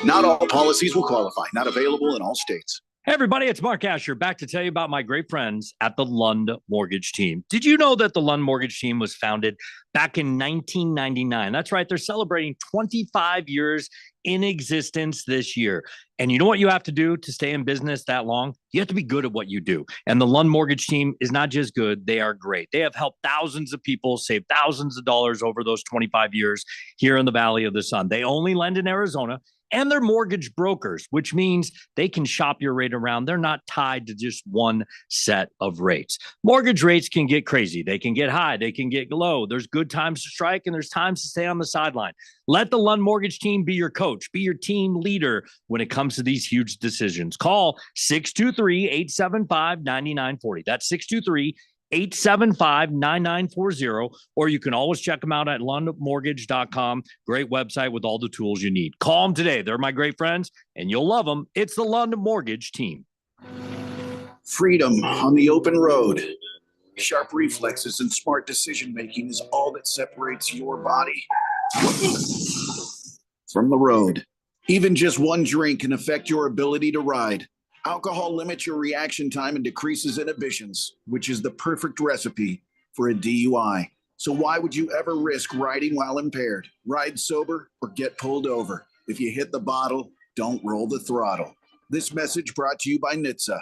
Not all policies will qualify. Not available in all states. Hey, everybody, it's Mark Asher back to tell you about my great friends at the Lund Mortgage Team. Did you know that the Lund Mortgage Team was founded back in 1999? That's right. They're celebrating 25 years in existence this year. And you know what you have to do to stay in business that long? You have to be good at what you do. And the Lund Mortgage Team is not just good, they are great. They have helped thousands of people save thousands of dollars over those 25 years here in the Valley of the Sun. They only lend in Arizona. And they're mortgage brokers, which means they can shop your rate around. They're not tied to just one set of rates. Mortgage rates can get crazy. They can get high. They can get low. There's good times to strike and there's times to stay on the sideline. Let the Lund Mortgage Team be your coach, be your team leader when it comes to these huge decisions. Call 623-875-9940. That's 623-875-9940, or you can always check them out at lundmortgage.com. Great website with all the tools you need. Call them today. They're my great friends, and you'll love them. It's the Lund Mortgage Team. Freedom on the open road. Sharp reflexes and smart decision-making is all that separates your body from the road. Even just one drink can affect your ability to ride. Alcohol limits your reaction time and decreases inhibitions, which is the perfect recipe for a DUI. So why would you ever risk riding while impaired? Ride sober or get pulled over. If you hit the bottle, don't roll the throttle. This message brought to you by NHTSA.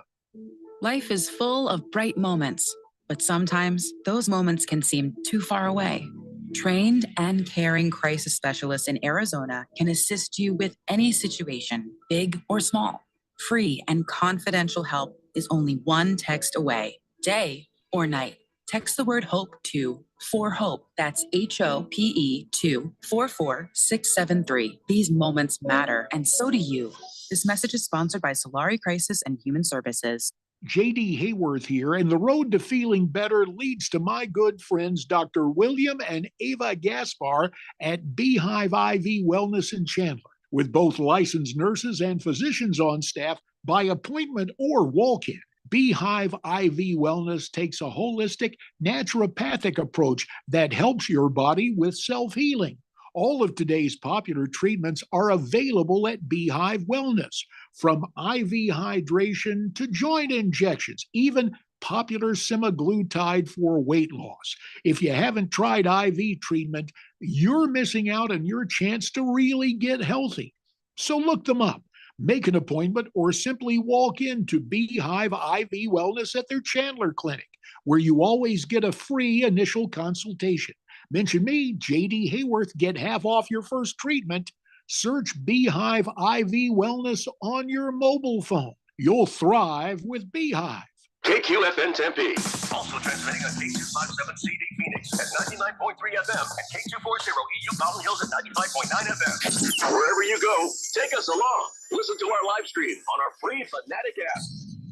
Life is full of bright moments, but sometimes those moments can seem too far away. Trained and caring crisis specialists in Arizona can assist you with any situation, big or small. Free and confidential help is only one text away, day or night. Text the word HOPE to 4HOPE. That's HOPE to 44673. These moments matter, and so do you. This message is sponsored by Solari Crisis and Human Services. J.D. Hayworth here, and the road to feeling better leads to my good friends Dr. William and Ava Gaspar at Beehive IV Wellness in Chandler. With both licensed nurses and physicians on staff by appointment or walk-in, Beehive IV Wellness takes a holistic, naturopathic approach that helps your body with self-healing. All of today's popular treatments are available at Beehive Wellness, from IV hydration to joint injections, even popular semaglutide for weight loss. If you haven't tried IV treatment, you're missing out on your chance to really get healthy. So look them up, make an appointment, or simply walk into Beehive IV Wellness at their Chandler Clinic, where you always get a free initial consultation. Mention me, J.D. Hayworth, get half off your first treatment. Search Beehive IV Wellness on your mobile phone. You'll thrive with Beehive. KQFN Tempe. Also transmitting on K257CD Phoenix at 99.3 FM and K240 EU Mountain Hills at 95.9 FM. Wherever you go, take us along. Listen to our live stream on our free Fanatic app.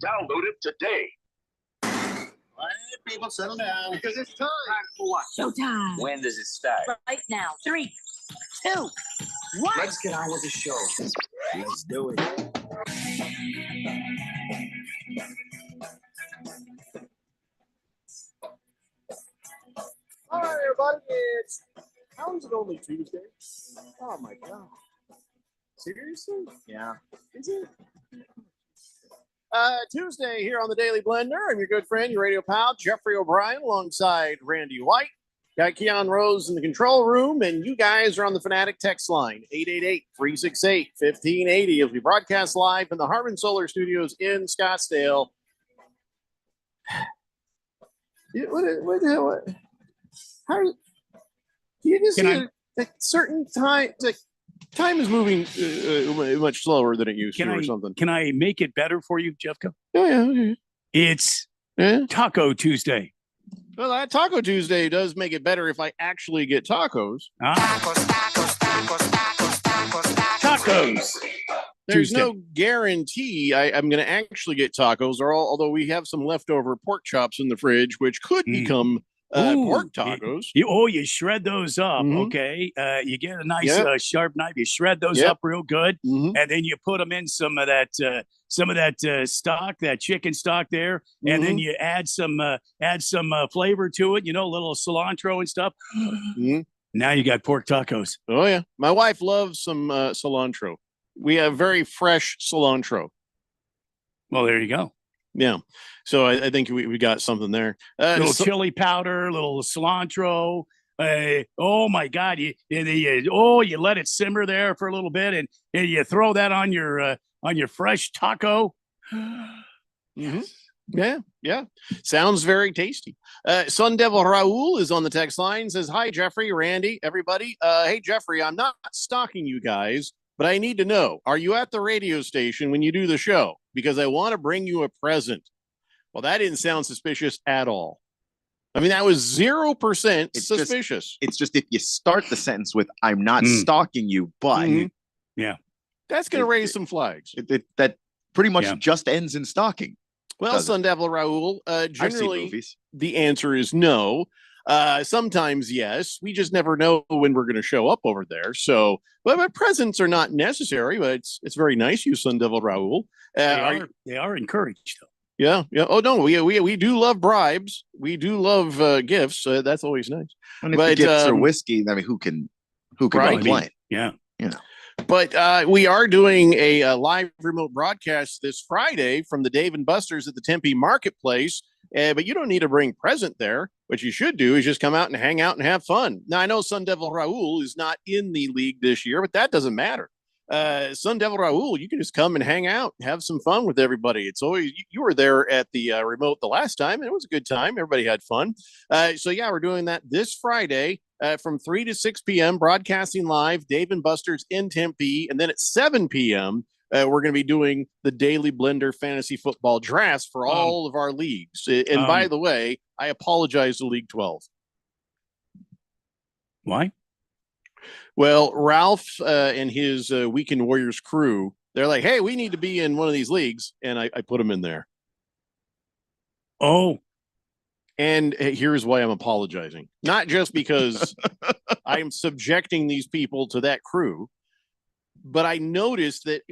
Download it today. All right, people, settle down. Because it's time. Time for what? Showtime. When does it start? Right now. 3, 2, 1. Let's get on with the show. Let's do it. All right, everybody, how is it only Tuesday? Oh, my God. Seriously? Yeah. Is it? Tuesday here on the Daily Blender. I'm your good friend, your radio pal, Jeffrey O'Brien, alongside Randy White. Got Keon Rose in the control room, and you guys are on the Fanatic text line, 888-368-1580, as we broadcast live in the Harmon Solar Studios in Scottsdale. What? How you just a certain time? Time is moving much slower than it used to, or something. Can I make it better for you, Jeffco? Oh yeah. It's Taco Tuesday. Well, that Taco Tuesday does make it better if I actually get tacos. Tacos. There's no guarantee I'm going to actually get tacos, although we have some leftover pork chops in the fridge, which could become pork tacos. You shred those up, okay? You get a nice sharp knife. You shred those up real good, and then you put them in some of that stock, that chicken stock there, and then you add some flavor to it. A little cilantro and stuff. Now you got pork tacos. Oh yeah, my wife loves some cilantro. We have very fresh cilantro. Well, there you go. Yeah. So I think we got something there. Little chili powder, little cilantro. Oh my God! You let it simmer there for a little bit, and you throw that on your fresh taco. Mm-hmm. Yeah. Sounds very tasty. Sun Devil Raul is on the text line. Says, "Hi, Jeffrey, Randy, everybody. Hey, Jeffrey, I'm not stalking you guys, but I need to know: are you at the radio station when you do the show? Because I want to bring you a present." Well, that didn't sound suspicious at all. I mean, that was 0% suspicious. It's just if you start the sentence with "I'm not stalking you," but that's going to raise some flags. That pretty much just ends in stalking. Well, Sun Devil Raul, generally the answer is no. Sometimes yes. We just never know when we're going to show up over there. So, but presents are not necessary. But it's very nice, you Sun Devil Raul. They are encouraged, though. Yeah. Oh no, we do love bribes. We do love gifts. That's always nice. And if the gifts are whiskey, I mean, who can complain? Yeah. But we are doing a live remote broadcast this Friday from the Dave and Buster's at the Tempe Marketplace. But you don't need to bring present there. What you should do is just come out and hang out and have fun. Now, I know Sun Devil Raul is not in the league this year, but that doesn't matter. Sun Devil Raul, you can just come and hang out, have some fun with everybody. It's always, you were there at the remote the last time, and it was a good time. Everybody had fun. So yeah, we're doing that this Friday from 3 to 6 p.m. broadcasting live, Dave and Buster's in Tempe, and then at 7 p.m. We're going to be doing the Daily Blender Fantasy Football Drafts for all of our leagues. And by the way, I apologize to League 12. Why? Well, Ralph and his Weekend Warriors crew, they're like, hey, we need to be in one of these leagues. And I put them in there. Oh. And here's why I'm apologizing. Not just because I'm subjecting these people to that crew, but I noticed that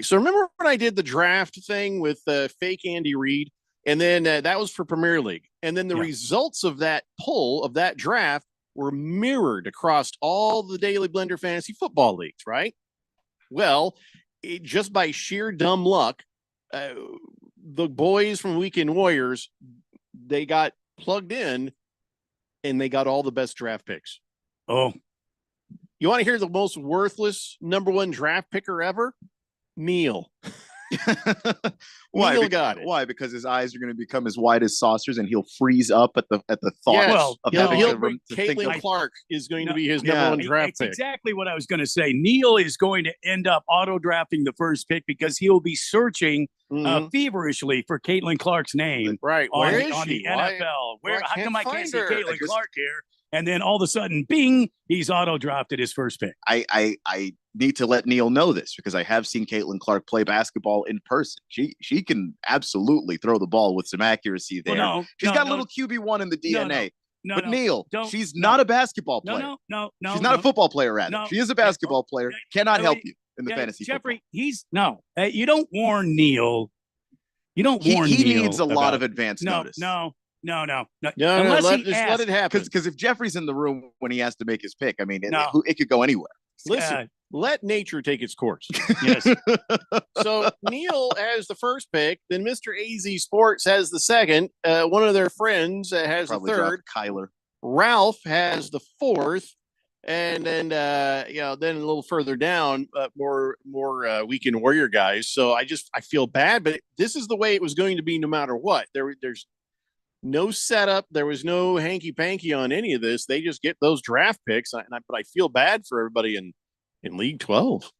so remember when I did the draft thing with fake Andy Reid? And then that was for Premier League. And then the results of that poll of that draft were mirrored across all the Daily Blender Fantasy Football leagues, right? Well, just by sheer dumb luck, the boys from Weekend Warriors, they got plugged in and they got all the best draft picks. Oh. You want to hear the most worthless number one draft picker ever? Neil. Why? Neil got it. Why? Because his eyes are going to become as wide as saucers, and he'll freeze up at the thought of having to Caitlin Clark is going to be his number one draft pick. Exactly what I was going to say. Neil is going to end up auto drafting the first pick because he'll be searching feverishly for Caitlin Clark's name. Right. On Where is the she? NFL. How come I can't see Caitlin just... Clark here? And then all of a sudden, bing, he's auto drafted his first pick. I need to let Neil know this because I have seen Caitlin Clark play basketball in person. She can absolutely throw the ball with some accuracy there. She's got a little QB1 in the DNA. But Neil, she's not a basketball player. No. She's not a football player, rather. No, she is a basketball player. Cannot help you in the fantasy Jeffrey, football. You don't warn Neil. You don't warn Neil. He needs a lot of advance notice. No. Let it happen. Because if Jeffrey's in the room when he has to make his pick, I mean, it could go anywhere. Listen, let nature take its course. Yes. So Neil has the first pick, then Mr. AZ Sports has the second. One of their friends has Probably the third. Kyler. Ralph has the fourth. And then, then a little further down, more Weekend Warrior guys. So I feel bad, but this is the way it was going to be no matter what. There's no setup. There was no hanky panky on any of this. They just get those draft picks. But I feel bad for everybody in League 12.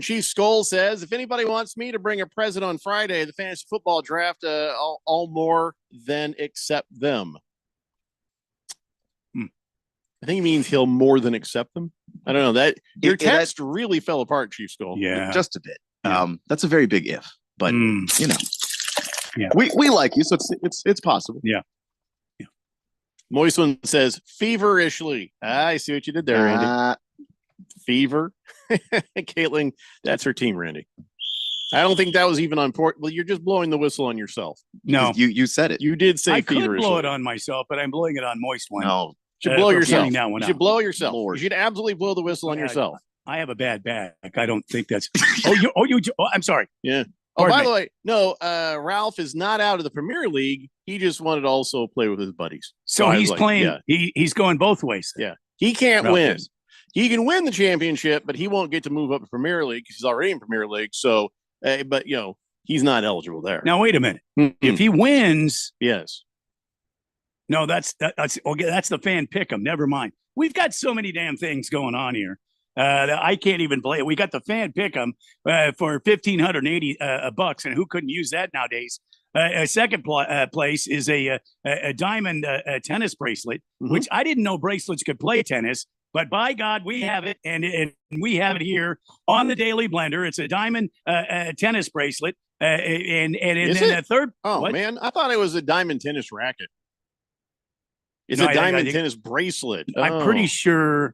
Chief Skull says, if anybody wants me to bring a present on Friday, the fantasy football draft, I'll more than accept them. I think he means he'll more than accept them. I don't know that your text really fell apart, Chief Skull. Yeah, just a bit. That's a very big if, but yeah, we like you, so it's possible. Yeah. Moist one says feverishly. I see what you did there, Randy. Fever, Caitlin. That's her team, Randy. I don't think that was even on port. Well, you're just blowing the whistle on yourself. No, you said it. You did say I feverishly. could blow it on myself, but I'm blowing it on Moist one. No. You should blow yourself. That one you should blow yourself. Lord. You should absolutely blow the whistle on yourself. I have a bad back. I don't think that's. I'm sorry. Yeah. Pardon by me. the way, no, Ralph is not out of the Premier League. He just wanted to also play with his buddies. So I he's was like, playing. Yeah. He's going both ways. Yeah. He can't Ralph win. is. He can win the championship, but he won't get to move up to Premier League because he's already in Premier League. So, but he's not eligible there. Now wait a minute. Mhm. If he wins, Yes. no, that's okay. That's the fan pick 'em. Never mind. We've got so many damn things going on here that I can't even play. We got the fan pick 'em for $1,580 and who couldn't use that nowadays? A second place is a diamond tennis bracelet, which I didn't know bracelets could play tennis. But by God, we have it, and we have it here on the Daily Blender. It's a diamond tennis bracelet, and then a third. Oh what? man, I thought it was a diamond tennis racket. It's No, a I diamond think- tennis bracelet. I'm pretty sure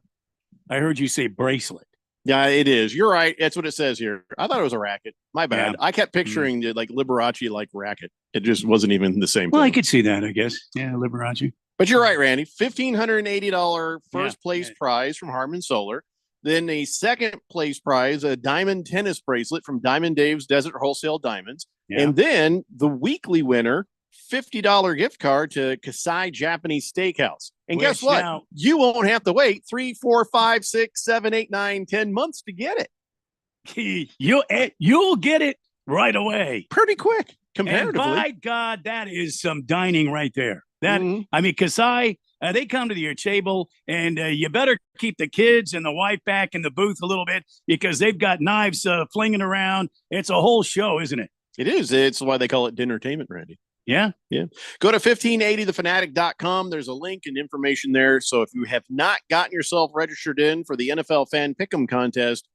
I heard you say bracelet. Yeah, it is. You're right. That's what it says here. I thought it was a racket. My bad. Yeah. I kept picturing the Liberace racket. It just wasn't even the same Well, I thing. could see that, I guess. Yeah, Liberace. But you're right, Randy. $1,580 first place yeah. prize from Harmon Solar. Then a second place prize, a diamond tennis bracelet from Diamond Dave's Desert Wholesale Diamonds. Yeah. And then the weekly winner, $50 gift card to Kasai Japanese Steakhouse. And guess Which what? now- You won't have to wait 3, 4, 5, 6, 7, 8, 9, 10 months to get it. You'll get it right away. Pretty quick, And comparatively. by God, that is some dining right there. That Mhm. I mean, Kasai, they come to your table, and you better keep the kids and the wife back in the booth a little bit because they've got knives flinging around. It's a whole show, isn't it? It is. It's why they call it dinnertainment, Randy. Yeah. Yeah. Go to 1580thefanatic.com. There's a link and information there. So if you have not gotten yourself registered in for the NFL Fan Pick'em contest,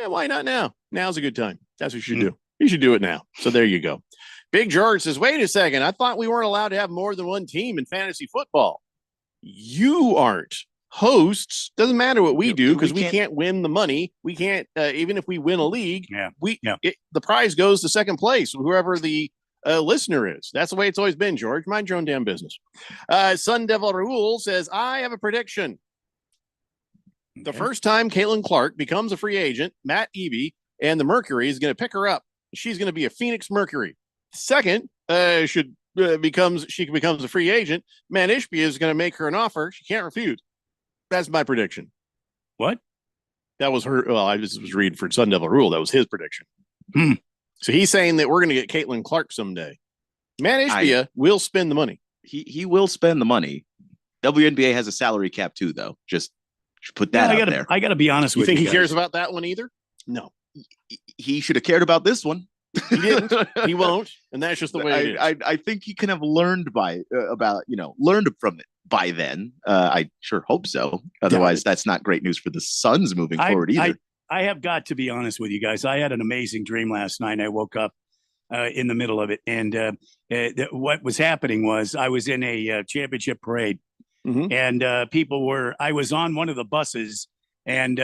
why not now? Now's a good time. That's what you should do. You should do it now. So there you go. Big George says, wait a second. I thought we weren't allowed to have more than one team in fantasy football. You aren't. Hosts, doesn't matter what we do because we can't win the money. We can't, even if we win a league, the prize goes to second place, whoever the listener is. That's the way it's always been, George. Mind your own damn business. Sun Devil Rule says, I have a prediction. The first time Caitlin Clark becomes a free agent, Matt Eby and the Mercury is going to pick her up. She's going to be a Phoenix Mercury. Second, she becomes a free agent, Matt Ishbia is going to make her an offer she can't refuse. That's my prediction. What? That was her. Well, I just was reading for Sun Devil Rule. That was his prediction. Hmm. So he's saying that we're going to get Caitlin Clark someday. Matt Ishbia will spend the money. He will spend the money. WNBA has a salary cap too, though. Just put that out there. I got to be honest You with think you. he cares about that one either? No. He should have cared about this one. He didn't. He won't. And that's just the way it is. I think he can have learned learned from it by then. I sure hope so. Otherwise, that's not great news for the Suns moving forward either. I have got to be honest with you guys. I had an amazing dream last night. I woke up in the middle of it. And what was happening was I was in a championship parade. Mm-hmm. And I was on one of the buses and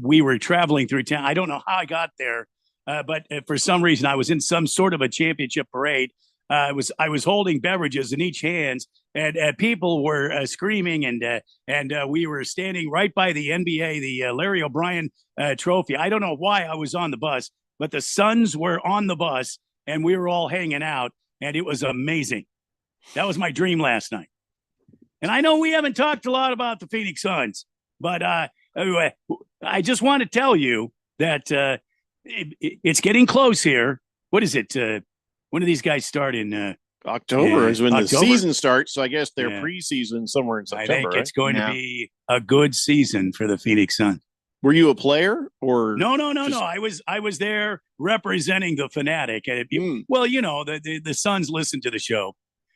we were traveling through town. I don't know how I got there, but for some reason I was in some sort of a championship parade. I was holding beverages in each hands, and people were screaming, and we were standing right by the NBA, the Larry O'Brien trophy. I don't know why I was on the bus, but the Suns were on the bus, and we were all hanging out, and it was amazing. That was my dream last night. And I know we haven't talked a lot about the Phoenix Suns, but anyway, I just want to tell you that it's getting close here. What is it? When do these guys start in October is when October? the season starts. So I guess their preseason somewhere in September. I think it's going to be a good season for the Phoenix Suns. Were you a player or no? I was there representing the Fanatic. And well, you know, the Suns listen to the show.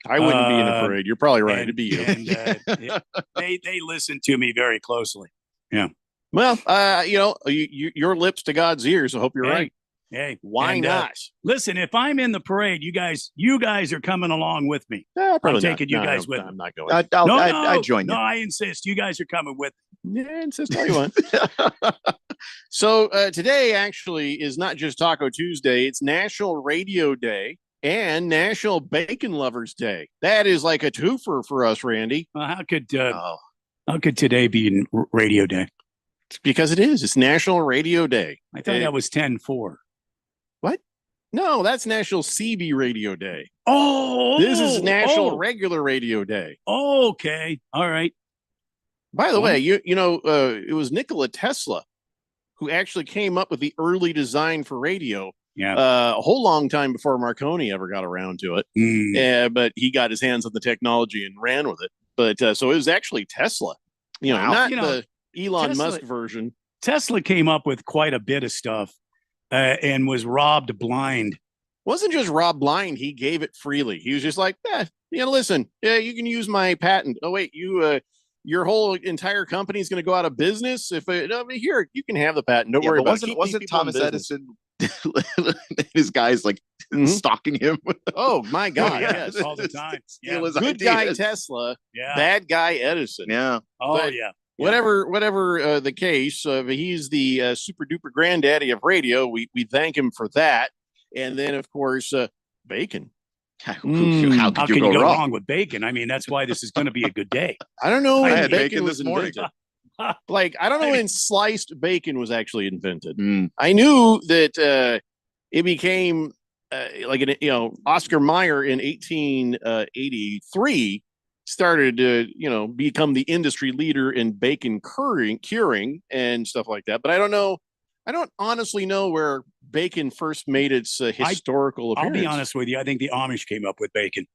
I wouldn't be in a parade. You're probably right. It'd be you. And, they listen to me very closely. Yeah. Well, your lips to God's ears. I hope you're right. Hey, why not? Listen, if I'm in the parade, you guys are coming along with me. I'm taking you guys with me. I'm not going. I join you. No, I insist. You guys are coming with me. Yeah, insist all you want. So today actually is not just Taco Tuesday. It's National Radio Day and National Bacon Lovers Day. That is like a twofer for us, Randy. Well, how could today be Radio Day? It's because it is. It's National Radio Day. I thought that was 10-4. What? No, that's National CB Radio Day. Oh, this is National Regular Radio Day. Oh, okay. All right. By the way, you know, it was Nikola Tesla who actually came up with the early design for radio. Yeah. A whole long time before Marconi ever got around to it. But he got his hands on the technology and ran with it. But so it was actually Tesla. You know, not the Elon Musk version. Tesla came up with quite a bit of stuff and was robbed blind. Wasn't just robbed blind. He gave it freely. He was just like, listen, you can use my patent. Oh, wait, your whole entire company is going to go out of business. If here, you can have the patent. Don't worry about it. Wasn't Thomas Edison his guys like stalking him? Oh my God! Yes, all the time. Good guy Tesla, bad guy Edison. Yeah. Oh but yeah. Whatever the case, he's the super duper granddaddy of radio. We thank him for that. And then of course, bacon. How could you go wrong with bacon? I mean, that's why this is going to be a good day. I don't know. I had bacon this morning. Like, I don't know when sliced bacon was actually invented. I knew that it became Oscar Mayer in 1883 started to, become the industry leader in bacon curing and stuff like that. But I don't know. I don't honestly know where bacon first made its historical appearance. I'll be honest with you. I think the Amish came up with bacon.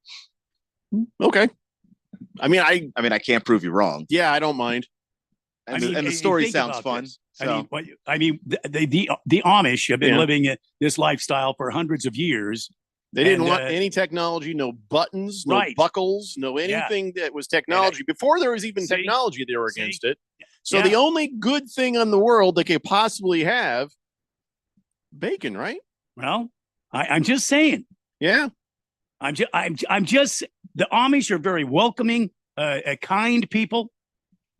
Okay. I mean, I can't prove you wrong. Yeah, I don't mind. And the story sounds fun. So. I mean, the Amish have been living this lifestyle for hundreds of years. They didn't want any technology, no buttons, no buckles, no anything that was technology. Before there was even technology, they were against it. So the only good thing in the world they could possibly have, bacon, right? Well, I'm just saying. Yeah. I'm just the Amish are very welcoming, kind people.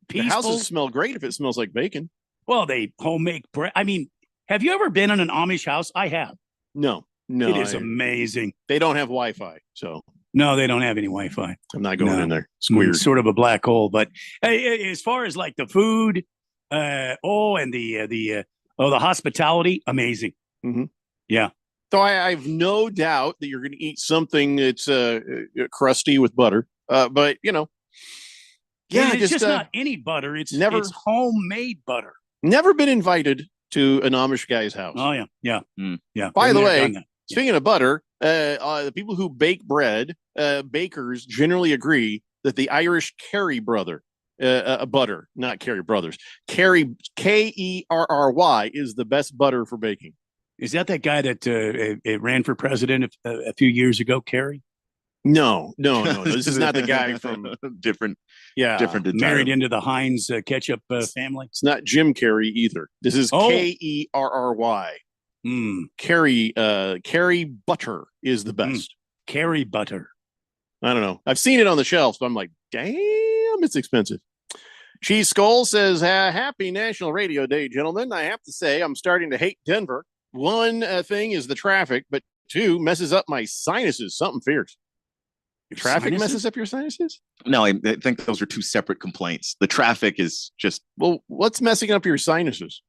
Peaceful. The houses smell great if it smells like bacon. Well, they homemade bread. I mean, have you ever been in an Amish house? I have. No. It is amazing. They don't have Wi-Fi, so. No, they don't have any Wi-Fi. I'm not going in there. It's weird. Sort of a black hole. But as far as like the food, and the hospitality, amazing. Mm-hmm. Yeah. So I have no doubt that you're going to eat something that's crusty with butter. But yeah, it's just not any butter. It's homemade butter. Never been invited to an Amish guy's house. Oh yeah. By the way, speaking of butter, the people who bake bread, bakers generally agree that the Irish Kerry butter, not Kerry brothers, Kerry Kerry is the best butter for baking. Is that guy that ran for president a few years ago, Kerry? No. This is not the guy from different. Married into the Heinz ketchup family. It's not Jim Carrey either. This is Kerry. Kerry butter is the best. Kerry butter. I don't know. I've seen it on the shelves, but I'm like, damn, it's expensive. Cheese Skull says, happy National Radio Day, gentlemen. I have to say, I'm starting to hate Denver. One thing is the traffic, but two, messes up my sinuses. Something fierce. Traffic messes up your sinuses? No, I think those are two separate complaints. The traffic is just... Well, what's messing up your sinuses?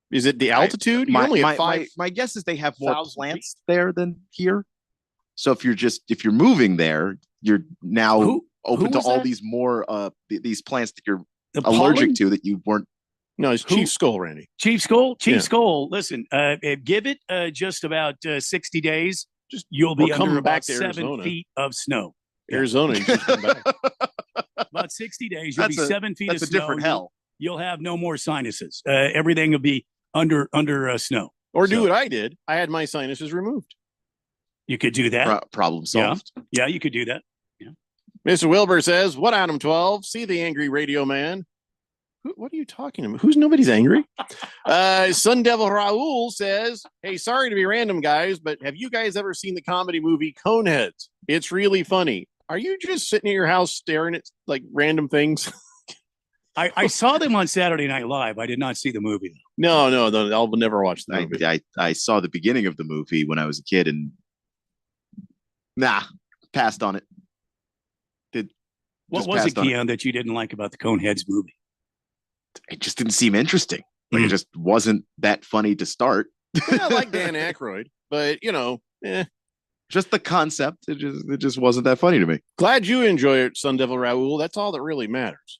Is it the altitude? You're only at 5. My guess is they have more plants there than here. So if you're moving there, you're now open to all these more these plants that you're allergic to that you weren't. No, it's Chief Skull, Randy. Chief Skull. Listen, give it just about 60 days. You'll be under about 7 feet of snow. Arizona, you just come back. About 60 days, you'll be 7 feet of snow. That's a different hell. You'll have no more sinuses. Everything will be under snow. Or do what I did. I had my sinuses removed. You could do that. Problem solved. Yeah, you could do that. Yeah. Mr. Wilbur says, what Adam 12? See the angry radio man. What are you talking about? Nobody's angry? Sun Devil Raul says, hey, sorry to be random, guys, but have you guys ever seen the comedy movie Coneheads? It's really funny. Are you just sitting at your house staring at like random things? I saw them on Saturday Night Live. I did not see the movie. No, I'll never watch the movie. I saw the beginning of the movie when I was a kid and passed on it. What was it, Keon, that you didn't like about the Coneheads movie? it just didn't seem interesting. Like it just wasn't that funny to start. I like Dan Aykroyd, but just the concept, it just wasn't that funny to me. Glad you enjoy it, Sun Devil Raul. That's all that really matters.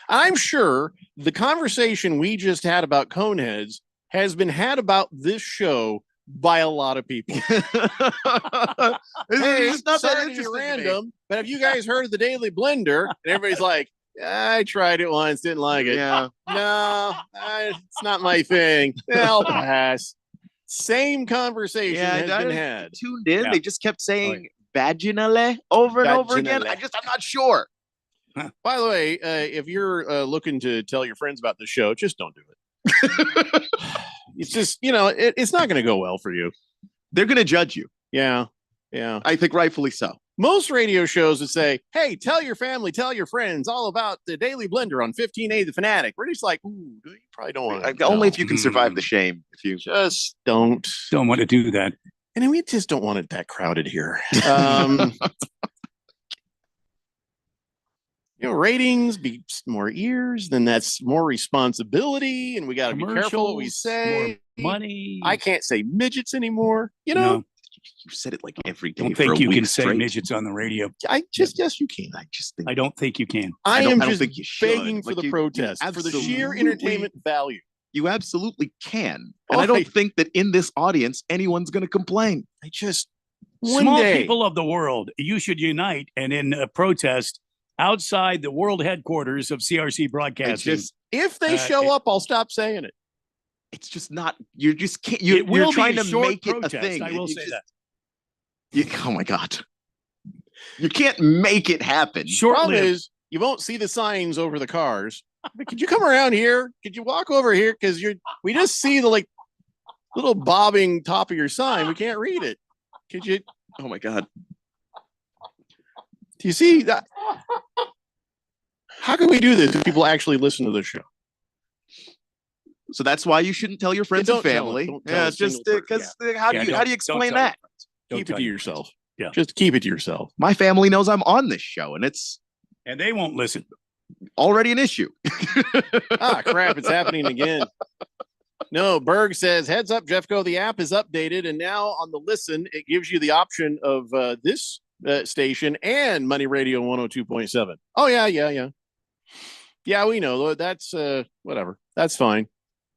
I'm sure the conversation we just had about Coneheads has been had about this show by a lot of people. Hey, it's not that interesting, random, but have you guys heard of the Daily Blender? And everybody's like, I tried it once, didn't like it. Yeah. No, it's not my thing. I'll pass. Same conversation has been had. Tuned in, they just kept saying vaginale over and over again. I'm not sure. By the way, if you're looking to tell your friends about the show, just don't do it. It's just, it's not going to go well for you. They're going to judge you. Yeah. I think rightfully so. Most radio shows would say, hey, tell your family, tell your friends all about the Daily Blender on 1580 The Fanatic. We're just like, ooh, you probably don't want to. Only if you can survive the shame. If you just don't want to do that. And we just don't want it that crowded here. Ratings beats more ears, then that's more responsibility, and we got to be careful what we say. More money. I can't say midgets anymore. No. You said it like every day. I don't think you can say midgets on the radio. Yes, you can. I don't think you can. I am just begging for the protest, for the sheer entertainment value. You absolutely can. And I don't think that in this audience, anyone's going to complain. Small people of the world, you should unite and in protest outside the world headquarters of CRC Broadcasting. If they show up, I'll stop saying it. It's just not. You just can't. You're trying to make it a thing. I will say that. Oh my God! You can't make it happen. Problem is, you won't see the signs over the cars. Could you come around here? Could you walk over here? Because we just see the little bobbing top of your sign. We can't read it. Could you? Oh my God! Do you see that? How can we do this if people actually listen to the show? So that's why you shouldn't tell your friends and family. It's just because how do you explain that? Keep it to yourself. Yeah, just keep it to yourself. My family knows I'm on this show, and they won't listen. Already an issue. Crap! It's happening again. No, Berg says, heads up, Jeffco. The app is updated, and now on the listen, it gives you the option of this station and Money Radio 102.7. Oh yeah. Yeah, we know that's whatever. That's fine.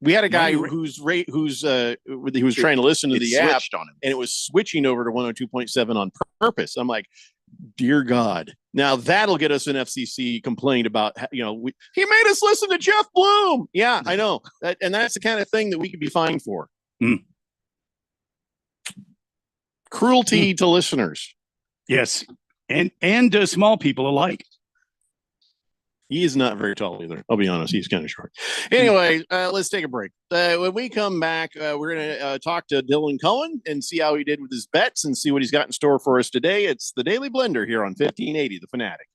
We had a guy who's trying to listen to the app on him, and it was switching over to 102.7 on purpose. I'm like, dear God. Now that'll get us an FCC complaint about, he made us listen to Jeff Bloom. Yeah, I know. And that's the kind of thing that we could be fined for. Cruelty to listeners. Yes. And small people alike. He is not very tall either. I'll be honest. He's kind of short. Anyway, let's take a break. When we come back, we're going to talk to Dylan Cohen and see how he did with his bets and see what he's got in store for us today. It's the Daily Blender here on 1580, The Fanatic.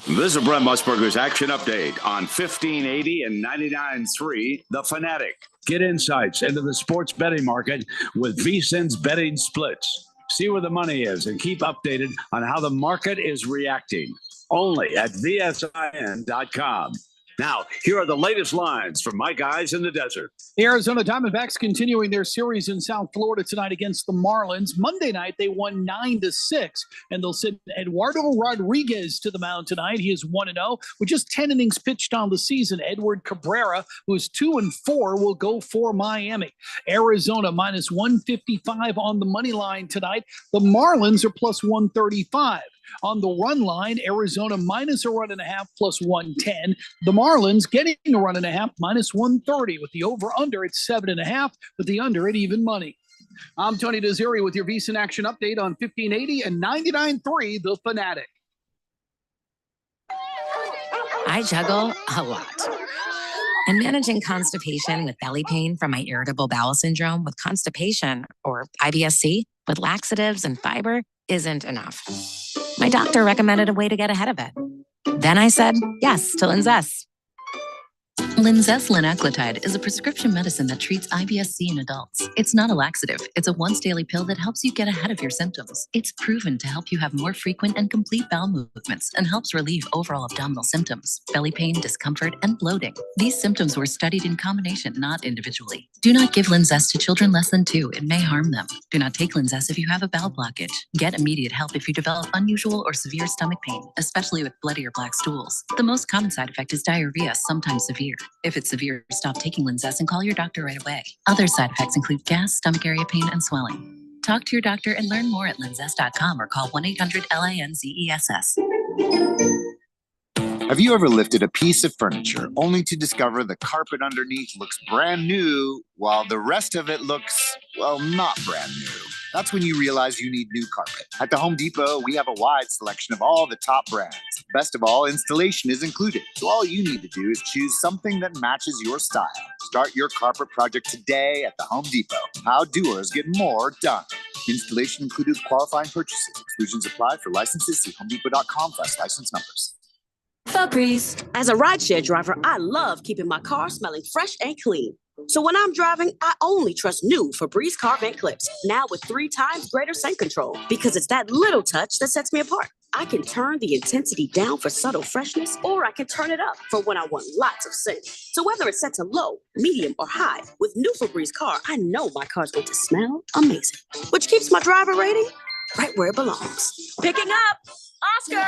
This is Brent Musburger's Action Update on 1580 and 99.3, The Fanatic. Get insights into the sports betting market with VSiN's betting splits. See where the money is and keep updated on how the market is reacting. Only at VSIN.com. Now, here are the latest lines from my guys in the desert. The Arizona Diamondbacks continuing their series in South Florida tonight against the Marlins. Monday night, they won 9-6, and they'll send Eduardo Rodriguez to the mound tonight. He is 1-0 with just 10 innings pitched on the season. Edward Cabrera, who is 2-4, will go for Miami. Arizona minus 155 on the money line tonight. The Marlins are plus 135. On the run line, Arizona minus a run and a half plus 110. The Marlins getting a run and a half minus 130 with the over-under at 7.5 with the under at even money. I'm Tony Desiri with your VSiN Action Update on 1580 and 99.3 The Fanatic. I juggle a lot. And managing constipation with belly pain from my irritable bowel syndrome with constipation or IBS-C with laxatives and fiber isn't enough. My doctor recommended a way to get ahead of it. Then I said yes to Linzess. Linzess linaclotide is a prescription medicine that treats IBS-C in adults. It's not a laxative. It's a once-daily pill that helps you get ahead of your symptoms. It's proven to help you have more frequent and complete bowel movements and helps relieve overall abdominal symptoms, belly pain, discomfort, and bloating. These symptoms were studied in combination, not individually. Do not give Linzess to children less than 2. It may harm them. Do not take Linzess if you have a bowel blockage. Get immediate help if you develop unusual or severe stomach pain, especially with bloody or black stools. The most common side effect is diarrhea, sometimes severe. If it's severe, stop taking Linzess and call your doctor right away. Other side effects include gas, stomach area pain, and swelling. Talk to your doctor and learn more at linzess.com or call 1-800-LINZESS. Have you ever lifted a piece of furniture only to discover the carpet underneath looks brand new while the rest of it looks, well, not brand new? That's when you realize you need new carpet. At the Home Depot, we have a wide selection of all the top brands. Best of all, installation is included. So all you need to do is choose something that matches your style. Start your carpet project today at the Home Depot. How doers get more done. Installation included with qualifying purchases. Exclusions apply. For licenses, see homedepot.com/license numbers. Febreze. As a rideshare driver, I love keeping my car smelling fresh and clean. So when I'm driving, I only trust new Febreze car vent clips, now with 3 times greater scent control, because it's that little touch that sets me apart. I can turn the intensity down for subtle freshness, or I can turn it up for when I want lots of scent. So whether it's set to low, medium, or high, with new Febreze car, I know my car's going to smell amazing, which keeps my driver rating right where it belongs. Picking up, Oscar!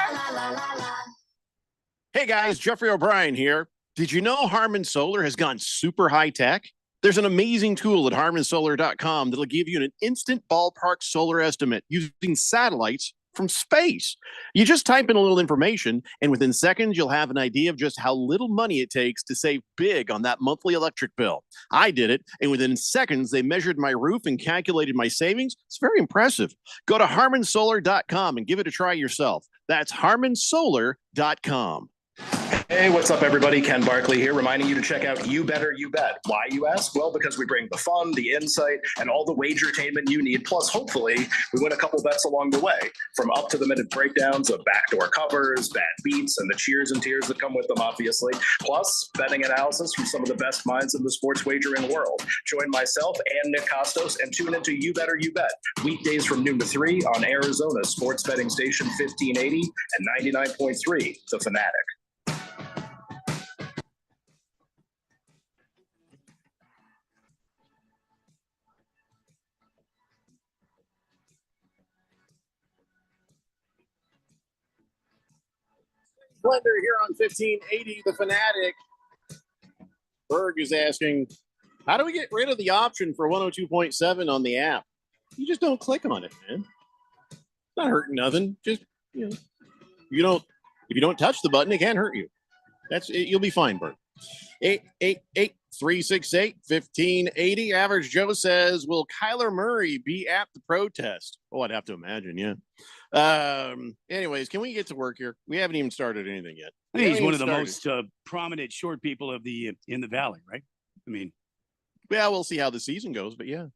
Hey guys, Jeffrey O'Brien here. Did you know Harman Solar has gone super high tech? There's an amazing tool at harmansolar.com that'll give you an instant ballpark solar estimate using satellites from space. You just type in a little information, and within seconds, you'll have an idea of just how little money it takes to save big on that monthly electric bill. I did it, and within seconds, they measured my roof and calculated my savings. It's very impressive. Go to harmansolar.com and give it a try yourself. That's harmansolar.com. Hey, what's up, everybody? Ken Barkley here, reminding you to check out You Better You Bet. Why, you ask? Well, because we bring the fun, the insight, and all the wagertainment you need. Plus, hopefully, we win a couple bets along the way. From up-to-the-minute breakdowns of backdoor covers, bad beats, and the cheers and tears that come with them, obviously. Plus, betting analysis from some of the best minds in the sports wagering world. Join myself and Nick Costos and tune into You Better You Bet. Weekdays from noon to 3 on Arizona's sports betting station 1580 and 99.3, The Fanatic. Blender here on 1580, The Fanatic. Berg is asking, how do we get rid of the option for 102.7 on the app? You just don't click on it, man. It's not hurting nothing. Just, if you don't touch the button, it can't hurt you. You'll be fine, Berg. 888-368-1580. Average Joe says, will Kyler Murray be at the protest? Oh, I'd have to imagine, yeah. Anyways, can we get to work here? We haven't even started anything yet. I think he's one of the most prominent short people in the Valley, right? I mean, yeah, we'll see how the season goes, but yeah.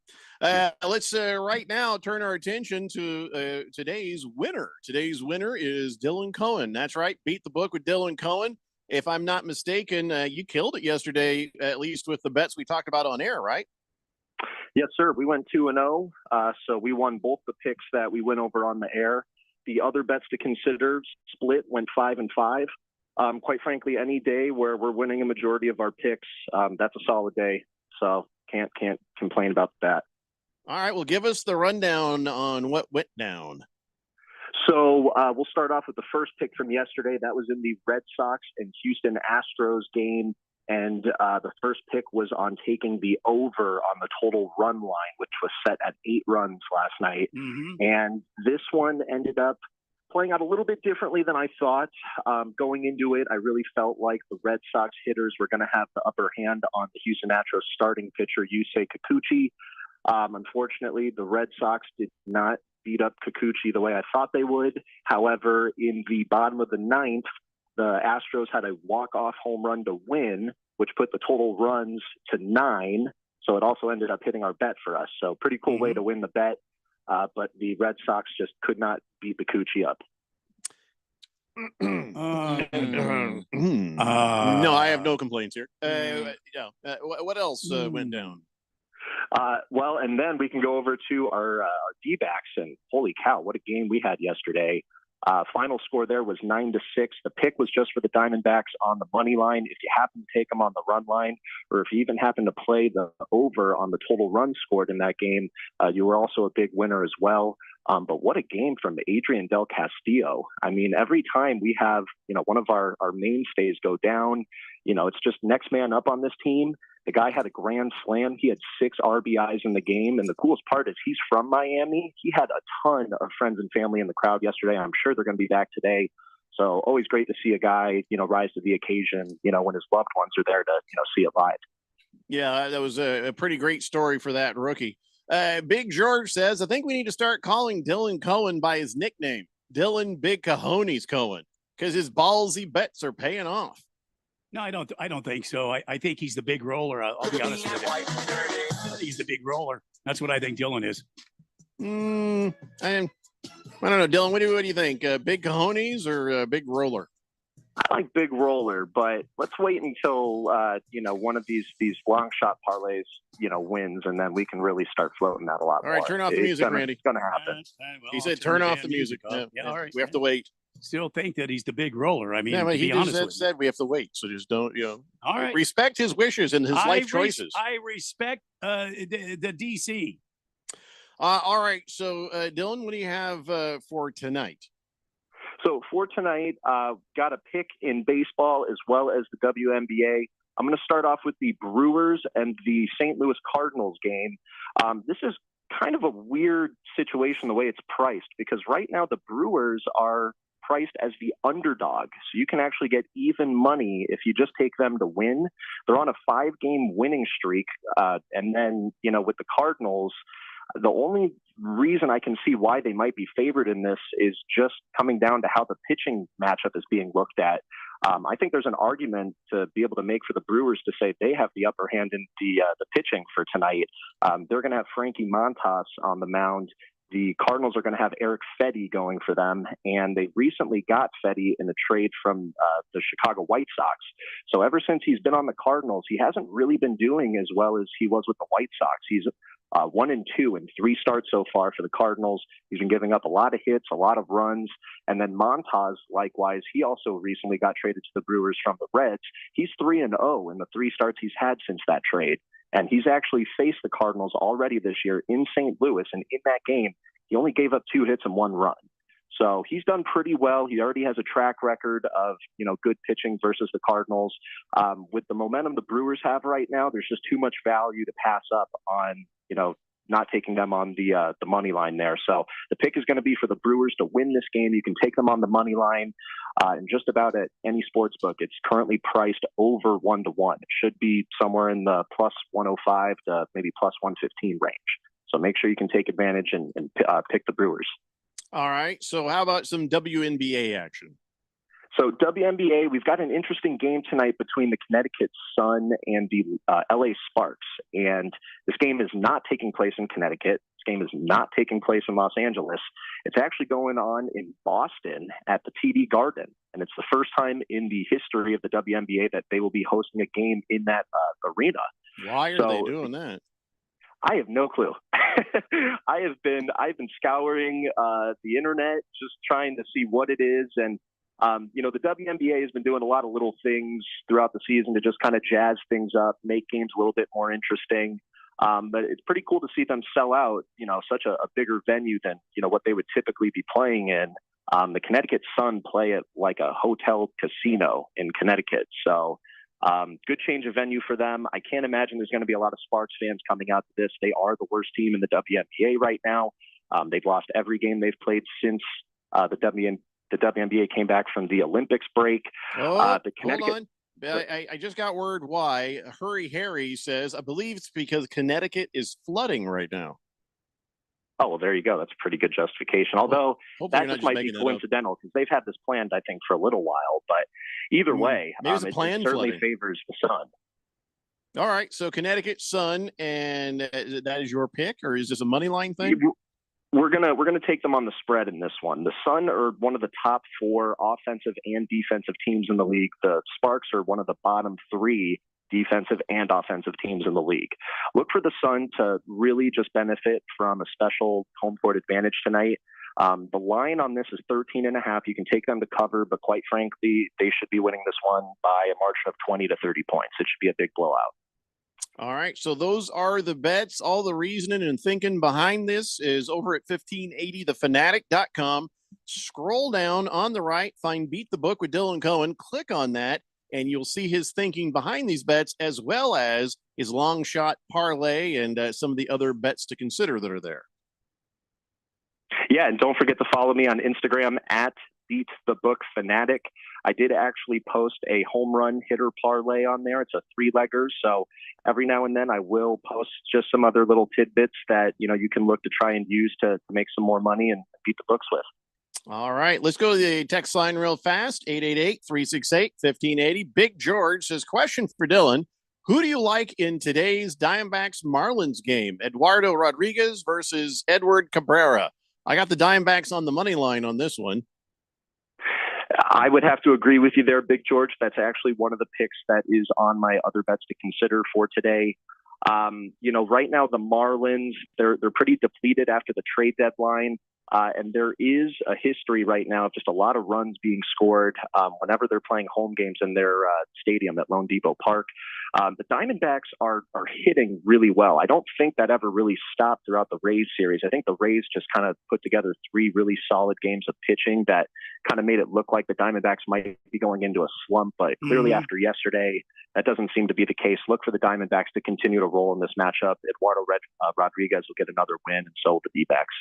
Let's right now turn our attention to today's winner. Today's winner is Dylan Cohen. That's right. Beat the book with Dylan Cohen. If I'm not mistaken, you killed it yesterday, at least with the bets we talked about on air, right? Yes, sir. We went 2-0. So we won both the picks that we went over on the air. The other bets to consider split went 5-5. Quite frankly, any day where we're winning a majority of our picks, that's a solid day. So can't complain about that. All right. Well, give us the rundown on what went down. So we'll start off with the first pick from yesterday. That was in the Red Sox and Houston Astros game. And the first pick was on taking the over on the total run line, which was set at 8 runs last night. Mm-hmm. And this one ended up playing out a little bit differently than I thought. Going into it, I really felt like the Red Sox hitters were going to have the upper hand on the Houston Astros starting pitcher, Yusei Kikuchi. Unfortunately, the Red Sox did not beat up Kikuchi the way I thought they would. However, in the bottom of the 9th, the Astros had a walk-off home run to win, which put the total runs to 9. So it also ended up hitting our bet for us. So pretty cool way to win the bet. But the Red Sox just could not beat the Kikuchi up. No, I have no complaints here. What else went down? Well, and then we can go over to our D-backs, and holy cow, what a game we had yesterday. Final score there was 9-6. The pick was just for the Diamondbacks on the money line. If you happen to take them on the run line, or if you even happen to play the over on the total runs scored in that game, you were also a big winner as well. But what a game from Adrian Del Castillo. I mean, every time we have, one of our mainstays go down, it's just next man up on this team. The guy had a grand slam. He had 6 RBIs in the game. And the coolest part is he's from Miami. He had a ton of friends and family in the crowd yesterday. I'm sure they're going to be back today. So always great to see a guy, rise to the occasion, when his loved ones are there to, see it live. Yeah, that was a pretty great story for that rookie. Big George says, I think we need to start calling Dylan Cohen by his nickname, Dylan Big Cojones Cohen, because his ballsy bets are paying off. No, I don't think so. I think he's the big roller. I'll be honest with you. He's the big roller. That's what I think Dylan is. I don't know, Dylan. What do you think? Big cojones or big roller? I like big roller, but let's wait until one of these long shot parlays wins, and then we can really start floating that a lot more. All right, turn off the music, Randy. It's gonna happen. He said turn off the music. Yeah, all right. We have to wait. Still think that he's the big roller. I mean, yeah, but he just said we have to wait. So just don't, all right. Respect his wishes and his life choices. I respect the DC. All right. So, Dylan, what do you have for tonight? So for tonight, got a pick in baseball as well as the WNBA. I'm going to start off with the Brewers and the St. Louis Cardinals game. This is kind of a weird situation the way it's priced, because right now the Brewers are priced as the underdog. So you can actually get even money if you just take them to win. They're on a 5-game winning streak. And then, with the Cardinals, the only reason I can see why they might be favored in this is just coming down to how the pitching matchup is being looked at. I think there's an argument to be able to make for the Brewers to say they have the upper hand in the pitching for tonight. They're going to have Frankie Montas on the mound. The Cardinals are going to have Eric Fedde going for them, and they recently got Fedde in a trade from the Chicago White Sox. So ever since he's been on the Cardinals, he hasn't really been doing as well as he was with the White Sox. He's 1-2 in 3 starts so far for the Cardinals. He's been giving up a lot of hits, a lot of runs. And then Montas, likewise, he also recently got traded to the Brewers from the Reds. He's 3-0 in the 3 starts he's had since that trade. And he's actually faced the Cardinals already this year in St. Louis. And in that game, he only gave up 2 hits and 1 run. So he's done pretty well. He already has a track record of, good pitching versus the Cardinals. With the momentum the Brewers have right now, there's just too much value to pass up on, not taking them on the money line there. So the pick is going to be for the Brewers to win this game. You can take them on the money line, and just about at any sports book. It's currently priced over 1-1. It should be somewhere in the plus 105 to maybe plus 115 range. So make sure you can take advantage and pick the Brewers. All right. So how about some WNBA action? So WNBA, we've got an interesting game tonight between the Connecticut Sun and the LA Sparks. And this game is not taking place in Connecticut. This game is not taking place in Los Angeles. It's actually going on in Boston at the TD Garden. And it's the first time in the history of the WNBA that they will be hosting a game in that arena. Why are they doing that? I have no clue. I've been scouring the internet, just trying to see what it is. And the WNBA has been doing a lot of little things throughout the season to just kind of jazz things up, make games a little bit more interesting. But it's pretty cool to see them sell out, such a bigger venue than, what they would typically be playing in. The Connecticut Sun play at like a hotel casino in Connecticut. So good change of venue for them. I can't imagine there's going to be a lot of Sparks fans coming out to this. They are the worst team in the WNBA right now. They've lost every game they've played since the WNBA came back from the Olympics break. Hold on. I just got word why. Hurry Harry says, I believe it's because Connecticut is flooding right now. Oh, well, there you go. That's a pretty good justification. Although that just might be coincidental because they've had this planned, I think, for a little while. But either way, it certainly favors the Sun. All right. So Connecticut Sun, and that is your pick, or is this a money line thing? We're gonna take them on the spread in this one. The Sun are one of the top 4 offensive and defensive teams in the league. The Sparks are one of the bottom 3 defensive and offensive teams in the league. Look for the Sun to really just benefit from a special home court advantage tonight. The line on this is 13.5. You can take them to cover, but quite frankly, they should be winning this one by a margin of 20 to 30 points. It should be a big blowout. All right, so those are the bets. All the reasoning and thinking behind this is over at 1580thefanatic.com. Scroll down on the right, find Beat the Book with Dylan Cohen. Click on that, and you'll see his thinking behind these bets, as well as his long shot parlay and some of the other bets to consider that are there. Yeah, and don't forget to follow me on Instagram at Beat the Book Fanatic. I did actually post a home run hitter parlay on there. It's a 3-legger, so every now and then I will post just some other little tidbits that you can look to try and use to make some more money and beat the books with. All right, let's go to the text line real fast. 888-368-1580. Big George says, question for Dylan. Who do you like in today's Diamondbacks Marlins game? Eduardo Rodriguez versus Edward Cabrera. I got the Diamondbacks on the money line on this one. I would have to agree with you there, Big George. That's actually one of the picks that is on my other bets to consider for today. Right now the Marlins, they're pretty depleted after the trade deadline. And there is a history right now of just a lot of runs being scored whenever they're playing home games in their stadium at Lone Depot Park. The Diamondbacks are hitting really well. I don't think that ever really stopped throughout the Rays series. I think the Rays just kind of put together 3 really solid games of pitching that kind of made it look like the Diamondbacks might be going into a slump. But clearly after yesterday, that doesn't seem to be the case. Look for the Diamondbacks to continue to roll in this matchup. Eduardo Rodriguez will get another win, and so will the D-backs.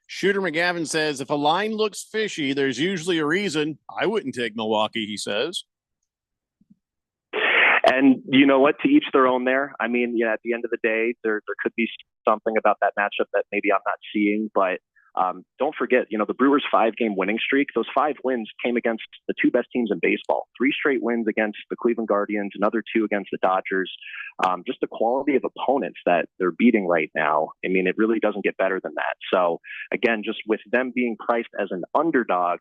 Shooter McGavin says, if a line looks fishy, there's usually a reason. I wouldn't take Milwaukee, he says. And you know what? To each their own there. I mean, at the end of the day, there could be something about that matchup that maybe I'm not seeing. But don't forget, the Brewers' 5-game winning streak, those 5 wins came against the 2 best teams in baseball. 3 straight wins against the Cleveland Guardians, another 2 against the Dodgers. Just the quality of opponents that they're beating right now. I mean, it really doesn't get better than that. So again, just with them being priced as an underdog,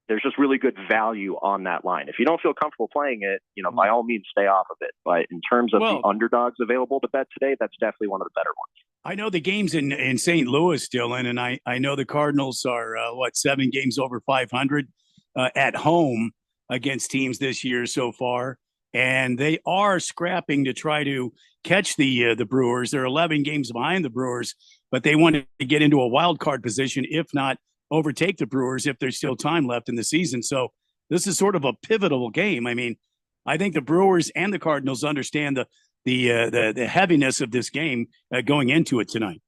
there's just really good value on that line. If you don't feel comfortable playing it, by all means, stay off of it. But in terms of the underdogs available to bet today, that's definitely one of the better ones. I know the game's in St. Louis, Dylan, and I know the Cardinals are, 7 games over 500 at home against teams this year so far. And they are scrapping to try to catch the Brewers. They're 11 games behind the Brewers, but they want to get into a wild card position, if not overtake the Brewers if there's still time left in the season. So this is sort of a pivotal game. I mean, I think the Brewers and the Cardinals understand the heaviness of this game going into it tonight.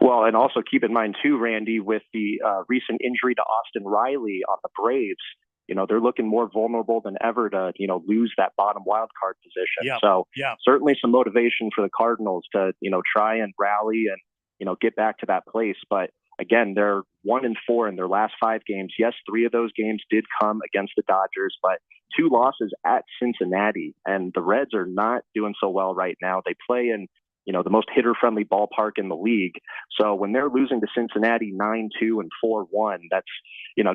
Well, and also keep in mind too, Randy, with the recent injury to Austin Riley on the Braves, they're looking more vulnerable than ever to, lose that bottom wild card position. Yeah. So certainly some motivation for the Cardinals to, try and rally and, get back to that place. But again, they're 1-4 in their last 5 games. Yes, 3 of those games did come against the Dodgers, but 2 losses at Cincinnati. And the Reds are not doing so well right now. They play in, the most hitter-friendly ballpark in the league. So when they're losing to Cincinnati 9-2 and 4-1, that's,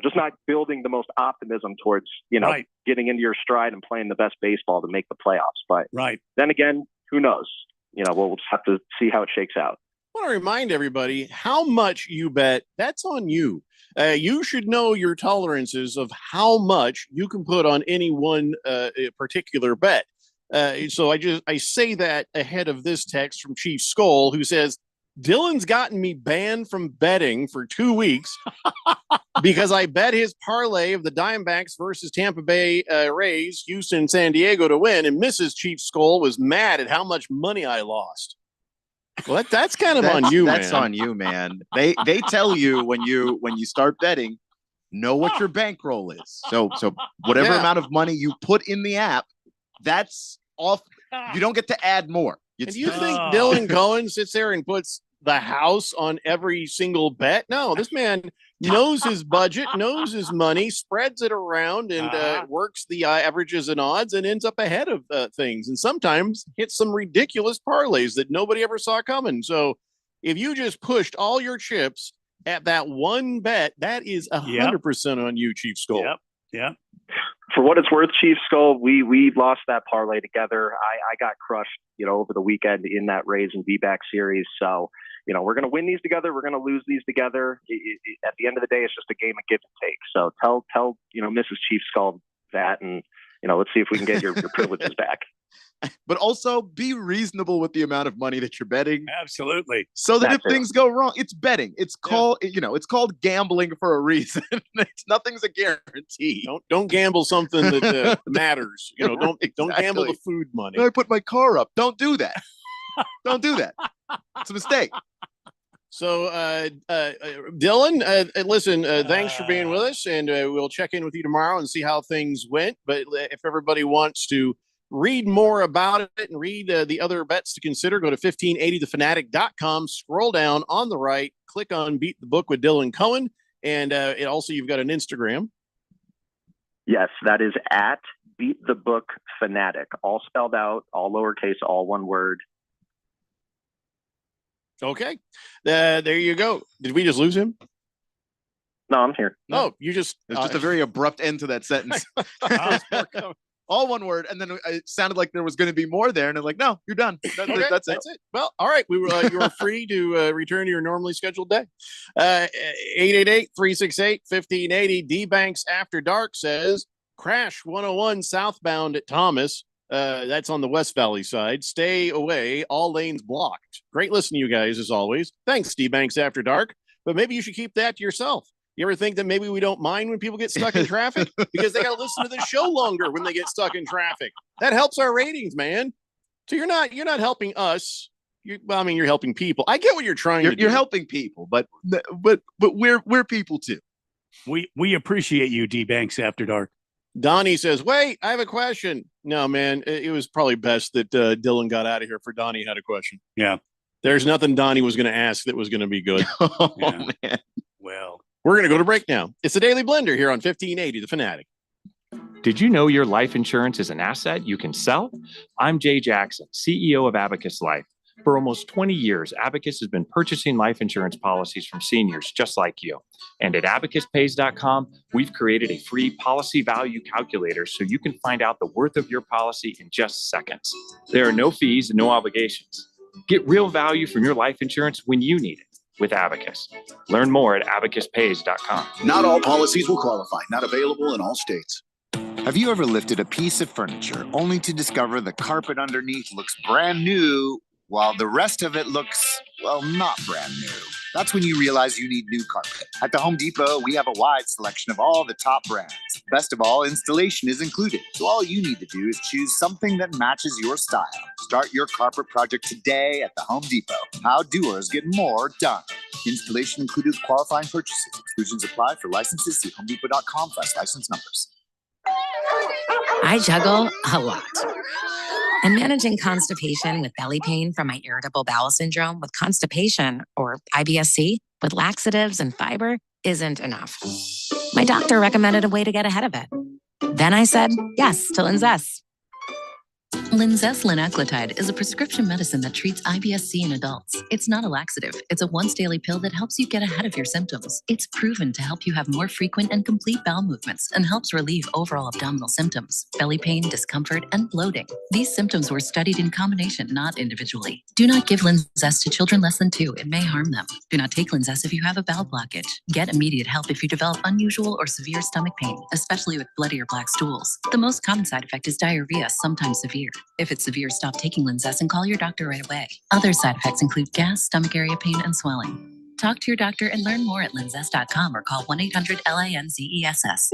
just not building the most optimism towards, getting into your stride and playing the best baseball to make the playoffs. But then again, who knows? We'll just have to see how it shakes out. I want to remind everybody how much you bet. That's on you. You should know your tolerances of how much you can put on any one particular bet. So I say that ahead of this text from Chief Skoll, who says, Dylan's gotten me banned from betting for 2 weeks because I bet his parlay of the Diamondbacks versus Tampa Bay Rays, Houston, San Diego to win, and Mrs. Chief Skoll was mad at how much money I lost. Well, that's kind of on you, man. That's on you, man. They tell you when you start betting, know what your bankroll is. So whatever amount of money you put in the app, that's off. You don't get to add more. And you think Dylan Cohen sits there and puts the house on every single bet? No, this man knows his budget, knows his money, spreads it around, and works the averages and odds, and ends up ahead of things. And sometimes hits some ridiculous parlays that nobody ever saw coming. So if you just pushed all your chips at that one bet, that is 100% on you, Chief Skull. Yep. For what it's worth, Chief Skull, we lost that parlay together. I got crushed, over the weekend in that Rays and D-back series. So, we're going to win these together. We're going to lose these together. At the end of the day, it's just a game of give and take. So tell Mrs. Chief Skull that, and let's see if we can get your privileges back. But also be reasonable with the amount of money that you're betting. Absolutely. So that if things go wrong, it's betting. It's called, it's called gambling for a reason. Nothing's a guarantee. Don't gamble something that matters. Don't gamble the food money. I put my car up. Don't do that. Don't do that. It's a mistake. So, Dylan, listen, thanks for being with us, and we'll check in with you tomorrow and see how things went. But if everybody wants to read more about it and read the other bets to consider, go to 1580thefanatic.com, scroll down on the right, click on Beat the Book with Dylan Cohen, and you've got an Instagram. Yes, that is at Beat the Book Fanatic, all spelled out, all lowercase, all one word. Okay, there you go. Did we just lose him? No, I'm here. No, you just... It's just a very abrupt end to that sentence. All one word, and then it sounded like there was going to be more there, and I'm like, no, you're done. That's it. Well, all right. You are free to return to your normally scheduled day. 888-368-1580. D-Banks After Dark says, crash 101 southbound at Thomas. That's on the West Valley side. Stay away. All lanes blocked. Great listening to you guys, as always. Thanks, D-Banks After Dark. But maybe you should keep that to yourself. You ever think that maybe we don't mind when people get stuck in traffic? Because they got to listen to the show longer when they get stuck in traffic. That helps our ratings, man. So you're not helping us. You're helping people. I get what you're trying to do. You're helping people, but we're people too. We appreciate you, D-Banks After Dark. Donnie says, wait, I have a question. No, man, it was probably best that Dylan got out of here for Donnie had a question. Yeah. There's nothing Donnie was going to ask that was going to be good. Man. Well, we're going to go to break now. It's the Daily Blender here on 1580 The Fanatic. Did you know your life insurance is an asset you can sell? I'm Jay Jackson, CEO of Abacus Life. For almost 20 years, Abacus has been purchasing life insurance policies from seniors just like you. And at abacuspays.com, we've created a free policy value calculator so you can find out the worth of your policy in just seconds. There are no fees and no obligations. Get real value from your life insurance when you need it with Abacus. Learn more at abacuspays.com. Not all policies will qualify. Not available in all states. Have you ever lifted a piece of furniture only to discover the carpet underneath looks brand new while the rest of it looks, well, not brand new? That's when you realize you need new carpet. At the Home Depot, we have a wide selection of all the top brands. Best of all, installation is included. So all you need to do is choose something that matches your style. Start your carpet project today at the Home Depot. How doers get more done. Installation included with qualifying purchases. Exclusions apply. For licenses, see homedepot.com/license numbers. I juggle a lot. And managing constipation with belly pain from my irritable bowel syndrome with constipation, or IBS-C, with laxatives and fiber isn't enough. My doctor recommended a way to get ahead of it. Then I said yes to Linzess. Linzess linaclotide is a prescription medicine that treats IBS-C in adults. It's not a laxative. It's a once-daily pill that helps you get ahead of your symptoms. It's proven to help you have more frequent and complete bowel movements and helps relieve overall abdominal symptoms, belly pain, discomfort, and bloating. These symptoms were studied in combination, not individually. Do not give Linzess to children less than 2. It may harm them. Do not take Linzess if you have a bowel blockage. Get immediate help if you develop unusual or severe stomach pain, especially with bloody or black stools. The most common side effect is diarrhea, sometimes severe. If it's severe, stop taking Linzess and call your doctor right away. Other side effects include gas, stomach area pain, and swelling. Talk to your doctor and learn more at linzess.com or call 1-800-LINZESS.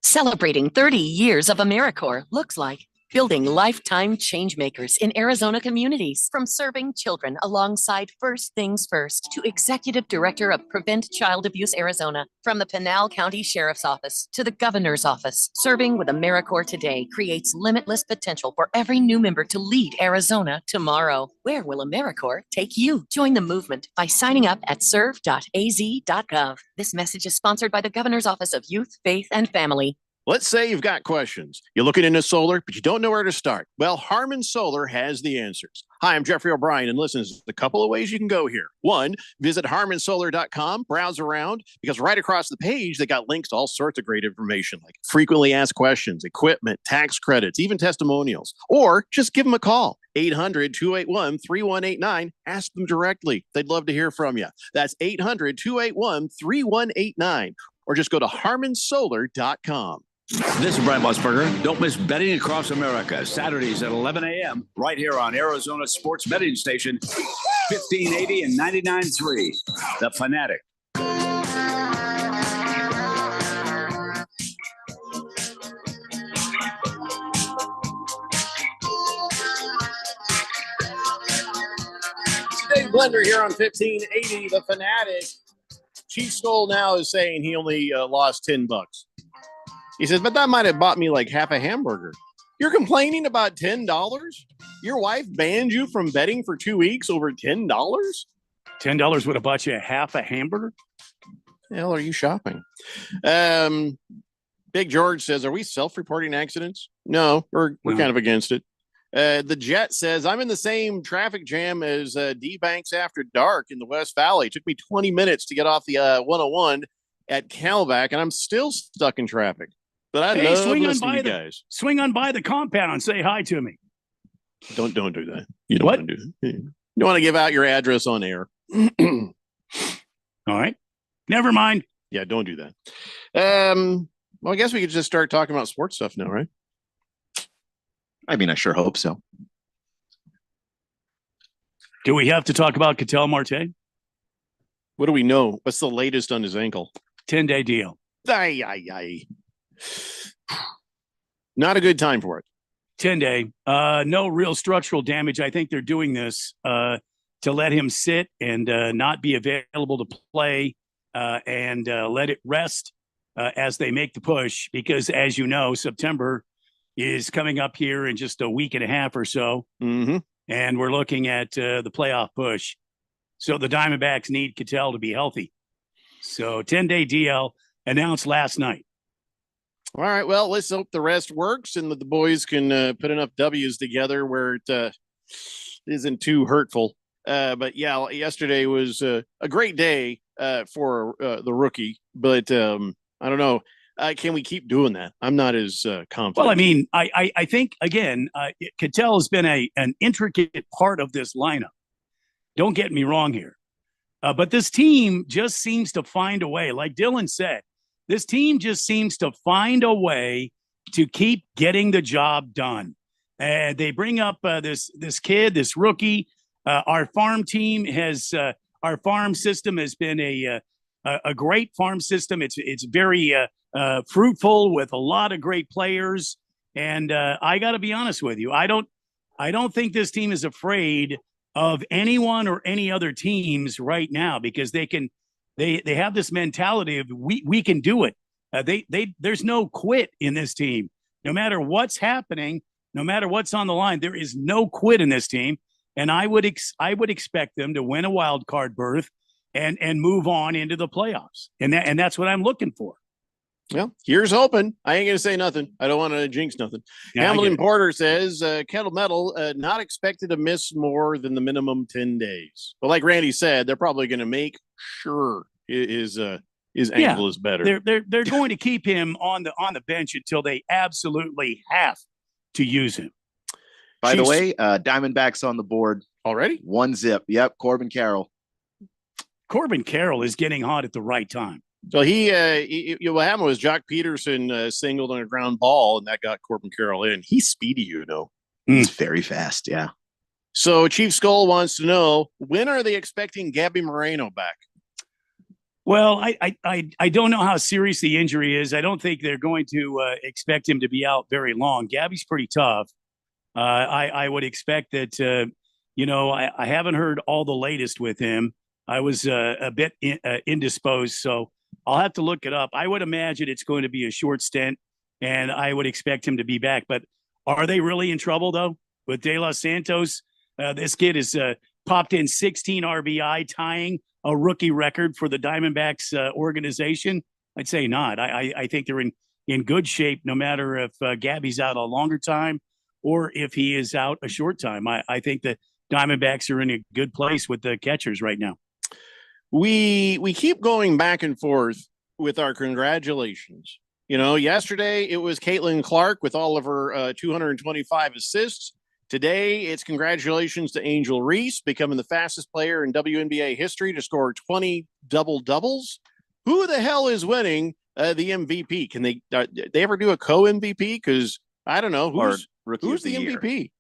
Celebrating 30 years of AmeriCorps looks like building lifetime changemakers in Arizona communities. From serving children alongside First Things First to Executive Director of Prevent Child Abuse Arizona. From the Pinal County Sheriff's Office to the Governor's Office, serving with AmeriCorps today creates limitless potential for every new member to lead Arizona tomorrow. Where will AmeriCorps take you? Join the movement by signing up at serve.az.gov. This message is sponsored by the Governor's Office of Youth, Faith, and Family. Let's say you've got questions. You're looking into solar, but you don't know where to start. Well, Harmon Solar has the answers. Hi, I'm Jeffrey O'Brien, and listen, there's a couple of ways you can go here. One, visit harmonsolar.com, browse around, because right across the page, they got links to all sorts of great information, like frequently asked questions, equipment, tax credits, even testimonials. Or just give them a call, 800-281-3189. Ask them directly. They'd love to hear from you. That's 800-281-3189. Or just go to harmonsolar.com. This is Brad Musburger. Don't miss Betting Across America, Saturdays at 11 a.m. right here on Arizona Sports Betting Station, 1580 and 99.3, The Fanatic. Dave Blender here on 1580, The Fanatic. Chief Skull now is saying he only lost $10. He says, but that might have bought me like half a hamburger. You're complaining about $10? Your wife banned you from betting for 2 weeks over $10? $10 would have bought you a half a hamburger? The hell are you shopping? Big George says, are we self-reporting accidents? No, we're kind of against it. The Jet says, I'm in the same traffic jam as D-Banks after dark in the West Valley. It took me 20 minutes to get off the 101 at Calvac, and I'm still stuck in traffic. But I love listening to you guys. Swing on by the compound and say hi to me. Don't do that. You don't want to do that. You don't want to give out your address on air. All right. Never mind. Yeah, don't do that. Well, I guess we could just start talking about sports stuff now, right? I mean, I sure hope so. Do we have to talk about Ketel Marte? What do we know? What's the latest on his ankle? 10-day deal. Not a good time for it. 10-day. No real structural damage. I think they're doing this to let him sit and not be available to play and let it rest as they make the push. Because, as you know, September is coming up here in just a week and a half or so. Mm-hmm. And we're looking at the playoff push. So the Diamondbacks need Ketel to be healthy. So 10-day DL announced last night. All right. Well, let's hope the rest works and that the boys can put enough W's together where it isn't too hurtful. But yeah, yesterday was a great day for the rookie. But I don't know. Can we keep doing that? I'm not as confident. Well, I mean, I think, again, Ketel has been an intricate part of this lineup. Don't get me wrong here. But this team just seems to find a way. Like Dylan said, this team just seems to find a way to keep getting the job done. And they bring up this kid, this rookie. Our farm team has our farm system has been a great farm system. It's very fruitful with a lot of great players. And I got to be honest with you, I don't think this team is afraid of anyone or any other teams right now because they have this mentality of we can do it. There's no quit in this team. No matter what's happening, no matter what's on the line, there is no quit in this team. And I would expect them to win a wild card berth and move on into the playoffs. And that's what I'm looking for. Well, here's hoping. I ain't going to say nothing. I don't want to jinx nothing. Yeah, Hamilton Porter says, Kettle Metal not expected to miss more than the minimum 10 days. But like Randy said, they're probably going to make sure his ankle is better. They're going to keep him on the bench until they absolutely have to use him. By the way, Diamondbacks on the board already. 1-0. Yep, Corbin Carroll. Corbin Carroll is getting hot at the right time. So what happened was Jock Peterson singled on a ground ball, and that got Corbin Carroll in. He's speedy, you know. He's very fast, yeah. So Chief Skull wants to know, when are they expecting Gabby Moreno back? Well, I don't know how serious the injury is. I don't think they're going to expect him to be out very long. Gabby's pretty tough. I would expect that, I haven't heard all the latest with him. I was a bit indisposed, so I'll have to look it up. I would imagine it's going to be a short stint, and I would expect him to be back. But are they really in trouble, though, with De Los Santos? This kid has popped in 16 RBI, tying a rookie record for the Diamondbacks organization. I'd say not. I think they're in good shape, no matter if Gabby's out a longer time or if he is out a short time. I think the Diamondbacks are in a good place with the catchers right now. We keep going back and forth with our congratulations. Yesterday it was Caitlin Clark with all of her 225 assists. Today it's congratulations to Angel Reese becoming the fastest player in WNBA history to score 20 double-doubles. Who the hell is winning the MVP? Can they ever do a co-MVP? Because I don't know who's the MVP.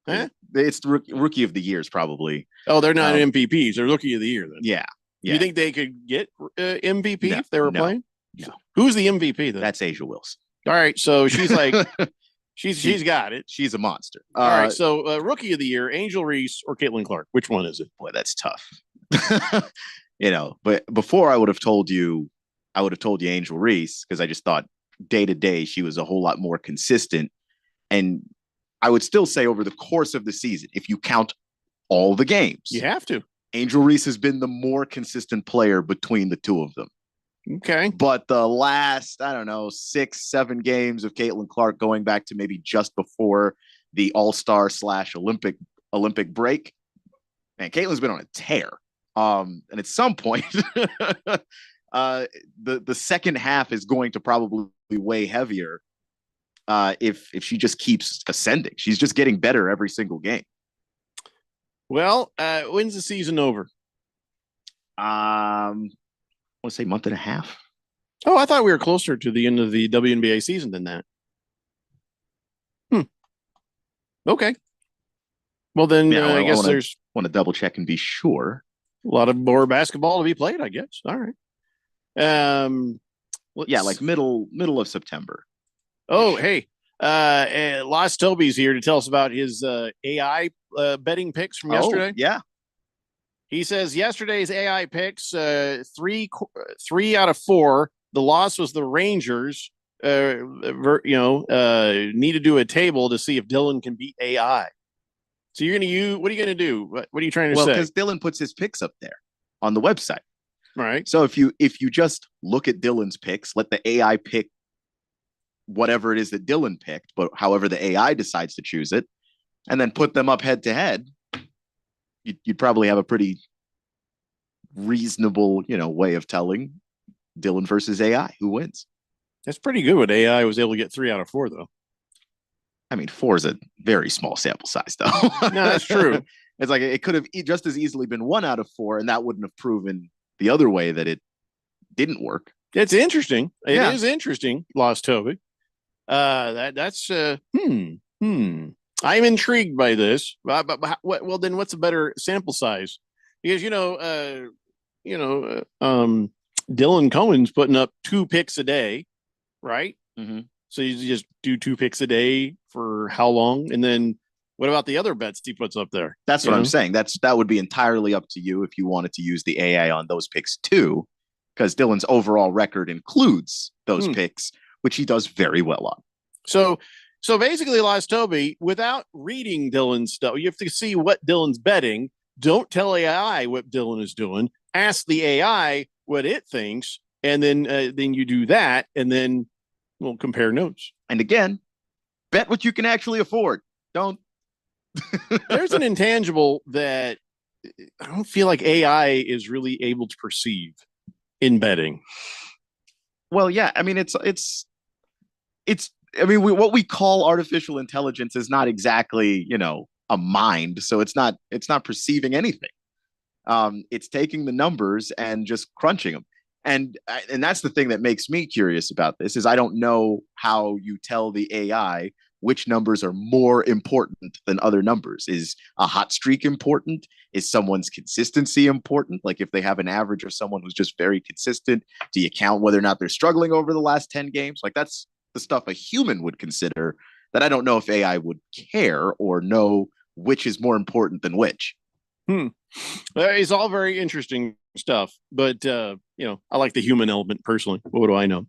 Huh? It's the rookie of the years, probably. Oh, they're not MVPs. They're rookie of the year then. Yeah. You think they could get MVP if they were playing? No. Who's the MVP then? That's Asia Wilson. All right, so she's like, she's got it. She's a monster. All right, so rookie of the year, Angel Reese or Caitlin Clark? Which one is it? Boy, that's tough. But before I would have told you Angel Reese, because I just thought day to day she was a whole lot more consistent. And I would still say over the course of the season, if you count all the games, you have to. Angel Reese has been the more consistent player between the two of them. Okay. But the last, 6-7 games of Caitlin Clark, going back to maybe just before the All-Star / Olympic break, man, Caitlin's been on a tear. And at some point, the second half is going to probably weigh heavier if she just keeps ascending. She's just getting better every single game. Well, when's the season over? I want to say month and a half. Oh, I thought we were closer to the end of the WNBA season than that. Okay. Well, then I guess there's want to double check and be sure. A lot of more basketball to be played, I guess. All right. Like middle of September. Oh, hey. Los Toby's here to tell us about his AI betting picks from yesterday. Yeah. He says yesterday's AI picks, 3 out of 4. The loss was the Rangers. Need to do a table to see if Dylan can beat AI. So what are you going to do? What are you trying to say? Well, because Dylan puts his picks up there on the website. Right. So if you just look at Dylan's picks, let the AI pick whatever it is that Dylan picked, but however the AI decides to choose it, and then put them up head to head, you'd probably have a pretty reasonable, way of telling Dylan versus AI who wins. That's pretty good. What AI was able to get 3 out of 4, though. I mean, 4 is a very small sample size, though. No, that's true. It's like it could have just as easily been 1 out of 4, and that wouldn't have proven the other way that it didn't work. It's interesting. It is interesting, Lost Toby. That's I'm intrigued by this. But well, then what's a better sample size? Because Dylan Cohen's putting up 2 picks a day, right? Mm-hmm. So you just do 2 picks a day for how long? And then what about the other bets he puts up there? That's what I'm saying. That would be entirely up to you if you wanted to use the AI on those picks too, because Dylan's overall record includes those picks, which he does very well on. So basically, Lost Toby, without reading Dylan's stuff, you have to see what Dylan's betting. Don't tell AI what Dylan is doing. Ask the AI what it thinks, and then you do that, and then we'll compare notes. And again, bet what you can actually afford. Don't. There's an intangible that I don't feel like AI is really able to perceive in betting. Well, yeah. I mean, it's. I mean, what we call artificial intelligence is not exactly, a mind. So it's not perceiving anything. It's taking the numbers and just crunching them. And that's the thing that makes me curious about this is I don't know how you tell the AI which numbers are more important than other numbers. Is a hot streak important? Is someone's consistency important? Like if they have an average of someone who's just very consistent, do you count whether or not they're struggling over the last 10 games? Like that's the stuff a human would consider that I don't know if AI would care or know which is more important than which. It's all very interesting stuff, but I like the human element personally. What do I know?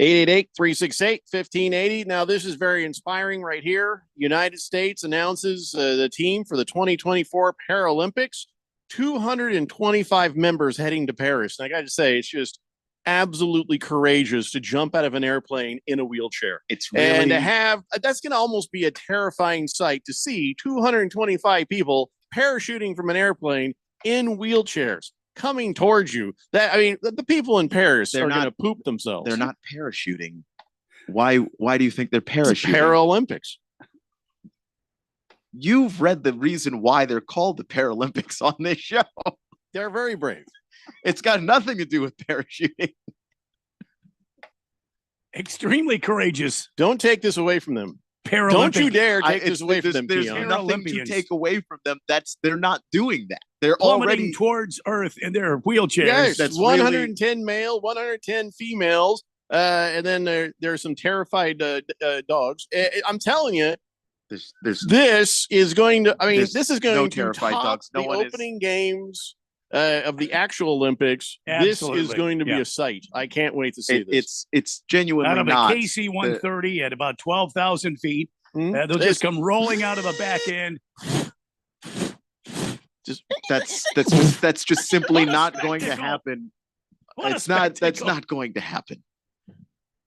888-368-1580. Now, this is very inspiring right here. United States announces the team for the 2024 Paralympics. 225 members heading to Paris. And I got to say, it's just absolutely courageous to jump out of an airplane in a wheelchair. It's really, and to have that's going to almost be a terrifying sight to see 225 people parachuting from an airplane in wheelchairs coming towards you. That I mean, the people in Paris are going to poop themselves. They're not parachuting. Why do you think they're parachuting? It's Paralympics. You've read the reason why they're called the Paralympics on this show. They're very brave. It's got nothing to do with parachuting. Extremely courageous. Don't take this away from them. Paralympic. Don't you dare take this away from them. There's Keon. nothing to take away from them. They're not doing that. They're plummeting already towards Earth in their wheelchairs. Yes, that's 110 male, 110 females, and then there are some terrified dogs. I'm telling you, this is going to. I mean, this is going to terrified top dogs. the opening games of the actual Olympics. Absolutely. This is going to be a sight. I can't wait to see this. It's genuinely out of not a KC 130 at about 12,000 feet. They'll just come rolling out of the back end. That's just simply not going to happen. That's not going to happen.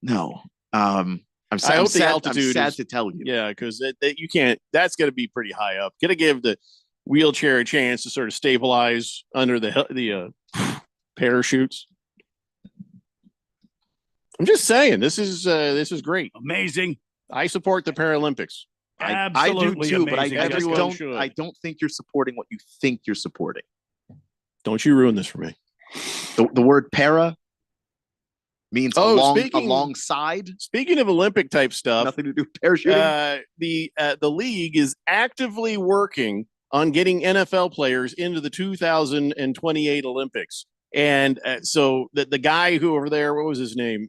No. I'm sad. I hope I'm sad, the altitude. I'm sad to tell you. Yeah, because you can't. That's going to be pretty high up. Got to give the wheelchair a chance to sort of stabilize under the parachutes. I'm just saying, this is great, amazing. I support the Paralympics. I do too, but amazing. I don't think you're supporting what you think you're supporting. Don't you ruin this for me. The word para means alongside. Speaking of Olympic type stuff, nothing to do with parachuting. The league is actively working on getting NFL players into the 2028 Olympics. And so the guy who over there, what was his name?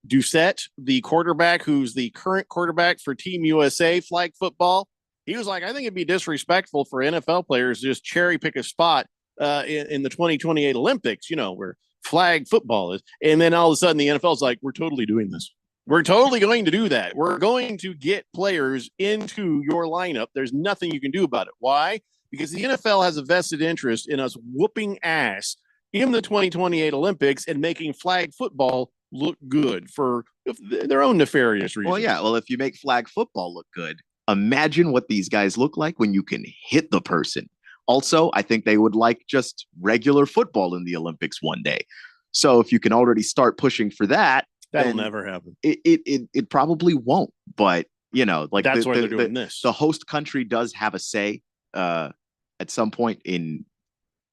Doucette, the quarterback, who's the current quarterback for Team USA flag football. He was like, I think it'd be disrespectful for NFL players to just cherry pick a spot in the 2028 Olympics, where flag football is. And then all of a sudden the NFL is like, we're totally doing this. We're totally going to do that. We're going to get players into your lineup. There's nothing you can do about it. Why? Because the NFL has a vested interest in us whooping ass in the 2028 Olympics and making flag football look good for their own nefarious reasons. Well, yeah. Well, if you make flag football look good, imagine what these guys look like when you can hit the person. Also, I think they would like just regular football in the Olympics one day. So if you can already start pushing for that, that'll never happen. It probably won't. But like that's why they're doing this. The host country does have a say at some point in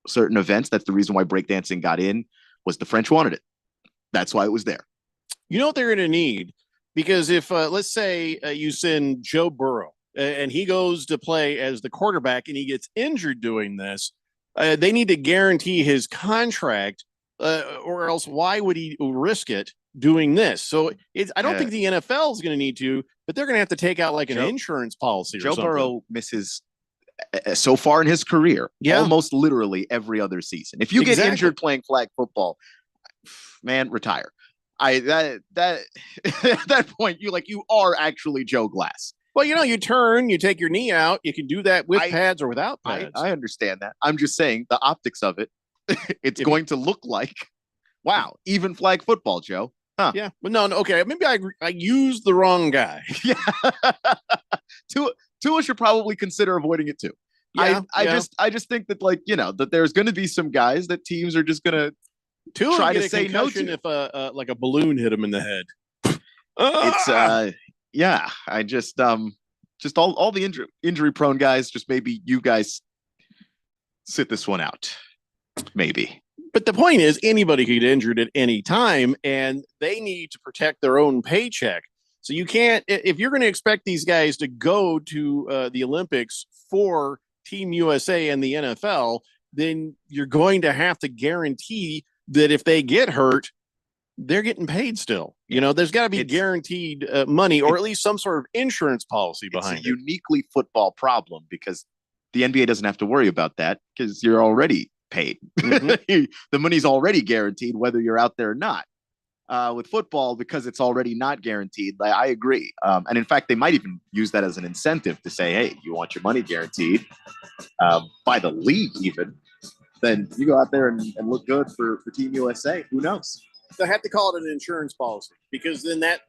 certain events. That's the reason why breakdancing got in, was the French wanted it. That's why it was there. You know what they're going to need? Because if let's say you send Joe Burrow and he goes to play as the quarterback and he gets injured doing this, they need to guarantee his contract, or else why would he risk it doing this? So I don't think the NFL is going to need to, but they're going to have to take out like an insurance policy. Joe Burrow misses so far in his career, almost literally every other season. If you get injured playing flag football, man, retire. At that point, you are actually Joe Glass. Well, you turn, you take your knee out. You can do that with pads or without pads. I understand that. I'm just saying the optics of it. It's going to look like, wow, even flag football, Joe. Huh. Yeah, but no, okay. Maybe I used the wrong guy. Yeah, Tua should probably consider avoiding it too. Yeah, I just think that that there's going to be some guys that teams are just going to try to say no to. If like a balloon hit him in the head. It's I just all the injury prone guys, just maybe you guys sit this one out. Maybe. But the point is, anybody could get injured at any time, and they need to protect their own paycheck. So you can't, if you're going to expect these guys to go to the Olympics for Team USA and the NFL, then you're going to have to guarantee that if they get hurt, they're getting paid still. There's got to be guaranteed money, or at least some sort of insurance policy behind it. It's a uniquely football problem because the NBA doesn't have to worry about that because you're already paid. Mm-hmm. The money's already guaranteed whether you're out there or not. With football, because it's already not guaranteed, I agree. And in fact, they might even use that as an incentive to say, hey, you want your money guaranteed by the league even, then you go out there and look good for Team USA. Who knows? they have to call it an insurance policy because then the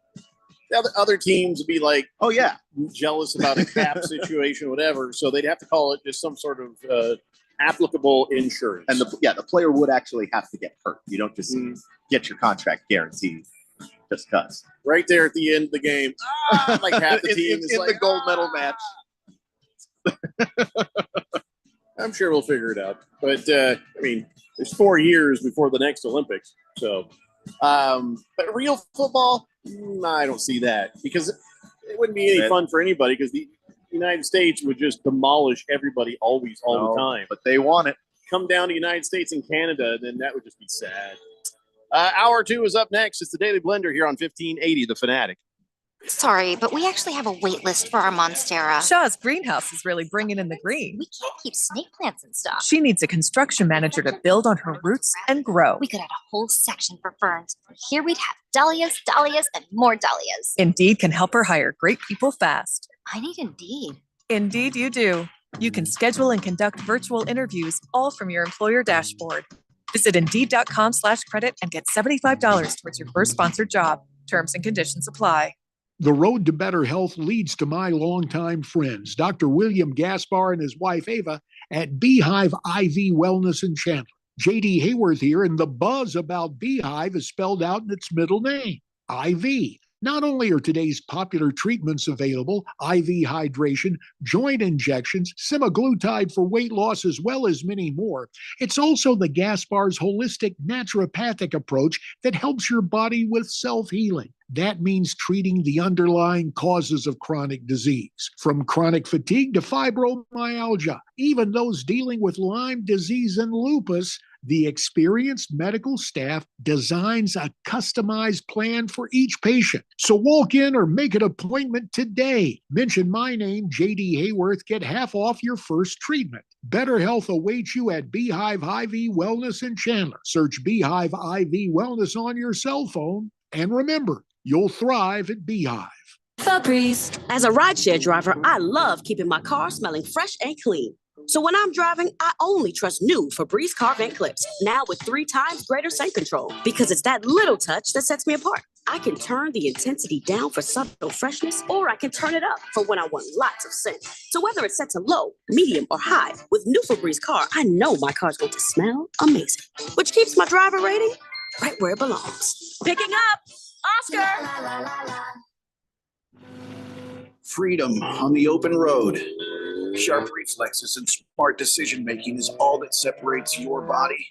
other teams would be like, oh yeah, jealous about a cap situation, whatever. So they'd have to call it just some sort of applicable insurance. And the player would actually have to get hurt. You don't just get your contract guaranteed just because. Right there at the end of the game, like half the team is in like, the gold medal match. I'm sure we'll figure it out. But I mean, there's 4 years before the next Olympics. So, but real football, I don't see that because it wouldn't be any fun for anybody because the United States would just demolish everybody always, all the time. But they want it. Come down to United States and Canada, then that would just be sad. Hour 2 is up next. It's the Daily Blender here on 1580, The Fanatic. Sorry, but we actually have a wait list for our Monstera. Shaw's greenhouse is really bringing in the green. We can't keep snake plants in stock. She needs a construction manager to build on her roots and grow. We could add a whole section for ferns. Here we'd have dahlias, dahlias, and more dahlias. Indeed can help her hire great people fast. I need Indeed. Indeed you do. You can schedule and conduct virtual interviews all from your employer dashboard. Visit Indeed.com/credit and get $75 towards your first sponsored job. Terms and conditions apply. The road to better health leads to my longtime friends, Dr. William Gaspar and his wife Ava at Beehive IV Wellness in Chandler. JD Hayworth here, and the buzz about Beehive is spelled out in its middle name, IV. Not only are today's popular treatments available, IV hydration, joint injections, semaglutide for weight loss, as well as many more, it's also the Gaspar's holistic naturopathic approach that helps your body with self-healing. That means treating the underlying causes of chronic disease, from chronic fatigue to fibromyalgia, even those dealing with Lyme disease and lupus. The experienced medical staff designs a customized plan for each patient. So walk in or make an appointment today. Mention my name, JD Hayworth. Get half off your first treatment. Better health awaits you at Beehive IV Wellness in Chandler. Search Beehive IV Wellness on your cell phone. And remember, you'll thrive at Beehive. Febreze. As a rideshare driver, I love keeping my car smelling fresh and clean. So when I'm driving, I only trust new Febreze car vent clips, now with 3 times greater scent control, because it's that little touch that sets me apart. I can turn the intensity down for subtle freshness, or I can turn it up for when I want lots of scent. So whether it's set to low, medium, or high, with new Febreze car, I know my car's going to smell amazing, which keeps my driver rating right where it belongs. Picking up, Oscar! Freedom on the open road. Sharp reflexes and smart decision-making is all that separates your body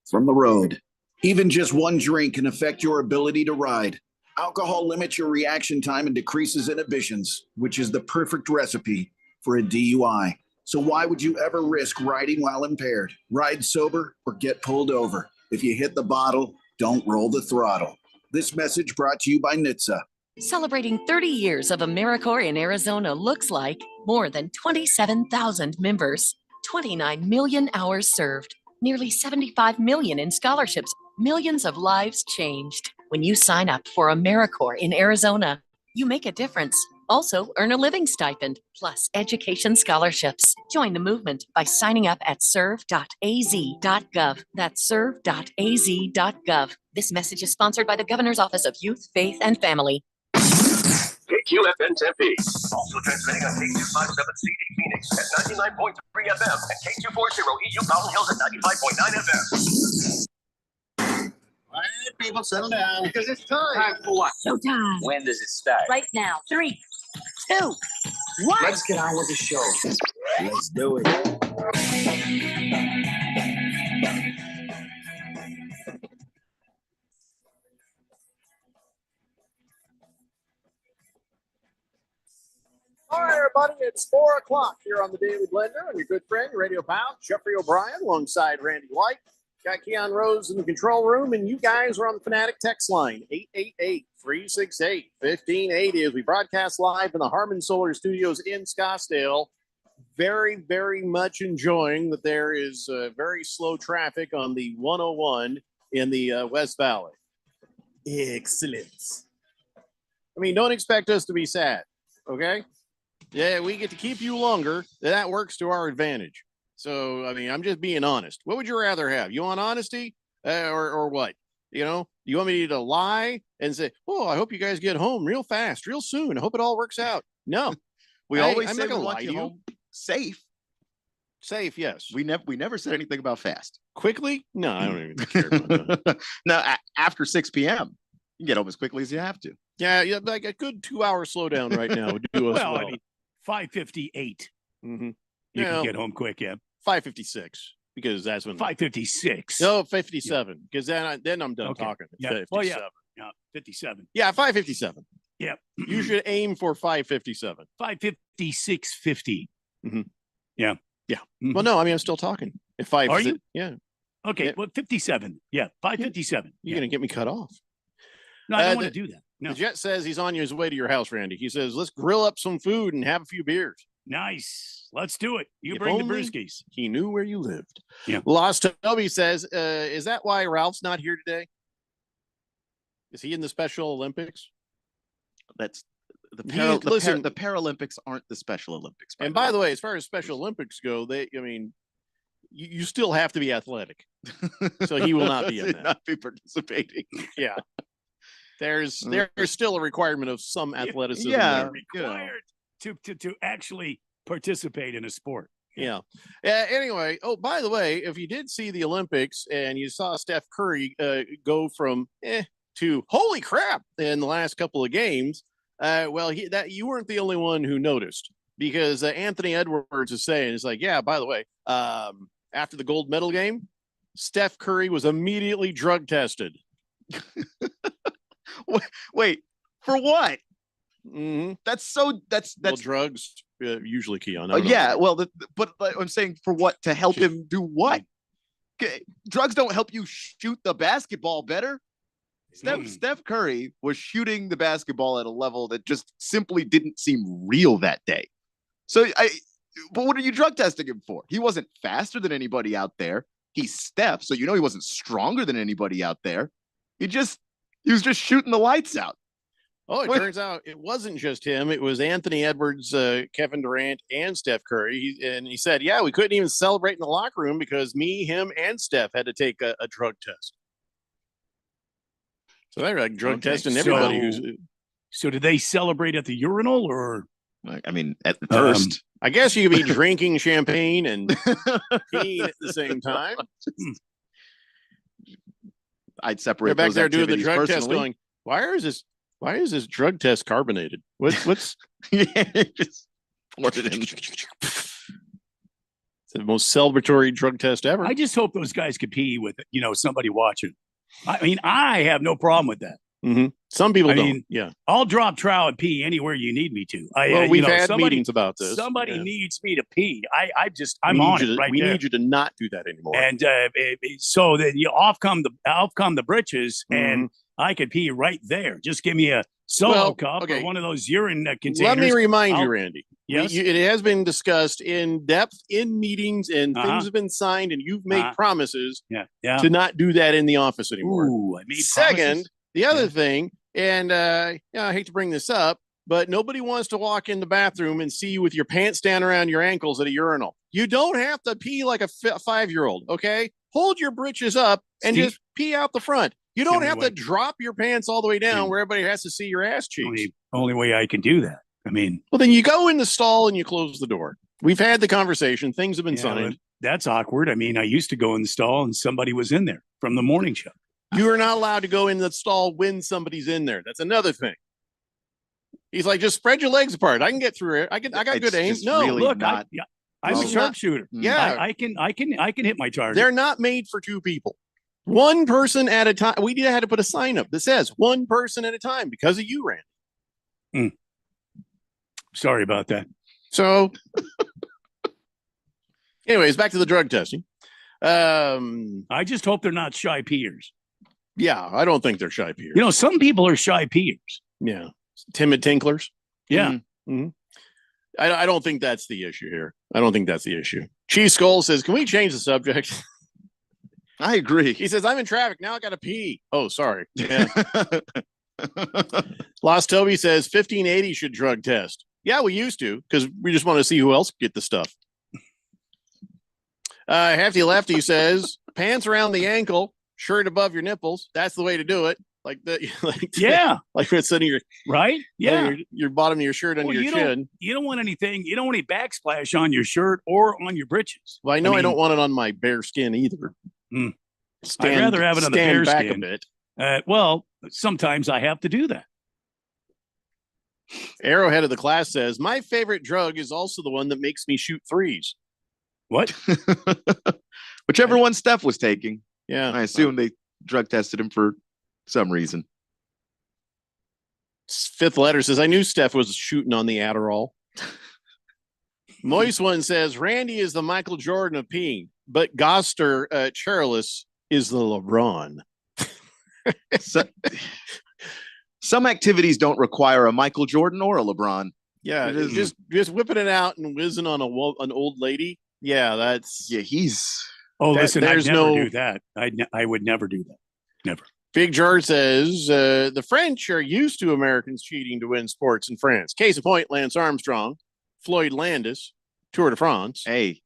from the road. Even just one drink can affect your ability to ride. Alcohol limits your reaction time and decreases inhibitions, which is the perfect recipe for a DUI. So why would you ever risk riding while impaired? Ride sober or get pulled over. If you hit the bottle, don't roll the throttle. This message brought to you by NHTSA. Celebrating 30 years of AmeriCorps in Arizona looks like more than 27,000 members, 29 million hours served, nearly 75 million in scholarships, millions of lives changed. When you sign up for AmeriCorps in Arizona, you make a difference. Also, earn a living stipend, plus education scholarships. Join the movement by signing up at serve.az.gov. That's serve.az.gov. This message is sponsored by the Governor's Office of Youth, Faith, and Family. KQFN Tempe. Also transmitting on K257CD Phoenix at 99.3 FM and K240 EU Mountain Hills at 95.9 FM. All right, people, settle down. Because it's time. Time for what? Showtime. When does it start? Right now. 3, 2, 1. Let's get on with the show. Let's do it. All right, everybody, it's 4 o'clock here on the Daily Blender. I'm your good friend, radio pal, Jeffrey O'Brien, alongside Randy White. Got Keon Rose in the control room, and you guys are on the Fanatic text line, 888-368-1580, as we broadcast live in the Harmon Solar Studios in Scottsdale. Very, very much enjoying that there is very slow traffic on the 101 in the West Valley. Excellent. I mean, don't expect us to be sad, okay? Yeah, we get to keep you longer. That works to our advantage. So, I mean, I'm just being honest. What would you rather have? You want honesty or what? You know, you want me to lie and say, "Oh, I hope you guys get home real fast, real soon. I hope it all works out." No, we always say I'm not we gonna lie want to you you. home safe. Safe, yes. We never said anything about fast. Quickly? No, I don't even care about that. Now, after 6 p.m., you can get home as quickly as you have to. Yeah, like a good 2-hour slowdown right now would do us well. I mean, 5:58. Mm-hmm. You can get home quick, yeah. 5:56 because that's when 5:56. No, 57 because then I'm done talking. Yeah. 57. Well, yeah, 57. Yeah, 5:57. Yeah, you should aim for 5:57. 5:56:50. Mm-hmm. Yeah. Yeah. Mm-hmm. Well, no, I mean I'm still talking. At 5. Are you? Yeah. Okay. Yeah. Well, 57. Yeah, 5:57. You're gonna get me cut off. No, I don't want to do that. No. The Jet says he's on his way to your house, Randy. He says, let's grill up some food and have a few beers. Nice. Let's do it. You If bring the only brewskis. He knew where you lived. Yeah. Lost Toby says, is that why Ralph's not here today? Is he in the Special Olympics? That's the Paralympics aren't the Special Olympics. And by the way, as far as Special Olympics go, you still have to be athletic. So he will not be in that. Not be participating. Yeah. There's still a requirement of some athleticism. Yeah, required to actually participate in a sport. Yeah. Anyway, by the way, if you did see the Olympics and you saw Steph Curry go from to holy crap in the last couple of games, you weren't the only one who noticed, because Anthony Edwards is saying, it's like, yeah, by the way, after the gold medal game, Steph Curry was immediately drug tested. Wait, for what? Mm-hmm. That's drugs usually key on. Yeah, well, but I'm saying for what? To help him do what? Drugs don't help you shoot the basketball better. Steph Curry was shooting the basketball at a level that just simply didn't seem real that day. But what are you drug testing him for? He wasn't faster than anybody out there. He's Steph, so he wasn't stronger than anybody out there. He was just shooting the lights out. Oh, it turns out it wasn't just him. It was Anthony Edwards, Kevin Durant, and Steph Curry. He said, yeah, we couldn't even celebrate in the locker room because me, him, and Steph had to take a drug test. So they're like drug testing everybody. So did they celebrate at the urinal, or? I mean, at first. I guess you could be drinking champagne and peeing at the same time. I'd separate. They're back there doing the drug personally. test, going, Why is this drug test carbonated? What's just pour it in. It's the most celebratory drug test ever. I just hope those guys could pee with somebody watching. I mean, I have no problem with that. Mm-hmm. Some people don't. Yeah, I'll drop trowel and pee anywhere you need me to. We've had meetings about this. Somebody needs me to pee. I'm on it right we there. need you to not do that anymore. And so that off come the britches, and I could pee right there. Just give me a solo cup or one of those urine containers. Let me remind you, Randy. Yes? It has been discussed in depth in meetings, and things have been signed, and you've made promises to not do that in the office anymore. Ooh, I made Second, promises. the other thing, and I hate to bring this up, but nobody wants to walk in the bathroom and see you with your pants down around your ankles at a urinal. You don't have to pee like a 5-year-old, okay? Hold your britches up and just pee out the front. You don't have to drop your pants all the way down where everybody has to see your ass cheeks. Only way I can do that. I mean, well, then you go in the stall and you close the door. We've had the conversation. Things have been signed. That's awkward. I mean, I used to go in the stall and somebody was in there from the morning show. You are not allowed to go in the stall when somebody's in there. That's another thing. He's like, just spread your legs apart. I can get through it. I got good aim. No, really look, not. I'm a sharpshooter. Yeah, I can hit my target. They're not made for two people. One person at a time. We had to put a sign up that says one person at a time because of you, Randy. Sorry about that. So, anyways, back to the drug testing. I just hope they're not shy peers. Yeah, I don't think they're shy peers. Some people are shy peers. Yeah, timid tinklers. Yeah. Mm-hmm. I don't think that's the issue here. I don't think that's the issue. Cheese Skull says, can we change the subject? I agree. He says, I'm in traffic. Now I got to pee. Oh, sorry. Yeah. Lost Toby says 1580 should drug test. Yeah, we used to because we just want to see who else get the stuff. Hefty Lefty says pants around the ankle, shirt above your nipples. That's the way to do it. Like like it's in your right. Yeah, your bottom of your shirt under your chin. You don't want anything. You don't want any backsplash on your shirt or on your britches. Well, I know I don't want it on my bare skin either. I'd rather have it on the bare back skin. a bit. Well, sometimes I have to do that. Arrowhead of the class says, my favorite drug is also the one that makes me shoot threes. What? Whichever one Steph was taking. Yeah. I assume they drug tested him for some reason. Fifth letter says, I knew Steph was shooting on the Adderall. Moist one says, Randy is the Michael Jordan of peeing, but Goster Charles is the LeBron. Some activities don't require a Michael Jordan or a LeBron. Yeah, just whipping it out and whizzing on an old lady. Yeah, he's. Oh, listen, I'd never do that. I would never do that. Never. Big George says the French are used to Americans cheating to win sports in France. Case in point, Lance Armstrong, Floyd Landis, Tour de France. Hey,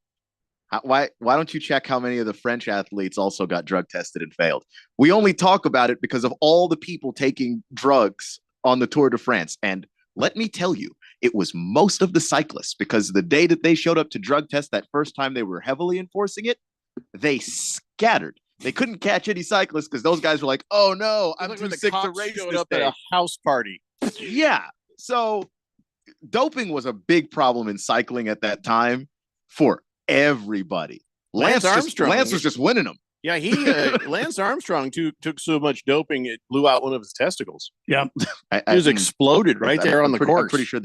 why don't you check how many of the French athletes also got drug tested and failed? We only talk about it because of all the people taking drugs on the Tour de France. And let me tell you, it was most of the cyclists, because the day that they showed up to drug test that first time they were heavily enforcing it, they scattered. They couldn't catch any cyclists because those guys were like, "Oh no, I'm too sick to race showed up at a house party." Yeah, so doping was a big problem in cycling at that time for everybody. Lance was just winning them. Yeah, Lance Armstrong took so much doping it blew out one of his testicles. Yeah, it was exploded right there on the course. I'm pretty sure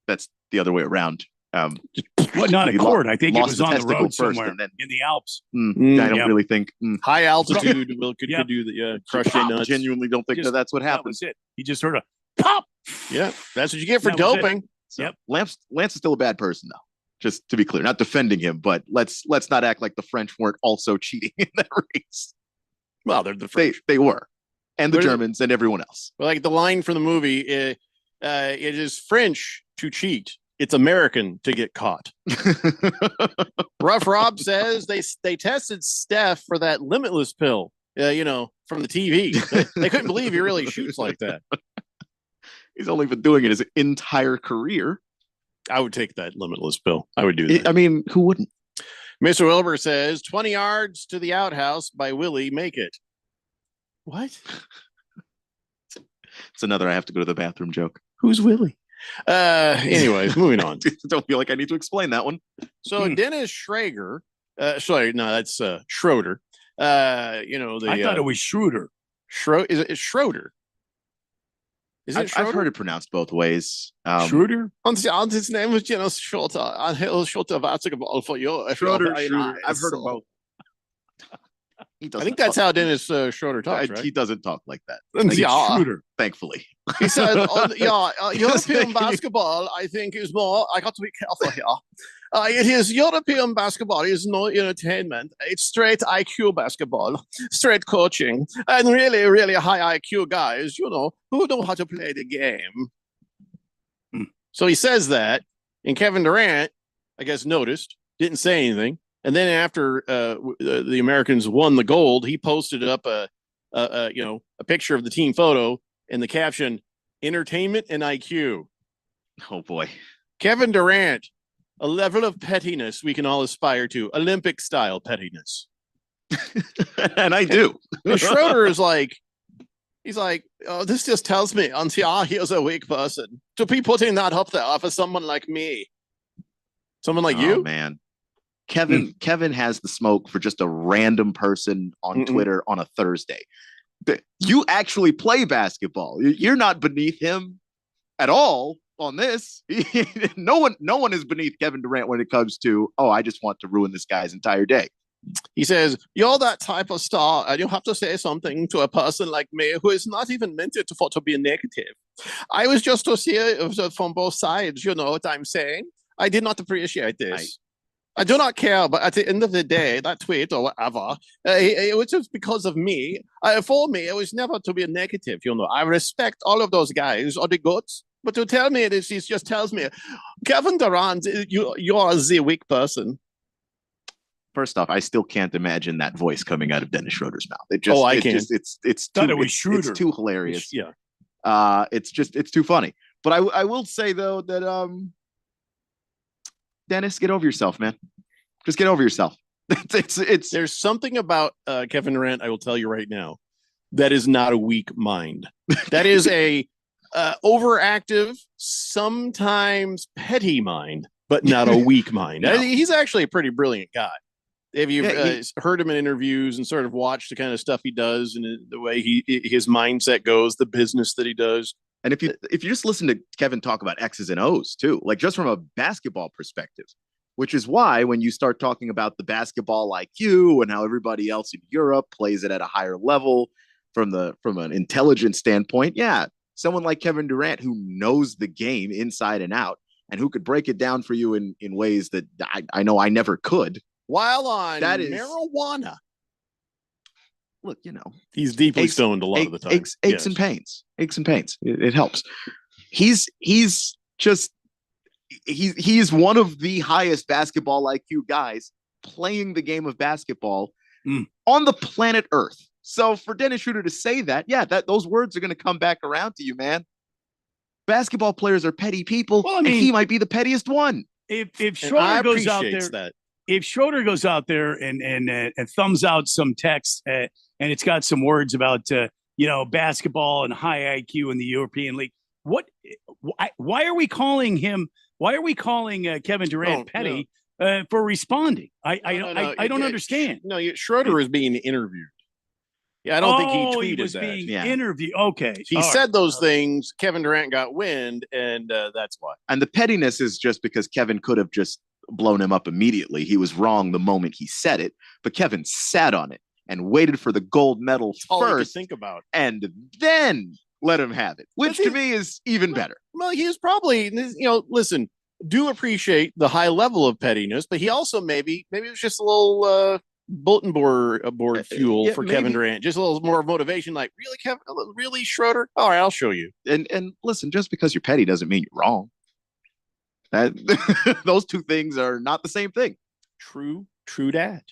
that's the other way around. Well, not a cord. I think it was on the road somewhere in the Alps. I don't really think high altitude could do the crushing nuts. Genuinely don't think that's what happened. That was it. He just sort of pop. Yeah, that's what you get for doping. So, yep. Lance is still a bad person, though. Just to be clear, not defending him, but let's not act like the French weren't also cheating in that race. Well, they're the French. They were, and the Germans and everyone else. Well, like the line from the movie, it is French to cheat. It's American to get caught. Rough Rob says they tested Steph for that Limitless pill, from the TV. They couldn't believe he really shoots like that. He's only been doing it his entire career. I would take that Limitless pill. I would do that. I mean, who wouldn't? Mr. Wilbur says 20 yards to the outhouse by Willie. Make it. What? It's another I have to go to the bathroom joke. Who's Willie? Anyways, moving on. Don't feel like I need to explain that one. So Dennis Schrager, sorry, no, that's Schroeder. I thought it was Schroeder. Is it Schroeder? Is it Schroeder? I've heard it pronounced both ways. Schroeder? And his name was Schroeder. And he'll shoot a basketball for you. Schroeder. I've heard of both. I think that's how Dennis Schroeder talks, right? He doesn't talk like that. Schroeder, thankfully. He said, European basketball, I think, is more. I got to be careful here. It is European basketball is no entertainment. It's straight IQ basketball, straight coaching, and really, really high IQ guys, who know how to play the game. So he says that, and Kevin Durant, I guess, noticed, didn't say anything. And then after the Americans won the gold, he posted up a picture of the team photo and the caption, "Entertainment and IQ." Oh boy. Kevin Durant, a level of pettiness we can all aspire to, Olympic style pettiness. And I do. And Schroeder is like, he's like, oh, this just tells me, here's a weak person to be putting that up there for someone like me. Someone like you? Man. Kevin has the smoke for just a random person on Twitter on a Thursday. You actually play basketball. You're not beneath him at all on this. No one is beneath Kevin Durant when it comes to, I just want to ruin this guy's entire day. He says, you're that type of star, and you have to say something to a person like me who is not even meant to be negative. I was just to see it from both sides, you know what I'm saying? I did not appreciate this. I do not care, but at the end of the day, that tweet or whatever, it was just because of me. For me, it was never to be a negative, I respect all of those guys or the goods, but to tell me this, he just tells me, Kevin Durant, you are the weak person. First off, I still can't imagine that voice coming out of Dennis Schroeder's mouth. It just, I can. It's Thought too, it was Schroeder. it's too hilarious. Yeah. It's too funny. But I will say though that Dennis, get over yourself, man. Just get over yourself. It's There's something about Kevin Durant, I will tell you right now, that is not a weak mind. That is a overactive, sometimes petty mind, but not a weak mind. No. He's actually a pretty brilliant guy. If you've heard him in interviews and sort of watched the kind of stuff he does and the way his mindset goes, the business that he does. And if you just listen to Kevin talk about X's and O's too, like just from a basketball perspective, which is why when you start talking about the basketball IQ and how everybody else in Europe plays it at a higher level from an intelligence standpoint, yeah, someone like Kevin Durant who knows the game inside and out and who could break it down for you in ways that I know I never could. While on that is marijuana. Look, you know, he's deeply stoned a lot of the time. Aches and pains. It helps. He's one of the highest basketball IQ guys playing the game of basketball on the planet Earth. So for Dennis Schroeder to say that, those words are going to come back around to you, man. Basketball players are petty people, and he might be the pettiest one. If Schroeder goes out there, if Schroeder goes out there and thumbs out some text and it's got some words about basketball and high IQ in the European League, why are we calling him? Why are we calling Kevin Durant petty for responding? I don't understand. No, Schroeder is being interviewed. Yeah, I don't think he tweeted he was that. being interviewed. Okay, he said those things. Kevin Durant got wind, and that's why. And the pettiness is just because Kevin could have just blown him up immediately. He was wrong the moment he said it, but Kevin sat on it and waited for the gold medal first. Think about, and then let him have it, which to me is even better. Well, he was probably, listen, do appreciate the high level of pettiness, but he also maybe it was just a little bulletin board fuel for Kevin Durant, just a little more motivation. Like, really, Kevin? Really, Schroeder? All right, I'll show you. And listen, just because you're petty doesn't mean you're wrong. Those two things are not the same thing. True that.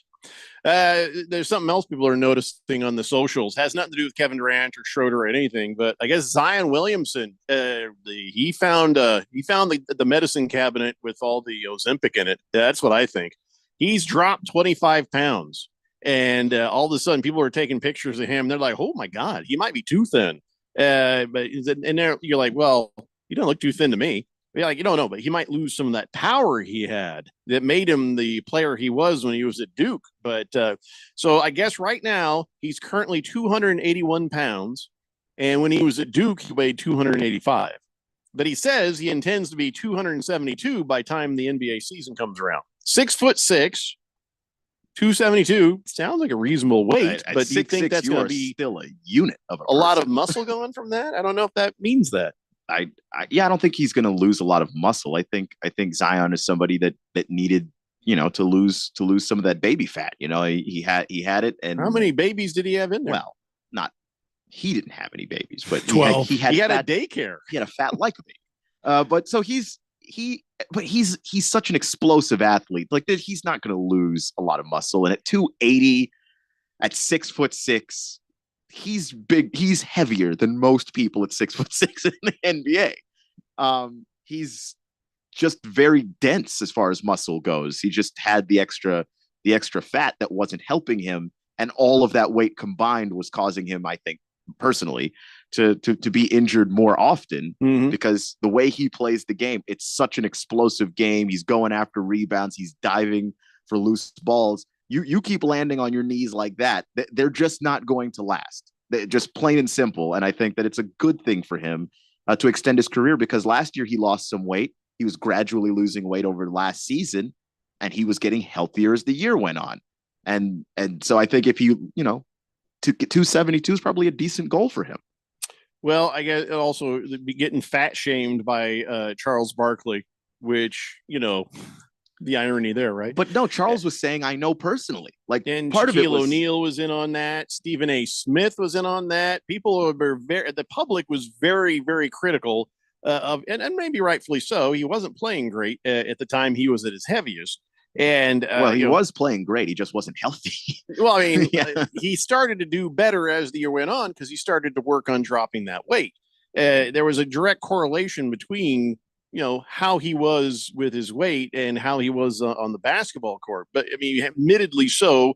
There's something else people are noticing on the socials. Has nothing to do with Kevin Durant or Schroeder or anything, but I guess Zion Williamson, he found the medicine cabinet with all the Ozempic in it. That's what I think. He's dropped 25 pounds, and all of a sudden people are taking pictures of him. They're like, "Oh my God, he might be too thin." But you're like, "Well, you don't look too thin to me." You're like, you don't know, but he might lose some of that power he had that made him the player he was when he was at Duke. But so I guess right now he's currently 281 pounds. And when he was at Duke, he weighed 285. But he says he intends to be 272 by the time the NBA season comes around. 6'6", 272 sounds like a reasonable weight, but do you think that's going to be still a unit of a lot of muscle going from that? I don't know if that means that. I don't think he's going to lose a lot of muscle. I think Zion is somebody that needed, to lose some of that baby fat. He had it. And how many babies did he have in there? Well, he didn't have any babies, but 12. He had fat, a daycare. He had a fat like a baby. But so he's such an explosive athlete. Like he's not going to lose a lot of muscle. And at 280, at 6'6", he's big. He's heavier than most people at 6'6" in the NBA. He's just very dense as far as muscle goes. He just had the extra fat that wasn't helping him, and all of that weight combined was causing him, I think, personally, to be injured more often because the way he plays the game, it's such an explosive game. He's going after rebounds. He's diving for loose balls. You keep landing on your knees like that, they're just not going to last. Just plain and simple. And I think that it's a good thing for him to extend his career, because last year he lost some weight. He was gradually losing weight over last season, and he was getting healthier as the year went on. And so I think if to get 272 is probably a decent goal for him. Well, I guess also getting fat shamed by Charles Barkley, which, the irony there, right? But no, Charles was saying, I know personally. Like, and part of it was O'Neal was in on that. Stephen A. Smith was in on that. People were the public was very, very critical of, and maybe rightfully so. He wasn't playing great at the time he was at his heaviest. And he was playing great. He just wasn't healthy. Well, I mean, he started to do better as the year went on because he started to work on dropping that weight. There was a direct correlation between, how he was with his weight and how he was on the basketball court. But I mean, admittedly so,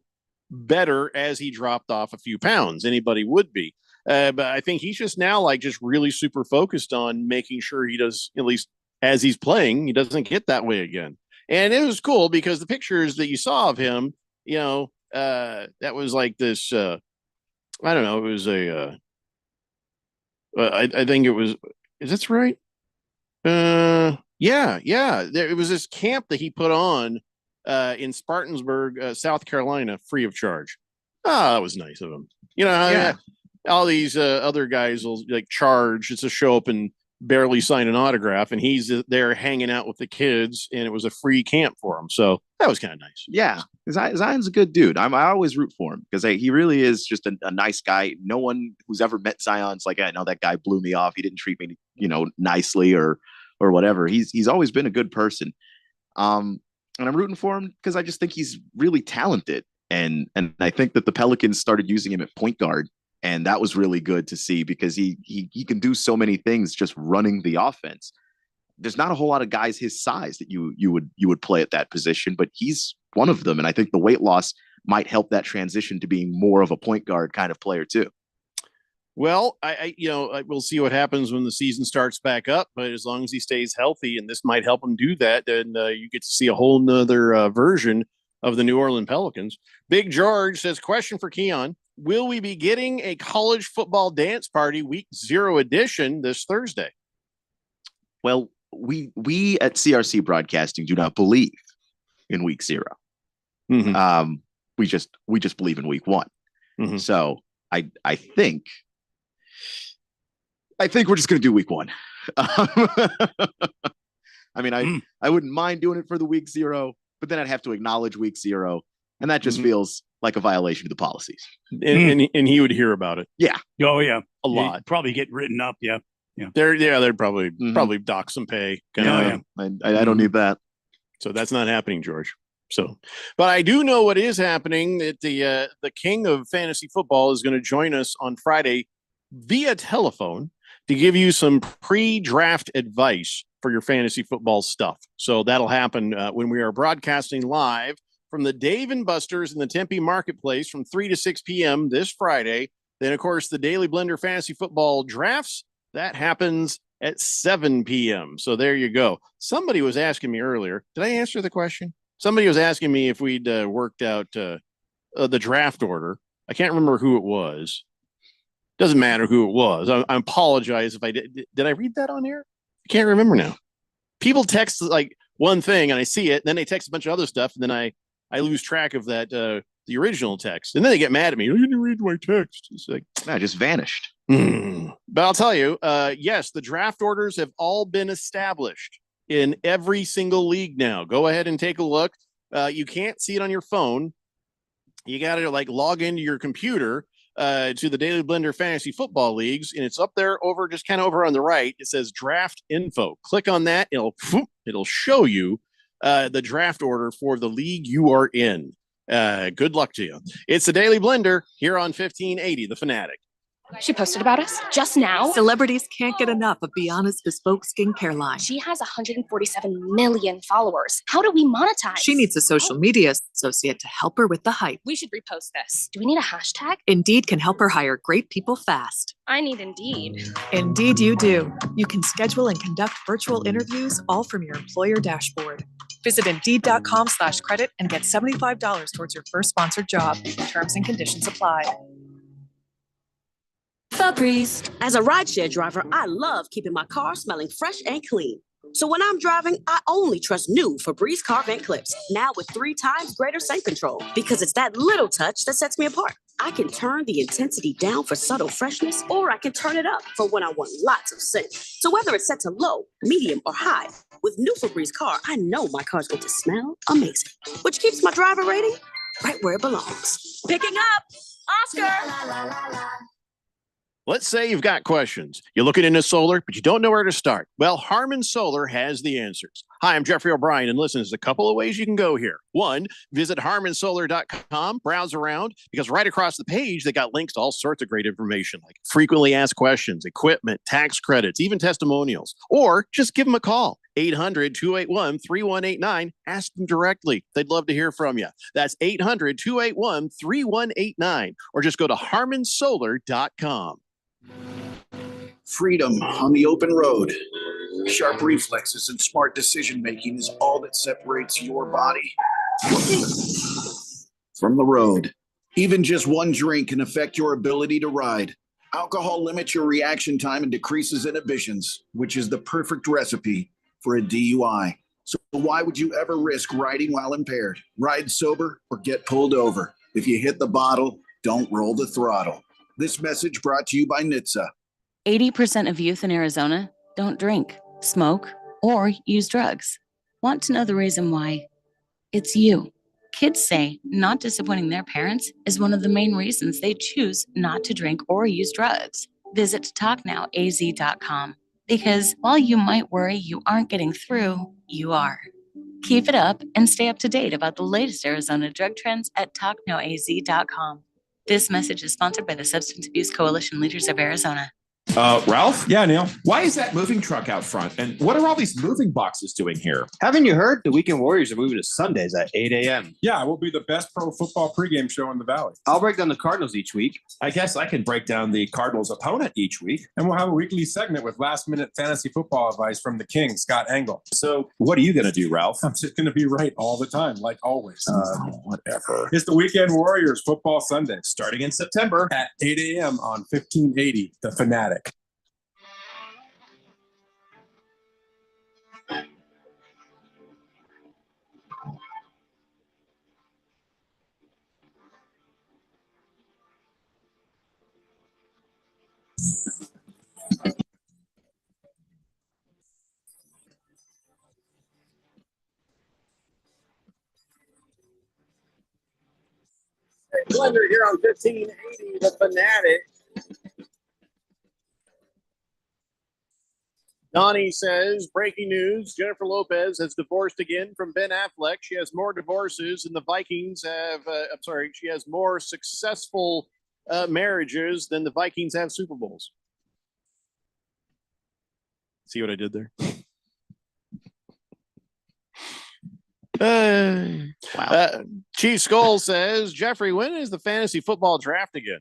better as he dropped off a few pounds. Anybody would be. But I think he's just now just really super focused on making sure he does, at least as he's playing, he doesn't get that way again. And it was cool because the pictures that you saw of him, that was like this, I don't know, it was I think it was, is this right? Yeah. It was this camp that he put on in Spartansburg, South Carolina, free of charge. Oh, that was nice of him. All these other guys will charge. It's a show up and barely sign an autograph, and he's there hanging out with the kids, and it was a free camp for him. So that was kind of nice. Yeah, Zion's a good dude. I always root for him because he really is just a nice guy. No one who's ever met Zion's like, I know that guy blew me off. He didn't treat me, nicely or whatever. He's always been a good person. And I'm rooting for him because I just think he's really talented. And I think that the Pelicans started using him at point guard. And that was really good to see because he can do so many things just running the offense. There's not a whole lot of guys his size that you would play at that position, but he's one of them. And I think the weight loss might help that transition to being more of a point guard kind of player too. Well, we'll see what happens when the season starts back up, but as long as he stays healthy, and this might help him do that, then you get to see a whole nother version of the New Orleans Pelicans. Big George says, question for Keon. Will we be getting a college football dance party week 0 edition this Thursday? Well, we at CRC Broadcasting do not believe in week 0. Mm-hmm. We just believe in week 1. Mm-hmm. So I think we're just going to do week 1. I mean, I wouldn't mind doing it for the week 0, but then I'd have to acknowledge week 0. And that just feels like a violation of the policies. And he would hear about it. Yeah. Oh, yeah. A lot. He'd probably get written up. Yeah. They'd probably dock some pay. I don't need that. So that's not happening, George. So, but I do know what is happening. That the king of fantasy football is going to join us on Friday via telephone to give you some pre-draft advice for your fantasy football stuff. So that'll happen when we are broadcasting live from the Dave & Buster's in the Tempe Marketplace from 3 to 6 p.m. this Friday. Then, of course, the Daily Blender Fantasy Football Drafts, that happens at 7 p.m. So there you go. Somebody was asking me earlier. Did I answer the question? Somebody was asking me if we'd worked out the draft order. I can't remember who it was. Doesn't matter who it was. I apologize if I did. Did I read that on here? I can't remember now. People text one thing and I see it. Then they text a bunch of other stuff. And then I lose track of that, the original text. And then they get mad at me. You didn't read my text. It's like, I just vanished. But I'll tell you, yes, the draft orders have all been established in every single league now. Go ahead and take a look. You can't see it on your phone. You got to log into your computer to the Daily Blender Fantasy Football Leagues, and it's up there just kind of over on the right. It says draft info. Click on that. It'll show you the draft order for the league you are in. Good luck to you. It's the Daily Blender here on 1580, The Fanatic. She posted about us just now. Celebrities can't get enough of Bianna's bespoke skincare line. She has 147 million followers. How do we monetize? She needs a social media associate to help her with the hype. We should repost this. Do we need a hashtag? Indeed can help her hire great people fast. I need Indeed. Indeed you do. You can schedule and conduct virtual interviews all from your employer dashboard. Visit Indeed.com/credit and get $75 towards your first sponsored job. Terms and conditions apply. Febreze. As a rideshare driver, I love keeping my car smelling fresh and clean. So when I'm driving, I only trust new Febreze car vent clips, now with 3 times greater scent control, because it's that little touch that sets me apart. I can turn the intensity down for subtle freshness, or I can turn it up for when I want lots of scent. So whether it's set to low, medium, or high, with new Febreze car, I know my car's going to smell amazing, which keeps my driver rating right where it belongs. Picking up, Oscar. Let's say you've got questions. You're looking into solar, but you don't know where to start. Well, Harmon Solar has the answers. Hi, I'm Jeffrey O'Brien, and listen, there's a couple of ways you can go here. One, visit harmonsolar.com, browse around, because right across the page, they got links to all sorts of great information, like frequently asked questions, equipment, tax credits, even testimonials. Or just give them a call, 800-281-3189. Ask them directly. They'd love to hear from you. That's 800-281-3189. Or just go to harmonsolar.com. Freedom on the open road. Sharp reflexes and smart decision-making is all that separates your body from the road. Even just one drink can affect your ability to ride. Alcohol limits your reaction time and decreases inhibitions, which is the perfect recipe for a DUI. So why would you ever risk riding while impaired? Ride sober or get pulled over. If you hit the bottle, don't roll the throttle. This message brought to you by NHTSA. 80% of youth in Arizona don't drink, smoke, or use drugs. Want to know the reason why? It's you. Kids say not disappointing their parents is one of the main reasons they choose not to drink or use drugs. Visit talknowaz.com, because while you might worry you aren't getting through, you are. Keep it up and stay up to date about the latest Arizona drug trends at talknowaz.com. This message is sponsored by the Substance Abuse Coalition Leaders of Arizona. Ralph? Yeah, Neil. Why is that moving truck out front? And what are all these moving boxes doing here? Haven't you heard? The Weekend Warriors are moving to Sundays at 8 a.m. Yeah, we'll be the best pro football pregame show in the Valley. I'll break down the Cardinals each week. I guess I can break down the Cardinals' opponent each week. And we'll have a weekly segment with last-minute fantasy football advice from the king, Scott Engel. So what are you going to do, Ralph? I'm just going to be right all the time, like always. Whatever. It's the Weekend Warriors Football Sunday, starting in September at 8 a.m. on 1580, The Fanatic. Blender here on 1580, The Fanatic. Donnie says, breaking news, Jennifer Lopez has divorced again from Ben Affleck. She has more divorces, and the Vikings have, she has more successful marriages than the Vikings have Super Bowls. See what I did there? Wow. Chief Skull says, Jeffrey, when is the fantasy football draft again?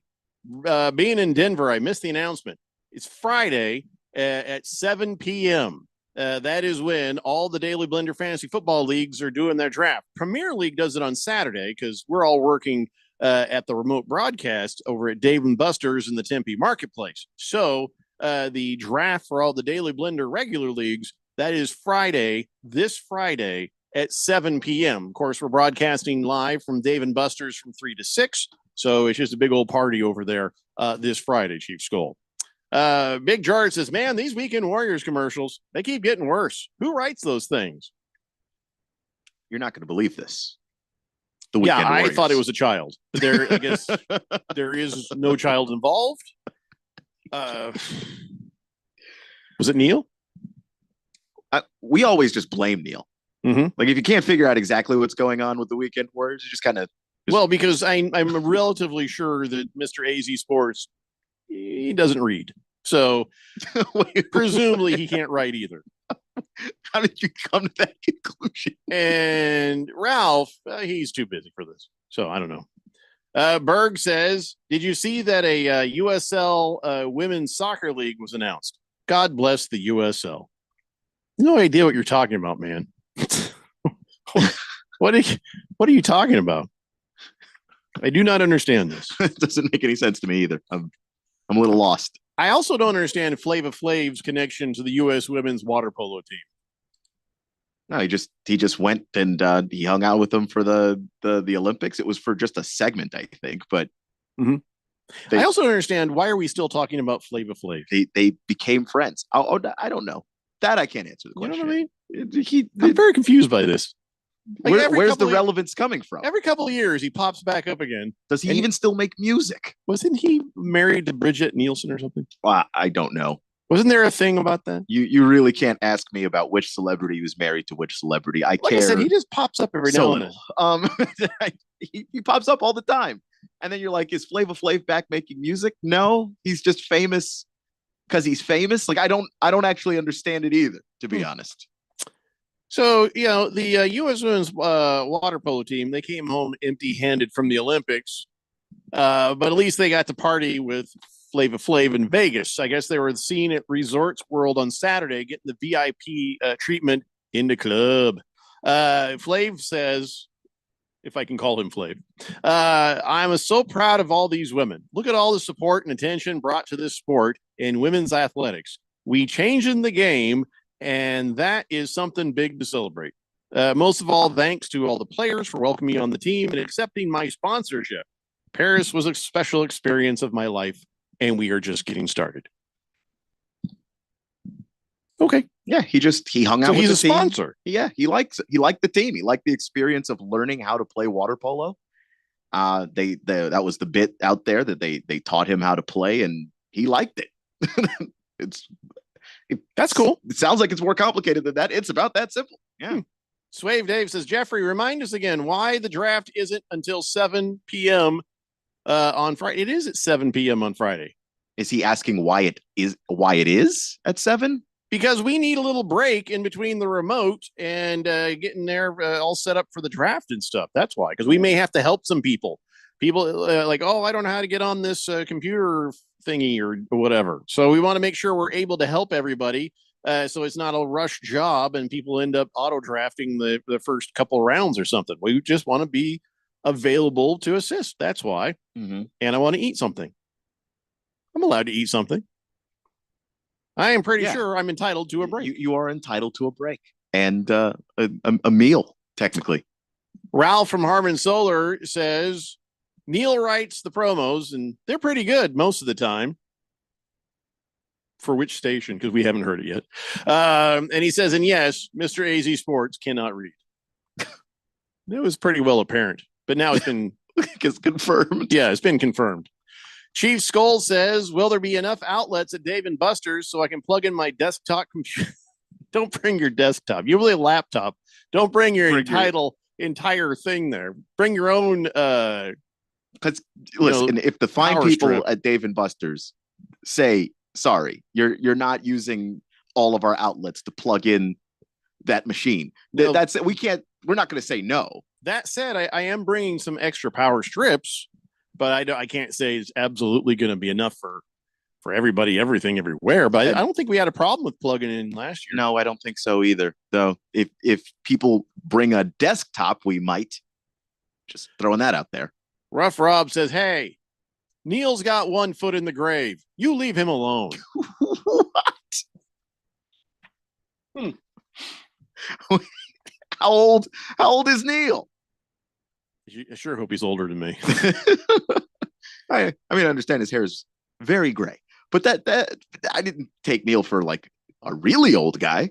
Being in Denver, I missed the announcement. It's Friday at 7 p.m. That is when all the Daily Blender fantasy football leagues are doing their draft. Premier League does it on Saturday because we're all working at the remote broadcast over at Dave & Buster's in the Tempe Marketplace. So the draft for all the Daily Blender regular leagues, that is Friday, this Friday, at 7 p.m. Of course, we're broadcasting live from Dave & Buster's from 3 to 6. So it's just a big old party over there this Friday, Chief Skull. Big Jar says, man, these Weekend Warriors commercials, they keep getting worse. Who writes those things? You're not going to believe this. Yeah, I thought it was a child. There, I guess there is no child involved. Was it Neil? We always just blame Neil. Mm-hmm. Like if you can't figure out exactly what's going on with the Weekend Warriors, you just kind of. Well, because I'm relatively sure that Mr. AZ Sports, he doesn't read. So presumably he can't write either. How did you come to that conclusion? And Ralph, he's too busy for this. So I don't know. Berg says, did you see that a USL women's soccer league was announced? God bless the USL. No idea what you're talking about, man. What are you talking about? I do not understand this. It doesn't make any sense to me either. I'm a little lost. I also don't understand Flava Flav's connection to the U.S. women's water polo team. No, he just went and he hung out with them for the Olympics. It was for just a segment, I think. But I also don't understand, why are we still talking about Flava Flav? They became friends. I don't know. That I can't answer the question. You know what I mean? I'm very confused by this. Where's the relevance coming from? Every couple of years, he pops back up again. Does he even still make music? Wasn't he married to Bridget Nielsen or something? I don't know. Wasn't there a thing about that? You really can't ask me about which celebrity was married to which celebrity. I said, he just pops up every now and then. He pops up all the time. And then you're like, is Flava Flav back making music? No, he's just famous because he's famous. Like I don't actually understand it either, to be honest. So, the U.S. women's water polo team, they came home empty-handed from the Olympics, but at least they got to party with Flava Flav in Vegas. I guess they were seen at Resorts World on Saturday getting the VIP treatment in the club. Flav says, if I can call him Flav, I'm so proud of all these women. Look at all the support and attention brought to this sport in women's athletics. We changed in the game, and that is something big to celebrate. Most of all, thanks to all the players for welcoming me on the team and accepting my sponsorship. Paris was a special experience of my life, and we are just getting started. Okay. Yeah, he hung out with he's the a team. Sponsor. Yeah, he liked the team. He liked the experience of learning how to play water polo. That was the bit out there that they taught him how to play, and he liked it. That's cool. It sounds like it's more complicated than that. It's about that simple. Yeah. Swave Dave says, Jeffrey, remind us again why the draft isn't until 7 p.m. On Friday. It is at 7 p.m. on Friday. Is he asking why it is at 7? Because we need a little break in between the remote and getting there all set up for the draft and stuff. That's why. Because we may have to help some people. People like, I don't know how to get on this computer thingy or whatever. So we want to make sure we're able to help everybody. So it's not a rush job and people end up auto drafting the first couple rounds or something. We just want to be available to assist. That's why. Mm-hmm. And I want to eat something. I'm allowed to eat something. I am pretty sure I'm entitled to a break. You are entitled to a break and a meal, technically. Ralph from Harmon Solar says, Neil writes the promos, and they're pretty good most of the time. For which station? Because we haven't heard it yet. And he says, and yes, Mr. AZ Sports cannot read. It was pretty well apparent, but now it's been confirmed. Yeah, it's been confirmed. Chief Skull says, will there be enough outlets at Dave & Buster's so I can plug in my desktop computer? Don't bring your desktop. You really a laptop. Don't bring your entire thing there. Bring your own. Because listen, if the fine people at Dave & Buster's say, sorry, you're not using all of our outlets to plug in that machine, we're not going to say no. That said, I am bringing some extra power strips. But I can't say it's absolutely going to be enough for everybody, everything, everywhere. But I don't think we had a problem with plugging in last year. No, I don't think so either. Though, if people bring a desktop, we might. Just throwing that out there. Rough Rob says, hey, Neil's got one foot in the grave. You leave him alone. What? How old is Neil? I sure hope he's older than me. I mean, I understand his hair is very gray, but that I didn't take Neil for like a really old guy.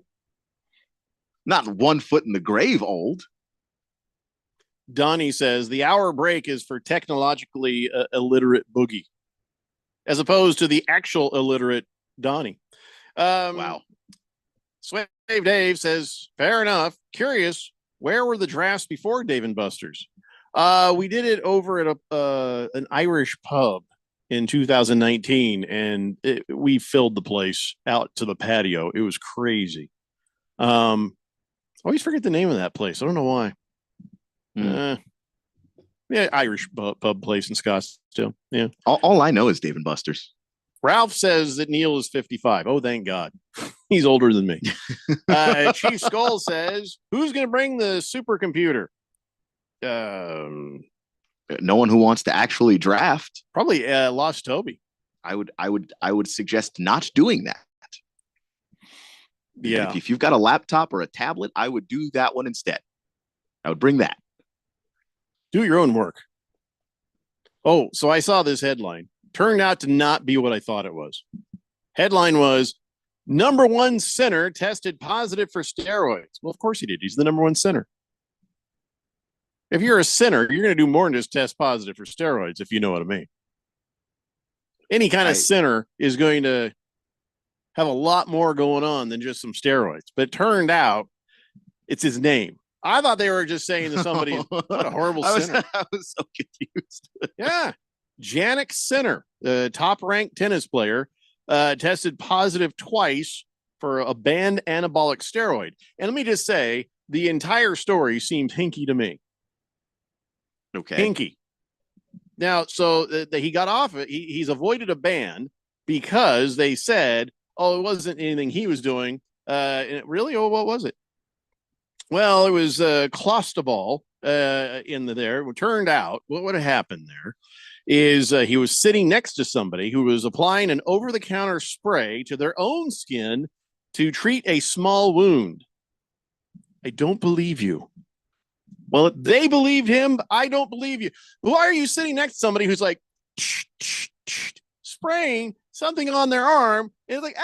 Not 1 foot in the grave old. Donnie says the hour break is for technologically illiterate Boogie, as opposed to the actual illiterate Donnie. Wow. Swave Dave says, fair enough. Curious, where were the drafts before Dave & Buster's? We did it over at an Irish pub in 2019, and we filled the place out to the patio. It was crazy. I always forget the name of that place. I don't know why. Yeah, Irish pub place in Scottsdale. Yeah. All I know is Dave & Buster's. Ralph says that Neil is 55. Oh, thank God. He's older than me. Chief Skull says, who's going to bring the supercomputer? No one who wants to actually draft. Probably Lost Toby. I would suggest not doing that. Yeah. If you've got a laptop or a tablet, I would do that one instead. I would bring that. Do your own work. Oh, so I saw this headline. Turned out to not be what I thought it was. Headline was, #1 center tested positive for steroids. Well, of course he did. He's the #1 center. If you're a sinner, you're going to do more than just test positive for steroids, if you know what I mean. Any kind of sinner is going to have a lot more going on than just some steroids. But it turned out it's his name. I thought they were just saying to somebody, what a horrible sinner. I was so confused. Yeah. Jannik Sinner, the top-ranked tennis player, tested positive twice for a banned anabolic steroid. And let me just say, the entire story seemed hinky to me. Okay. Hinky. Now, so he got off it. He's avoided a ban because they said, oh, it wasn't anything he was doing. Really? Oh, what was it? Well, it was clostebol in there. It turned out what happened there is he was sitting next to somebody who was applying an over-the-counter spray to their own skin to treat a small wound. I don't believe you. Well, they believed him. I don't believe you. Why are you sitting next to somebody who's like spraying something on their arm? And it's like,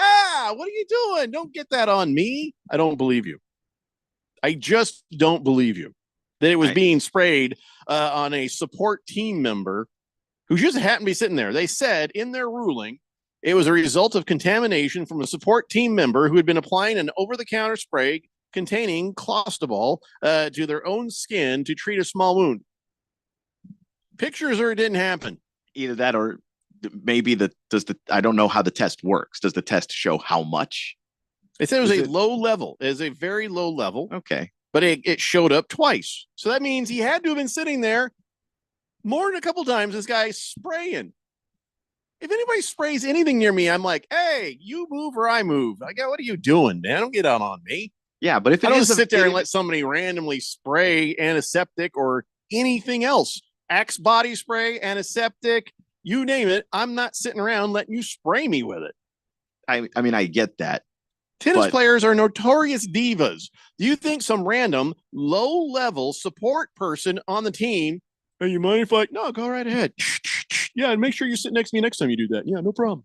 what are you doing? Don't get that on me. I don't believe you. I just don't believe you that it was being sprayed on a support team member who just happened to be sitting there. They said in their ruling, it was a result of contamination from a support team member who had been applying an over-the-counter spray containing clostebol to their own skin to treat a small wound. Pictures or it didn't happen. Either that or maybe I don't know how the test works. Does the test show how much? It said it was low level. It is a very low level. Okay. But it showed up twice. So that means he had to have been sitting there more than a couple times. This guy's spraying. If anybody sprays anything near me, I'm like, hey, you move or I move. I go, what are you doing, man? Don't get out on me. Yeah, but if I don't sit there and let somebody randomly spray antiseptic or anything else, Axe body spray, antiseptic, you name it, I'm not sitting around letting you spray me with it. I mean, I get that. Tennis players are notorious divas. Do you think some random low-level support person on the team, hey, you mind if no, go right ahead. Yeah, and make sure you sit next to me next time you do that. Yeah, no problem.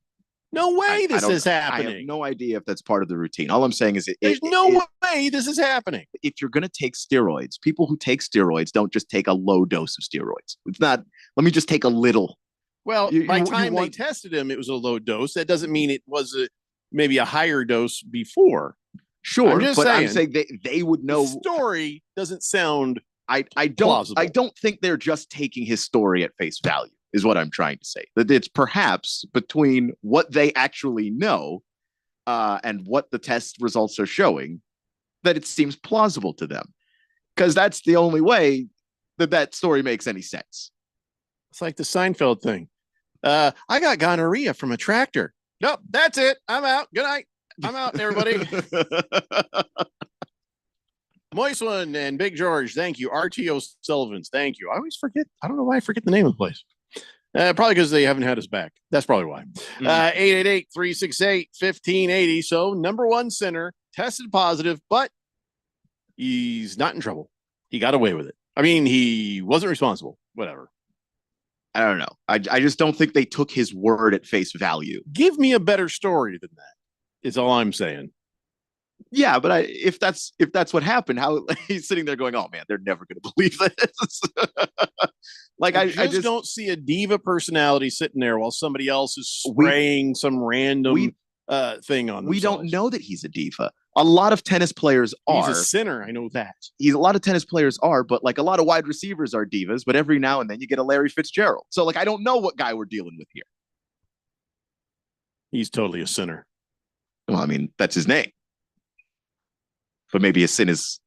No way this is happening. I have no idea if that's part of the routine. All I'm saying is there's no way this is happening. If you're going to take steroids, people who take steroids don't just take a low dose of steroids. It's not, let me just take a little. Well, by the time they tested him, it was a low dose. That doesn't mean it was maybe a higher dose before. Sure, I'm saying they would know. The story doesn't sound I don't plausible. I don't think they're just taking his story at face value. Is what I'm trying to say. That it's perhaps between what they actually know and what the test results are showing that it seems plausible to them. Because that's the only way that story makes any sense. It's like the Seinfeld thing. I got gonorrhea from a tractor. Nope, that's it. I'm out. Good night. I'm out, everybody. Moist One and Big George, thank you. RTO Sullivan's, thank you. I always forget. I don't know why I forget the name of the place. Probably because they haven't had us back. That's probably why. 888-368-1580. So number one sinner tested positive, but he's not in trouble. He got away with it. I mean, he wasn't responsible. Whatever. I don't know. I just don't think they took his word at face value. Give me a better story than that. Is all I'm saying. Yeah, but if that's what happened, how he's sitting there going, "Oh man, they're never going to believe this." Like I just don't see a diva personality sitting there while somebody else is spraying some random thing on themselves. We don't know that he's a diva. A lot of tennis players are. He's a sinner. I know that. A lot of tennis players are, but like a lot of wide receivers are divas. But every now and then you get a Larry Fitzgerald. So like I don't know what guy we're dealing with here. He's totally a sinner. Well, I mean that's his name. But maybe a sin is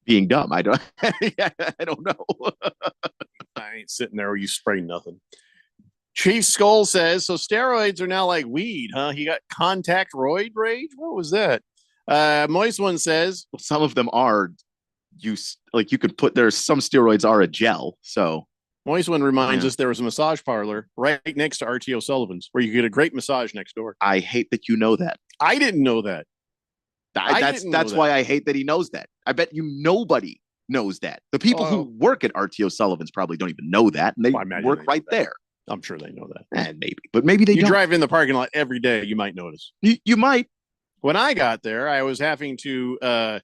being dumb. I don't know. I ain't sitting there where you spray nothing. Chief Skull says, so steroids are now like weed, huh? He got contact roid rage? What was that? Moist One says, well, some of them are use like you could put there's some steroids are a gel. So Moist One reminds us there was a massage parlor right next to RTO Sullivan's where you get a great massage next door. I hate that you know that. I didn't know that. That's why I hate that he knows that. I bet you nobody knows that. The people who work at RTO Sullivan's probably don't even know that, and they work right there. I'm sure they know that. And maybe, but maybe they don't. You drive in the parking lot every day, you might notice. You might. When I got there, I was having to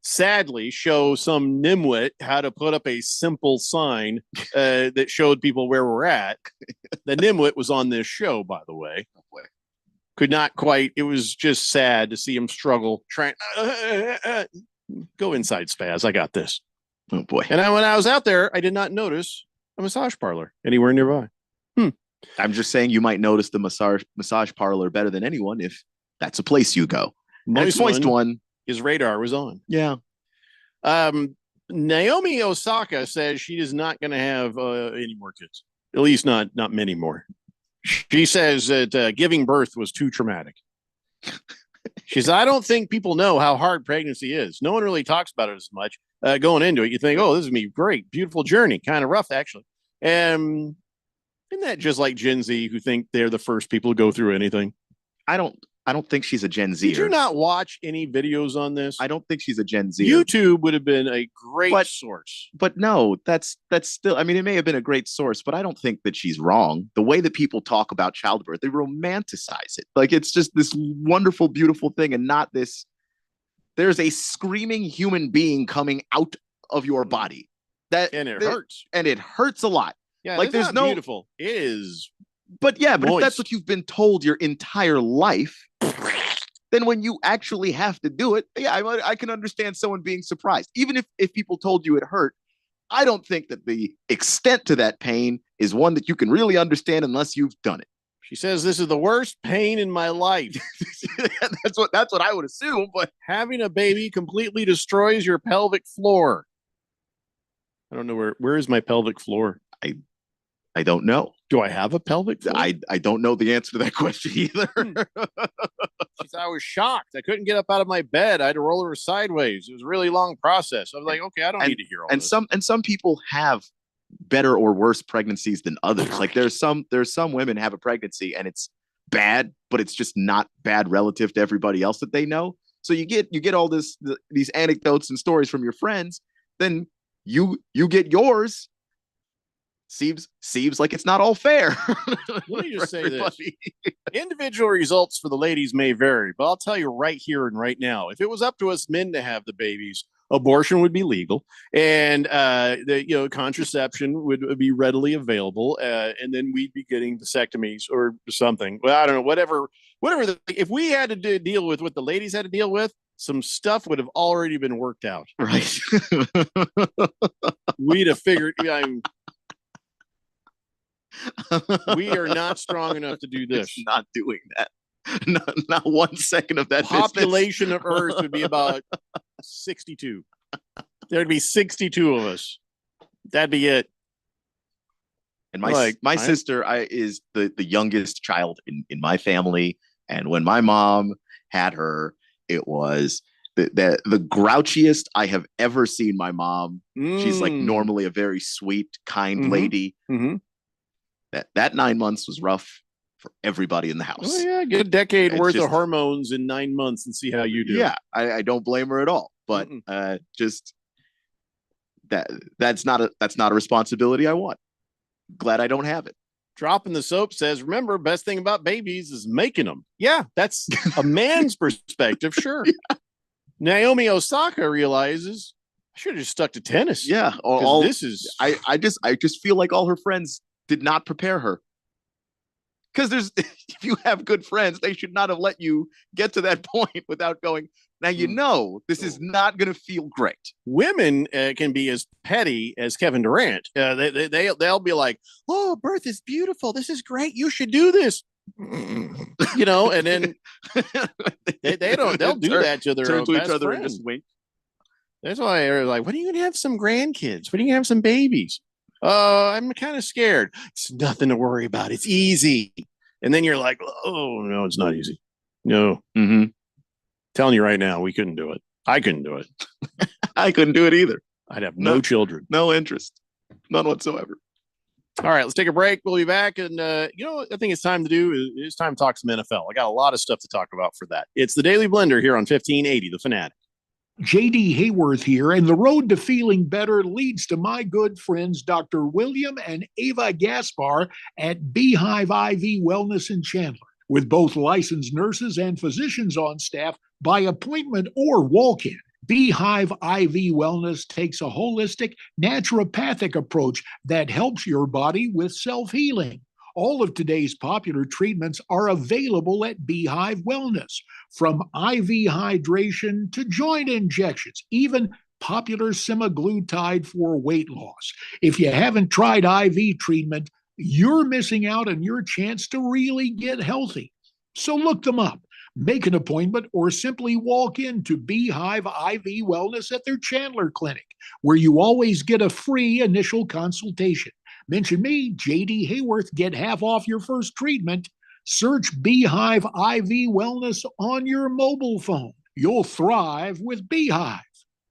sadly show some nimwit how to put up a simple sign that showed people where we're at. The nimwit was on this show, by the way. Could not quite. It was just sad to see him struggle. Trying go inside, Spaz. I got this. Oh boy! And when I was out there, I did not notice a massage parlor anywhere nearby. I'm just saying you might notice the massage parlor better than anyone if that's a place you go. Moist one. His radar was on. Yeah. Naomi Osaka says she is not going to have any more kids. At least not many more. She says that giving birth was too traumatic. She says, I don't think people know how hard pregnancy is. No one really talks about it as much. Going into it, you think, oh, this is going to be great. Beautiful journey. Kind of rough, actually. Isn't that just like Gen Z who think they're the first people to go through anything? I don't think she's a Gen Z. Did you not watch any videos on this? I don't think she's a Gen Z. YouTube would have been a great source. But no, that's still, I mean, it may have been a great source, but I don't think that she's wrong. The way that people talk about childbirth, they romanticize it. Like it's just this wonderful, beautiful thing and not this, there's a screaming human being coming out of your body. And it hurts. And it hurts a lot. Yeah, like there's no beautiful. It is. But yeah, but if that's what you've been told your entire life, then when you actually have to do it, yeah, I can understand someone being surprised. Even if people told you it hurt, I don't think that the extent to that pain is one that you can really understand unless you've done it. She says this is the worst pain in my life. that's what I would assume, but having a baby completely destroys your pelvic floor. I don't know where is my pelvic floor? I don't know. Do I have a pelvic floor? I don't know the answer to that question either. I was shocked. I couldn't get up out of my bed. I had to roll her sideways. It was a really long process. I was like, okay, I don't need to hear all this. And some people have better or worse pregnancies than others. Like there's some women have a pregnancy and it's bad, but it's just not bad relative to everybody else that they know. So you get all these anecdotes and stories from your friends, then you get yours. Seems like it's not all fair. Let me just say this. Individual results for the ladies may vary, but I'll tell you right here and right now, if it was up to us men to have the babies, abortion would be legal and contraception would be readily available. And then we'd be getting vasectomies or something. Well, I don't know, whatever. If we had to deal with what the ladies had to deal with, some stuff would have already been worked out. Right. We'd have figured, we are not strong enough to do this. It's not doing that. Not 1 second of that. Population of Earth would be about 62. There'd be 62 of us. That'd be it. And my sister is the youngest child in my family. And when my mom had her, it was the grouchiest I have ever seen my mom. She's like normally a very sweet, kind lady. Mm-hmm. That 9 months was rough for everybody in the house. Oh, yeah, get a decade worth of hormones in 9 months and see how you do. Yeah, I don't blame her at all. But just that's not a responsibility I want. Glad I don't have it. Dropping the Soap says, remember, best thing about babies is making them. Yeah, that's a man's perspective, sure. Yeah. Naomi Osaka realizes I should have just stuck to tennis. Yeah, I just feel like all her friends did not prepare her. Because if you have good friends, they should not have let you get to that point without going, now this is not going to feel great. Women can be as petty as Kevin Durant. They'll be like, oh, birth is beautiful. This is great. You should do this. And then they'll do that to their turn to best each other friend. and just wink. That's why they're like, when are you going to have some grandkids? When are you going to have some babies? I'm kind of scared. It's nothing to worry about. It's easy. And then you're like, oh, no, it's not easy. No. Mm-hmm. Telling you right now, we couldn't do it. I couldn't do it. I couldn't do it either. I'd have no children. No interest. None whatsoever. All right, let's take a break. We'll be back. And, I think it's time to talk some NFL. I got a lot of stuff to talk about for that. It's the Daily Blender here on 1580, The Fanatic. J.D. Hayworth here, and the road to feeling better leads to my good friends Dr. William and Ava Gaspar at Beehive IV Wellness in Chandler, with both licensed nurses and physicians on staff by appointment or walk-in. Beehive IV Wellness takes a holistic, naturopathic approach that helps your body with self-healing. All of today's popular treatments are available at Beehive Wellness, from IV hydration to joint injections, even popular semaglutide for weight loss. If you haven't tried IV treatment, you're missing out on your chance to really get healthy. So look them up, make an appointment, or simply walk into Beehive IV Wellness at their Chandler Clinic, where you always get a free initial consultation. Mention me, JD Hayworth, get half off your first treatment. Search Beehive IV Wellness on your mobile phone. You'll thrive with Beehive.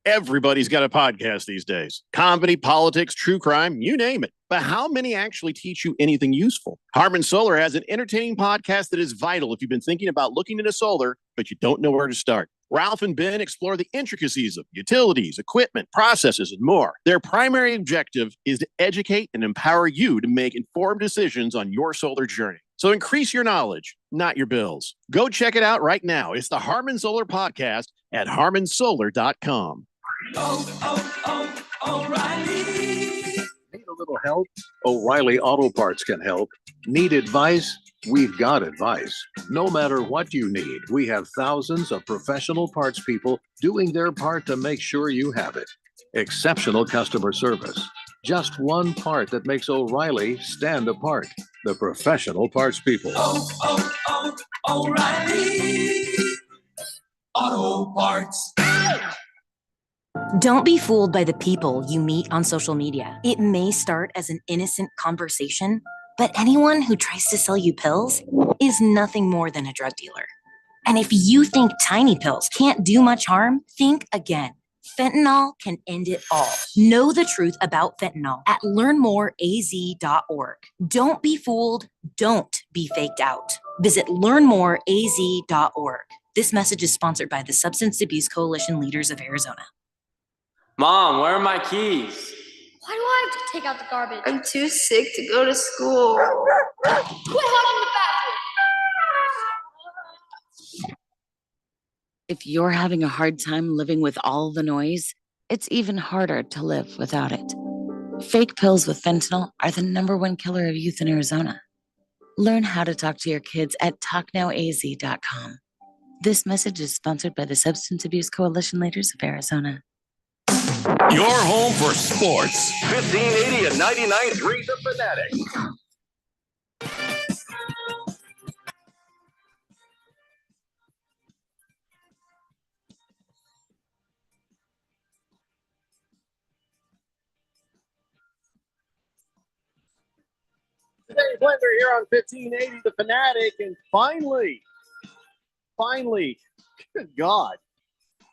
Everybody's got a podcast these days. Comedy, politics, true crime, you name it. But how many actually teach you anything useful? Harmon Solar has an entertaining podcast that is vital if you've been thinking about looking into solar, but you don't know where to start. Ralph and Ben explore the intricacies of utilities, equipment, processes, and more. Their primary objective is to educate and empower you to make informed decisions on your solar journey. So increase your knowledge, not your bills. Go check it out right now. It's the Harmon Solar Podcast at harmonsolar.com. O'Reilly. Need a little help? O'Reilly Auto Parts can help. Need advice? We've got advice. No matter what you need, we have thousands of professional parts people doing their part to make sure you have it. Exceptional customer service. Just one part that makes O'Reilly stand apart. The professional parts people. O'Reilly Auto Parts. Don't be fooled by the people you meet on social media. It may start as an innocent conversation, but anyone who tries to sell you pills is nothing more than a drug dealer. And if you think tiny pills can't do much harm, think again. Fentanyl can end it all. Know the truth about fentanyl at learnmoreaz.org. Don't be fooled. Don't be faked out. Visit learnmoreaz.org. This message is sponsored by the Substance Abuse Coalition Leaders of Arizona. Mom, where are my keys? Why do I have to take out the garbage? I'm too sick to go to school. Quit hogging the bathroom! If you're having a hard time living with all the noise, it's even harder to live without it. Fake pills with fentanyl are the #1 killer of youth in Arizona. Learn how to talk to your kids at talknowaz.com. This message is sponsored by the Substance Abuse Coalition Leaders of Arizona. Your home for sports. 1580 and 99.3 The Fanatic. Dave Blender here on 1580 The Fanatic, and finally, good God.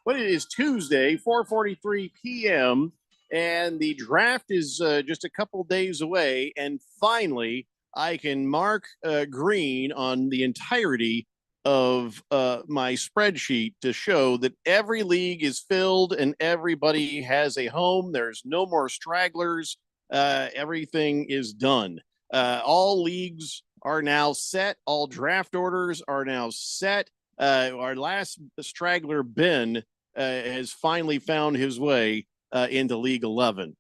But it is Tuesday, 4:43 p.m., and the draft is just a couple days away. And finally, I can mark green on the entirety of my spreadsheet to show that every league is filled and everybody has a home. There's no more stragglers. Everything is done. All leagues are now set. All draft orders are now set. Our last straggler, Ben, has finally found his way into League 11.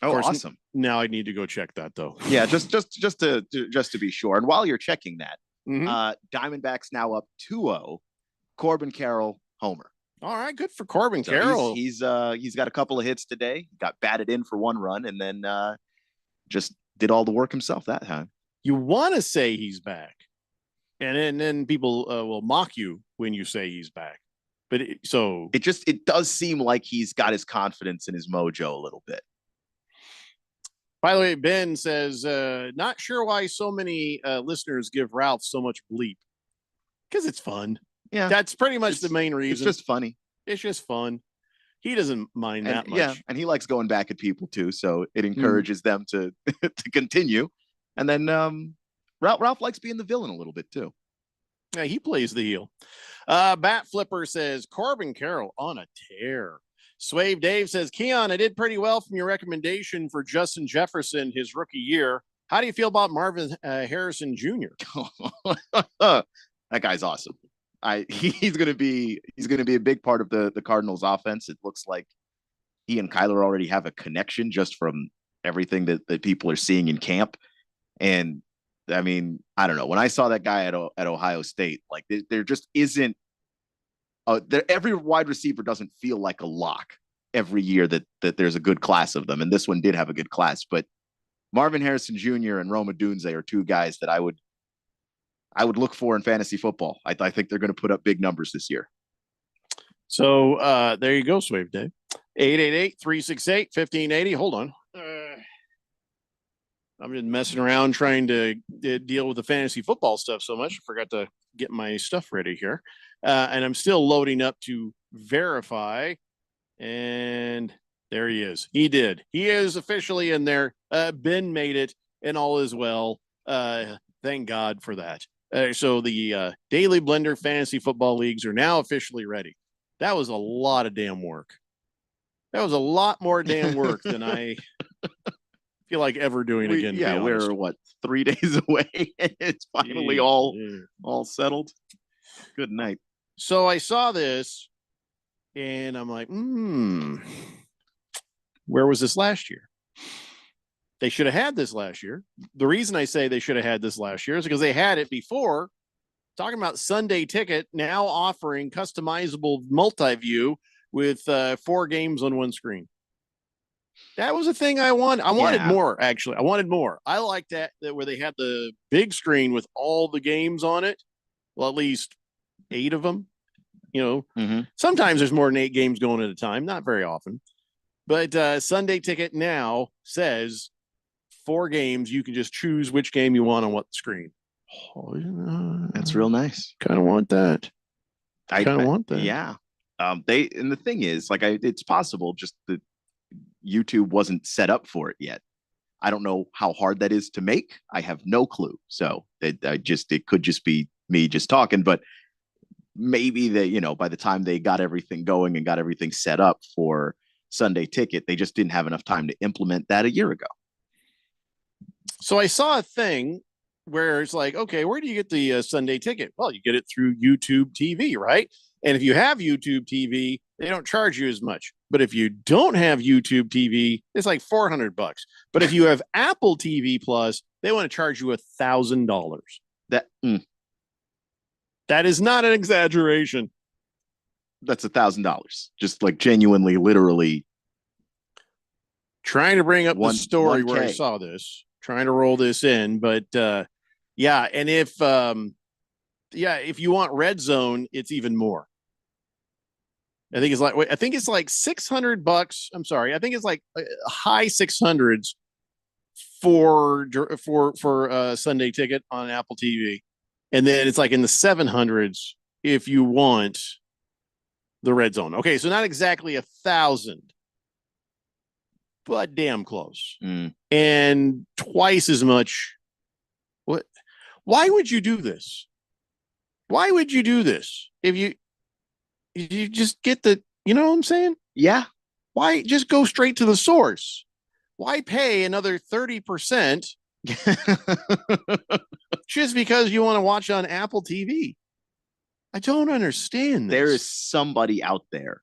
Oh, course, awesome! Now I need to go check that though. Yeah, just to be sure. And while you're checking that, Diamondbacks now up 2-0. Corbin Carroll homer. All right, good for Corbin So Carroll. He's got a couple of hits today. Got batted in for one run, and then just did all the work himself that time. You want to say he's back, and then people will mock you when you say he's back. But it does seem like he's got his confidence and his mojo a little bit. By the way, Ben says, not sure why so many listeners give Ralph so much bleep. Because it's fun. Yeah. That's pretty much the main reason. It's just funny. It's just fun. He doesn't mind that much. Yeah, and he likes going back at people too, so it encourages them to to continue. And then Ralph likes being the villain a little bit too. Yeah, he plays the heel. Bat Flipper says, Corbin Carroll on a tear. Swave Dave says, Keon, I did pretty well from your recommendation for Justin Jefferson his rookie year. How do you feel about Marvin Harrison Jr.? That guy's awesome. He's going to be a big part of the Cardinals offense. It looks like he and Kyler already have a connection just from everything that people are seeing in camp. And I mean, I don't know. When I saw that guy at Ohio State, like there just isn't every wide receiver doesn't feel like a lock every year that there's a good class of them. And this one did have a good class, but Marvin Harrison Jr. and Rome Odunze are two guys that I would look for in fantasy football. I think they're going to put up big numbers this year. So there you go, Swave Dave. 888-368-1580. Hold on. I'm just messing around trying to deal with the fantasy football stuff so much. I forgot to get my stuff ready here. And I'm still loading up to verify. And there he is. He did. He is officially in there. Ben made it, and all is well. Thank God for that. So the Daily Blender Fantasy Football Leagues are now officially ready. That was a lot of damn work. That was a lot more damn work than I feel like ever doing again. Yeah, we're 3 days away. It's finally all settled. Good night. So I saw this and I'm like, where was this last year? They should have had this last year. The reason I say they should have had this last year is because they had it before. Talking about Sunday Ticket, now offering customizable multi-view with 4 games on one screen. That was a thing I wanted. I wanted more, actually. I wanted more. I liked that where they had the big screen with all the games on it. Well, at least 8 of them. You know, sometimes there's more than 8 games going at a time. Not very often. But Sunday Ticket now says 4 games. You can just choose which game you want on what screen. Oh, that's real nice. Kind of want that. I kind of want that. Yeah. And the thing is, like, it's possible just that YouTube wasn't set up for it yet. I don't know how hard that is to make. I have no clue. So it could just be me just talking, but maybe by the time they got everything going and got everything set up for Sunday Ticket, they just didn't have enough time to implement that a year ago. So I saw a thing where it's like, okay, where do you get the Sunday Ticket? Well, you get it through YouTube TV, right? And if you have YouTube TV, they don't charge you as much. But if you don't have YouTube TV, it's like $400. But if you have Apple TV Plus, they want to charge you $1,000. That is not an exaggeration. That's $1,000. Just like genuinely, literally. Trying to bring up the story where I saw this, trying to roll this in, but yeah. And if you want Red Zone, it's even more. I think it's like $600. I'm sorry. I think it's like high 600s for Sunday Ticket on Apple TV. And then it's like in the 700s if you want the Red Zone. Okay, so not exactly 1,000, but damn close. And twice as much. What? Why would you do this? Why would you do this? If you just get the, you know what I'm saying? Yeah. Why just go straight to the source? Why pay another 30% just because you want to watch on Apple TV? I don't understand this. There is somebody out there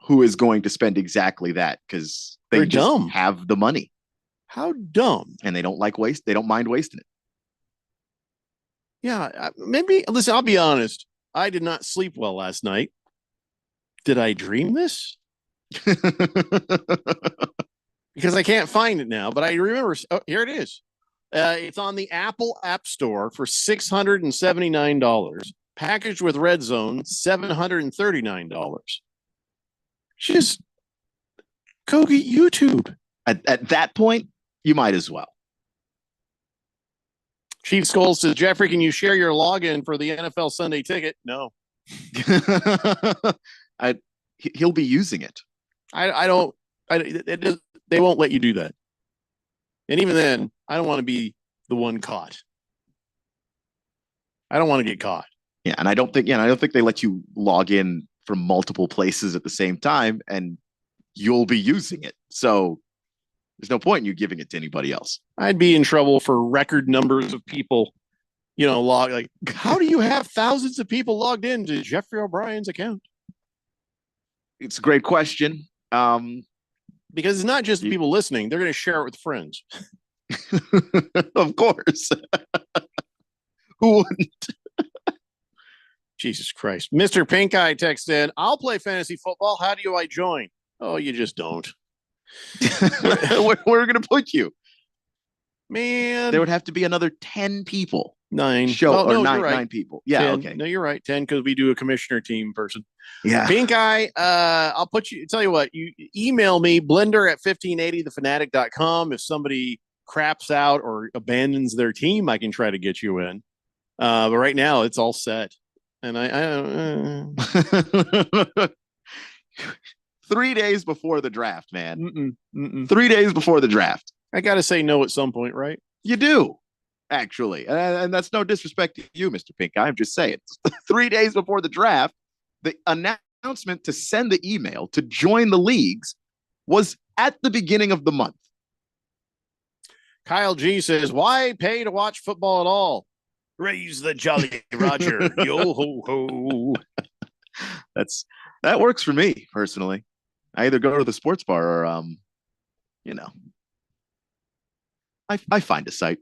who is going to spend exactly that because they're just dumb. Have the money. How dumb. And they don't they don't mind wasting it. Yeah, maybe. Listen, I'll be honest. I did not sleep well last night. Did I dream this? Because I can't find it now, but I remember. Oh, here it is. It's on the Apple App Store for $679. Packaged with Red Zone, $739. Just go get YouTube. At that point, you might as well. Chief Skull says, Jeffrey, can you share your login for the NFL Sunday Ticket? No. He'll be using it. They won't let you do that. And even then, I don't want to be the one caught. I don't want to get caught. Yeah, and I don't think they let you log in from multiple places at the same time, and you'll be using it. So there's no point in you giving it to anybody else. I'd be in trouble for record numbers of people how do you have thousands of people logged into Jeffrey O'Brien's account? It's a great question. Because it's not just people listening; they're going to share it with friends. Of course. Who wouldn't? Jesus Christ. Mr. Pink Eye texts in, I'll play fantasy football. How do I join? Oh, you just don't. Where are going to put you? Man. There would have to be another 10 people. 9. Nine people. Yeah, 10. okay. No, you're right. 10 because we do a commissioner team person. Yeah. Pink Eye, I'll tell you what, you email me, blender@1580thefanatic.com. If somebody craps out or abandons their team, I can try to get you in. But right now it's all set. And I 3 days before the draft, man. 3 days before the draft. I got to say no at some point, right? You do, actually. And that's no disrespect to you, Mr. Pink. I'm just saying. 3 days before the draft, the announcement to send the email to join the leagues was at the beginning of the month. Kyle G says, why pay to watch football at all? Raise the Jolly Roger. Yo ho ho. That works for me personally. I either go to the sports bar or I find a site.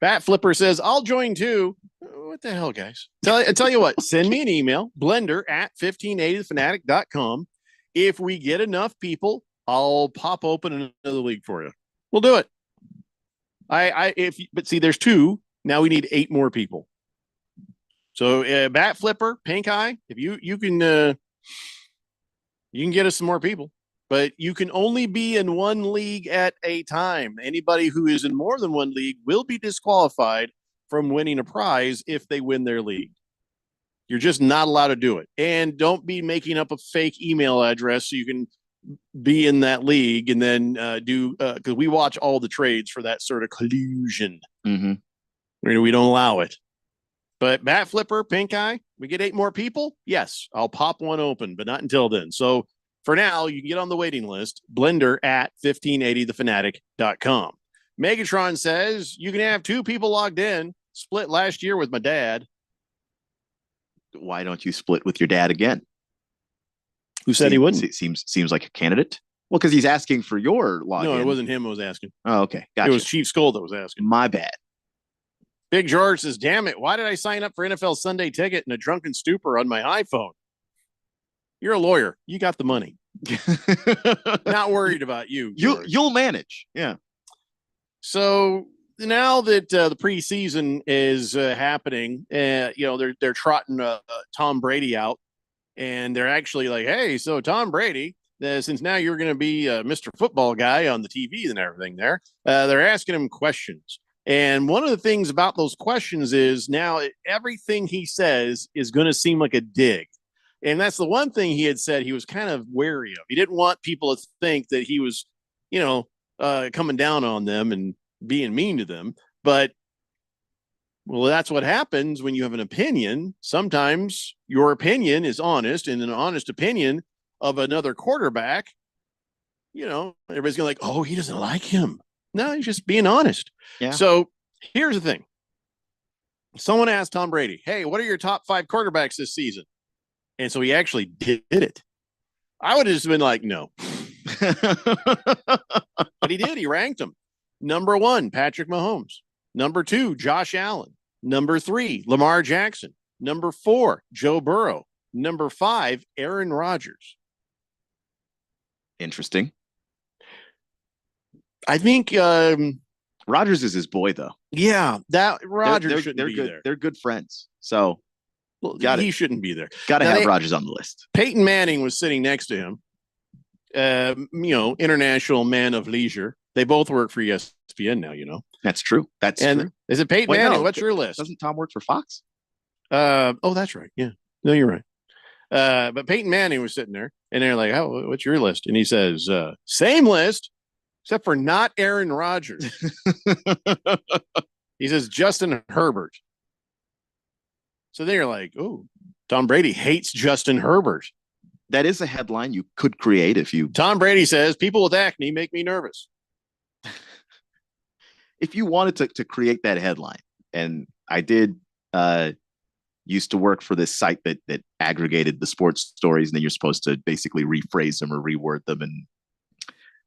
Bat Flipper says, I'll join too. What the hell, guys? Tell you what, send me an email, blender@1580thefanatic.com. If we get enough people, I'll pop open another league for you. We'll do it. But see, there's 2. Now we need 8 more people. So Bat Flipper, Pink Eye, if you can get us some more people, but you can only be in one league at a time. Anybody who is in more than one league will be disqualified from winning a prize if they win their league. You're just not allowed to do it. And don't be making up a fake email address so you can be in that league and then because we watch all the trades for that sort of collusion. Mm-hmm. We don't allow it. But Bat Flipper, Pink Eye, we get 8 more people. Yes, I'll pop one open, but not until then. So for now, you can get on the waiting list, blender@1580thefanatic.com. Megatron says you can have 2 people logged in, split last year with my dad. Why don't you split with your dad again? Who said he wouldn't? Seems like a candidate. Well, because he's asking for your login. No, it wasn't him who was asking. Oh, okay. Gotcha. It was Chief Skull that was asking. My bad. Big George says, damn it, why did I sign up for NFL Sunday Ticket in a drunken stupor on my iPhone? You're a lawyer. You got the money. Not worried about you. You'll manage. Yeah. So now that the preseason is happening, they're trotting Tom Brady out, and they're actually like, hey, so Tom Brady, since now you're going to be Mr. Football Guy on the TV and everything they're asking him questions. And one of the things about those questions is now everything he says is going to seem like a dig. And that's the one thing he had said he was kind of wary of. He didn't want people to think that he was, coming down on them and being mean to them. But, well, that's what happens when you have an opinion. Sometimes your opinion is honest, and an honest opinion of another quarterback, everybody's going to oh, he doesn't like him. No, he's just being honest. Yeah. So here's the thing. Someone asked Tom Brady, hey, what are your top 5 quarterbacks this season? And so he actually did it. I would have just been like, no. But he did. He ranked them. Number 1, Patrick Mahomes. Number 2, Josh Allen. Number 3, Lamar Jackson. Number 4, Joe Burrow. Number 5, Aaron Rodgers. Interesting. I think Rodgers is his boy, though. Yeah, that Rodgers shouldn't be good. there. They're good friends, so he shouldn't be there. Got to have Rodgers on the list. Peyton Manning was sitting next to him. International man of leisure. They both work for ESPN now. That's true. That's true. Is it Peyton Manning? What's your list? Doesn't Tom work for Fox? Oh, that's right. Yeah. No, you're right. But Peyton Manning was sitting there, and they're like, "Oh, what's your list?" And he says, "Same list." Except for not Aaron Rodgers. He says Justin Herbert. So they're like, oh, Tom Brady hates Justin Herbert. That is a headline you could create if you... Tom Brady says, people with acne make me nervous. If you wanted to create that headline, And I did used to work for this site that aggregated the sports stories, and then you're supposed to basically rephrase them or reword them and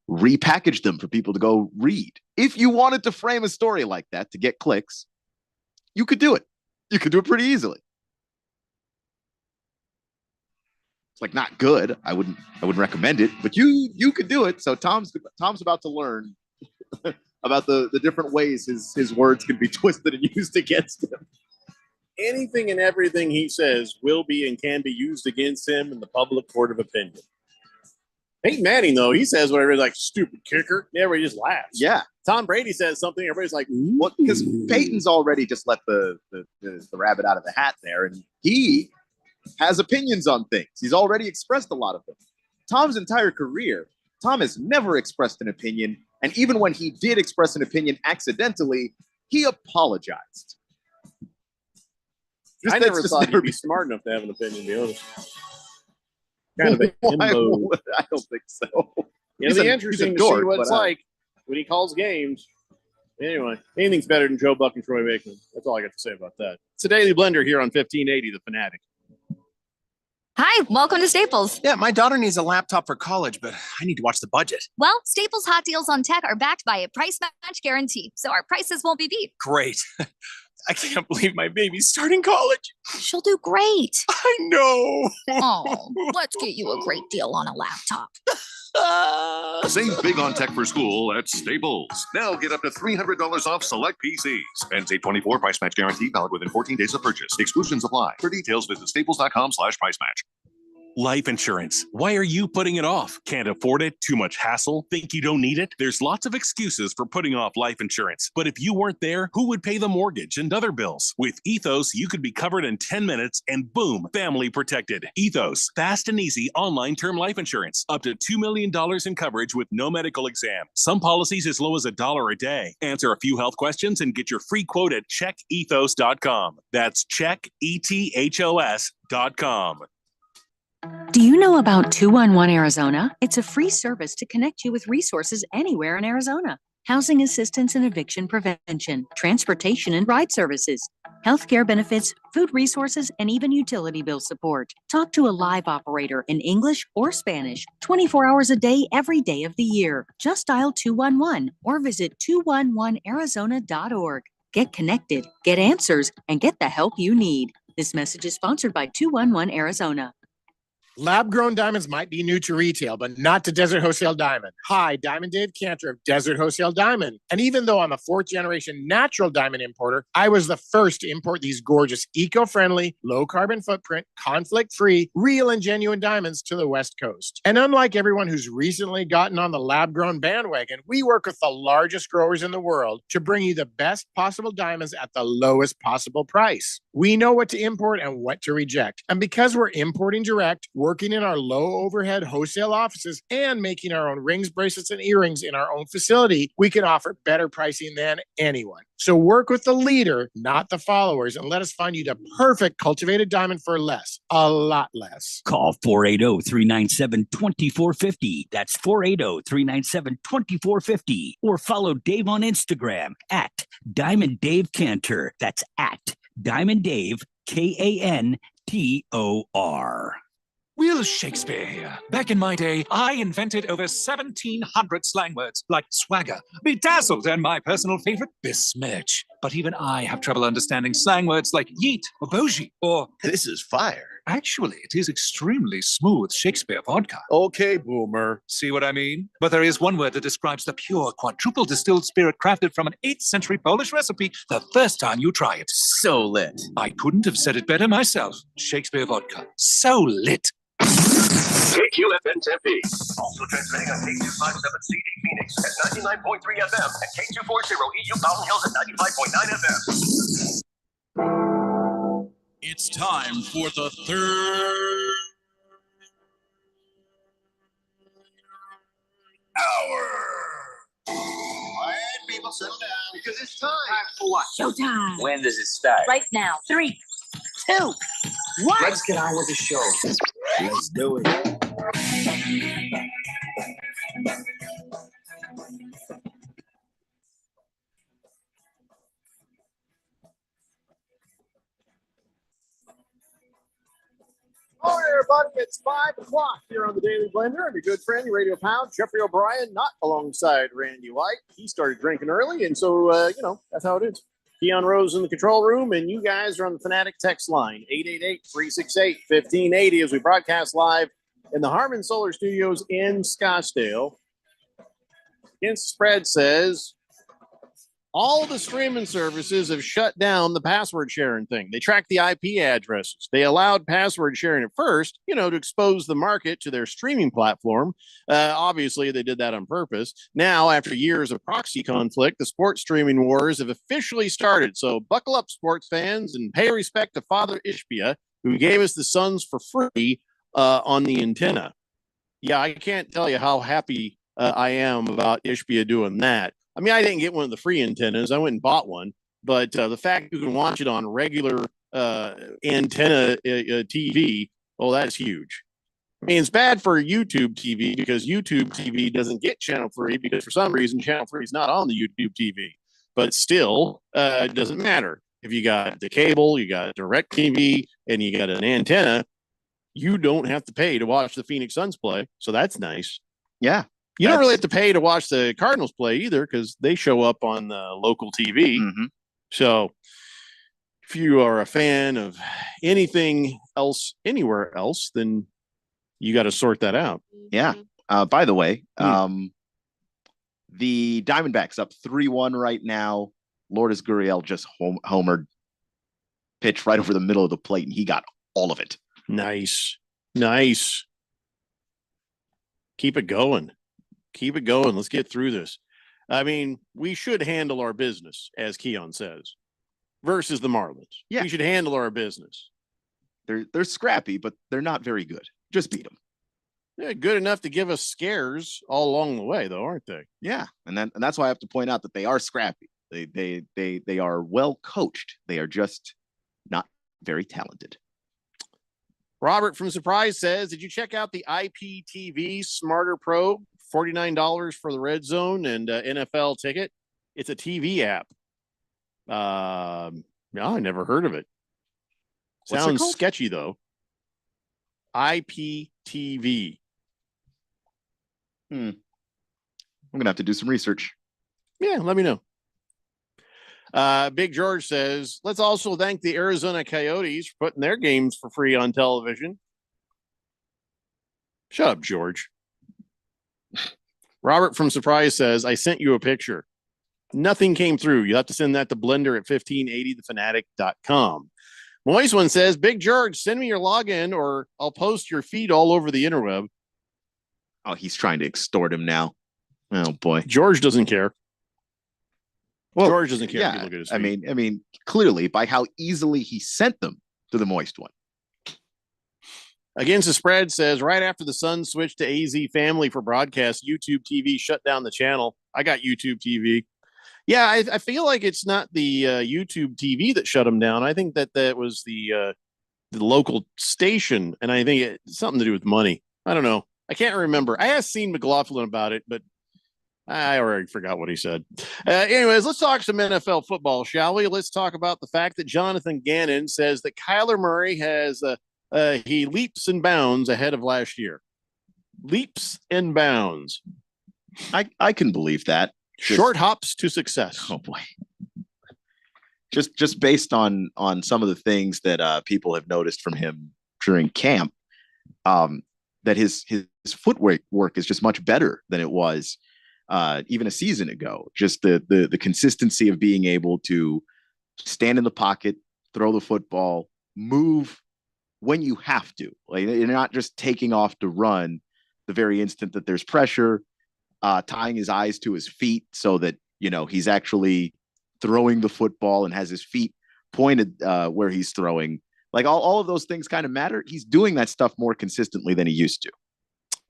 repackage them for people to go read. If you wanted to frame a story like that to get clicks, you could do it. You could do it pretty easily. It's like not good. I wouldn't recommend it, but you could do it. So Tom's about to learn about the different ways his words can be twisted and used against him. Anything and everything he says will be and can be used against him in the public court of opinion. Peyton Manning, though, he says whatever, like, stupid kicker. Everybody just laughs. Yeah. Tom Brady says something, everybody's like, what? Because Peyton's already just let the rabbit out of the hat there, and he has opinions on things. He's already expressed a lot of them. Tom's entire career, Tom has never expressed an opinion, and even when he did express an opinion accidentally, he apologized. I never thought he'd be smart enough to have an opinion, to be honest. Kind of a himbo. I don't think so. It'll be interesting to see what it's like when he calls games. Anyway, anything's better than Joe Buck and Troy Aikman. That's all I got to say about that. It's a Daily Blender here on 1580 The Fanatic. Hi, welcome to Staples. Yeah, my daughter needs a laptop for college, but I need to watch the budget. Well, Staples hot deals on tech are backed by a price match guarantee, so our prices won't be beat. Great. I can't believe my baby's starting college. She'll do great. I know. Oh, let's get you a great deal on a laptop. Save big on tech for school at Staples. Now get up to $300 off select PCs. NC24 price match guarantee valid within 14 days of purchase. Exclusions apply. For details, visit staples.com/price match. Life insurance. Why are you putting it off? Can't afford it? Too much hassle? Think you don't need it? There's lots of excuses for putting off life insurance. But if you weren't there, who would pay the mortgage and other bills? With Ethos, you could be covered in 10 minutes and boom, family protected. Ethos, fast and easy online term life insurance. Up to $2 million in coverage with no medical exam. Some policies as low as $1 a day. Answer a few health questions and get your free quote at checkethos.com. That's checkethos.com. Do you know about 211 Arizona? It's a free service to connect you with resources anywhere in Arizona. Housing assistance and eviction prevention, transportation and ride services, healthcare benefits, food resources, and even utility bill support. Talk to a live operator in English or Spanish 24 hours a day, every day of the year. Just dial 211 or visit 211arizona.org. Get connected, get answers, and get the help you need. This message is sponsored by 211 Arizona. Lab-grown diamonds might be new to retail, but not to Desert Wholesale Diamond. Hi, Diamond Dave Cantor of Desert Wholesale Diamond. And even though I'm a fourth-generation natural diamond importer, I was the first to import these gorgeous, eco-friendly, low-carbon footprint, conflict-free, real and genuine diamonds to the West Coast. And unlike everyone who's recently gotten on the lab-grown bandwagon, we work with the largest growers in the world to bring you the best possible diamonds at the lowest possible price. We know what to import and what to reject. And because we're importing direct, working in our low overhead wholesale offices, and making our own rings, bracelets, and earrings in our own facility, we can offer better pricing than anyone. So work with the leader, not the followers, and let us find you the perfect cultivated diamond for less, a lot less. Call 480-397-2450. That's 480-397-2450. Or follow Dave on Instagram at Diamond Dave Cantor. That's at Diamond Dave, Kantor. Will Shakespeare here. Back in my day, I invented over 1,700 slang words like swagger, bedazzled, and my personal favorite, besmirch. But even I have trouble understanding slang words like yeet or bougie or this is fire. Actually, it is extremely smooth Shakespeare vodka. Okay, boomer. See what I mean? But there is one word that describes the pure quadruple distilled spirit crafted from an 8th century Polish recipe the first time you try it. So lit. I couldn't have said it better myself. Shakespeare vodka. So lit. KQFN Tempe. Also transmitting on K257CD Phoenix at 99.3 FM and K240 EU Mountain Hills at 95.9 FM. It's time for the third hour. Quiet, people, settle down because it's time. For what? Showtime. When does it start? Right now. 3, 2, 1. Let's get on with the show. Let's do it. It's 5 o'clock here on the Daily Blender. I'm your good friend, your radio pal, Jeffrey O'Brien, not alongside Randy White. He started drinking early, and so, that's how it is. Keon Rose in the control room, and you guys are on the Fanatic text line, 888-368-1580, as we broadcast live in the Harman Solar Studios in Scottsdale. Against Spread says, all the streaming services have shut down the password sharing thing. They track the IP addresses. They allowed password sharing at first, to expose the market to their streaming platform. Obviously, they did that on purpose. Now, after years of proxy conflict, the sports streaming wars have officially started. So buckle up, sports fans, and pay respect to Father Ishbia, who gave us the Suns for free on the antenna. Yeah, I can't tell you how happy I am about Ishbia doing that. I mean, I didn't get one of the free antennas. I went and bought one. But the fact you can watch it on regular antenna TV, that's huge. I mean, it's bad for YouTube TV because YouTube TV doesn't get Channel 3 because for some reason Channel 3 is not on the YouTube TV. But still, it doesn't matter. If you got the cable, you got DirecTV, and you got an antenna, you don't have to pay to watch the Phoenix Suns play. So that's nice. Yeah. You don't really have to pay to watch the Cardinals play either because they show up on the local TV. Mm-hmm. So if you are a fan of anything else, anywhere else, then you got to sort that out. Yeah. By the way, the Diamondbacks up 3-1 right now. Lourdes Gurriel just homered, pitch right over the middle of the plate, and he got all of it. Nice. Keep it going. Let's get through this. I mean, we should handle our business, as Keon says, versus the Marlins. Yeah. We should handle our business. They're scrappy, but they're not very good. Just beat them. They're good enough to give us scares all along the way, though, aren't they? Yeah, and that's why I have to point out that they are scrappy. They are well coached. They are just not very talented. Robert from Surprise says, did you check out the IPTV Smarter Pro? $49 for the Red Zone and NFL ticket. It's a TV app. No, I never heard of it. Sounds sketchy though. IPTV. I'm gonna have to do some research. Yeah, let me know. Big George says, let's also thank the Arizona Coyotes for putting their games for free on television. Shut up, George. Robert from Surprise says, I sent you a picture. Nothing came through. You have to send that to blender at 1580thefanatic.com. Moist one says, Big George, send me your login or I'll post your feed all over the interweb. Oh, he's trying to extort him now. Oh boy. George doesn't care. Well, George doesn't care. Yeah, look at his feed. I mean, clearly by how easily he sent them to the Moist one. Against the Spread says, right after the Suns switched to AZ Family for broadcast, YouTube TV shut down the channel. I got YouTube TV. Yeah, I feel like it's not the YouTube TV that shut them down. I think that was the local station, and I think it's something to do with money. I don't know. I can't remember. I asked Sean McLaughlin about it, but I already forgot what he said. Anyways, let's talk some NFL football, shall we? Let's talk about the fact that Jonathan Gannon says that Kyler Murray has he leaps and bounds ahead of last year. Leaps and bounds. I can believe that. Short hops to success. Oh boy. Just based on some of the things that people have noticed from him during camp, that his footwork work is just much better than it was even a season ago. Just the consistency of being able to stand in the pocket, throw the football, move when you have to. Like, you're not just taking off to run the very instant that there's pressure, tying his eyes to his feet so that, he's actually throwing the football and has his feet pointed where he's throwing. Like all of those things kind of matter. He's doing that stuff more consistently than he used to.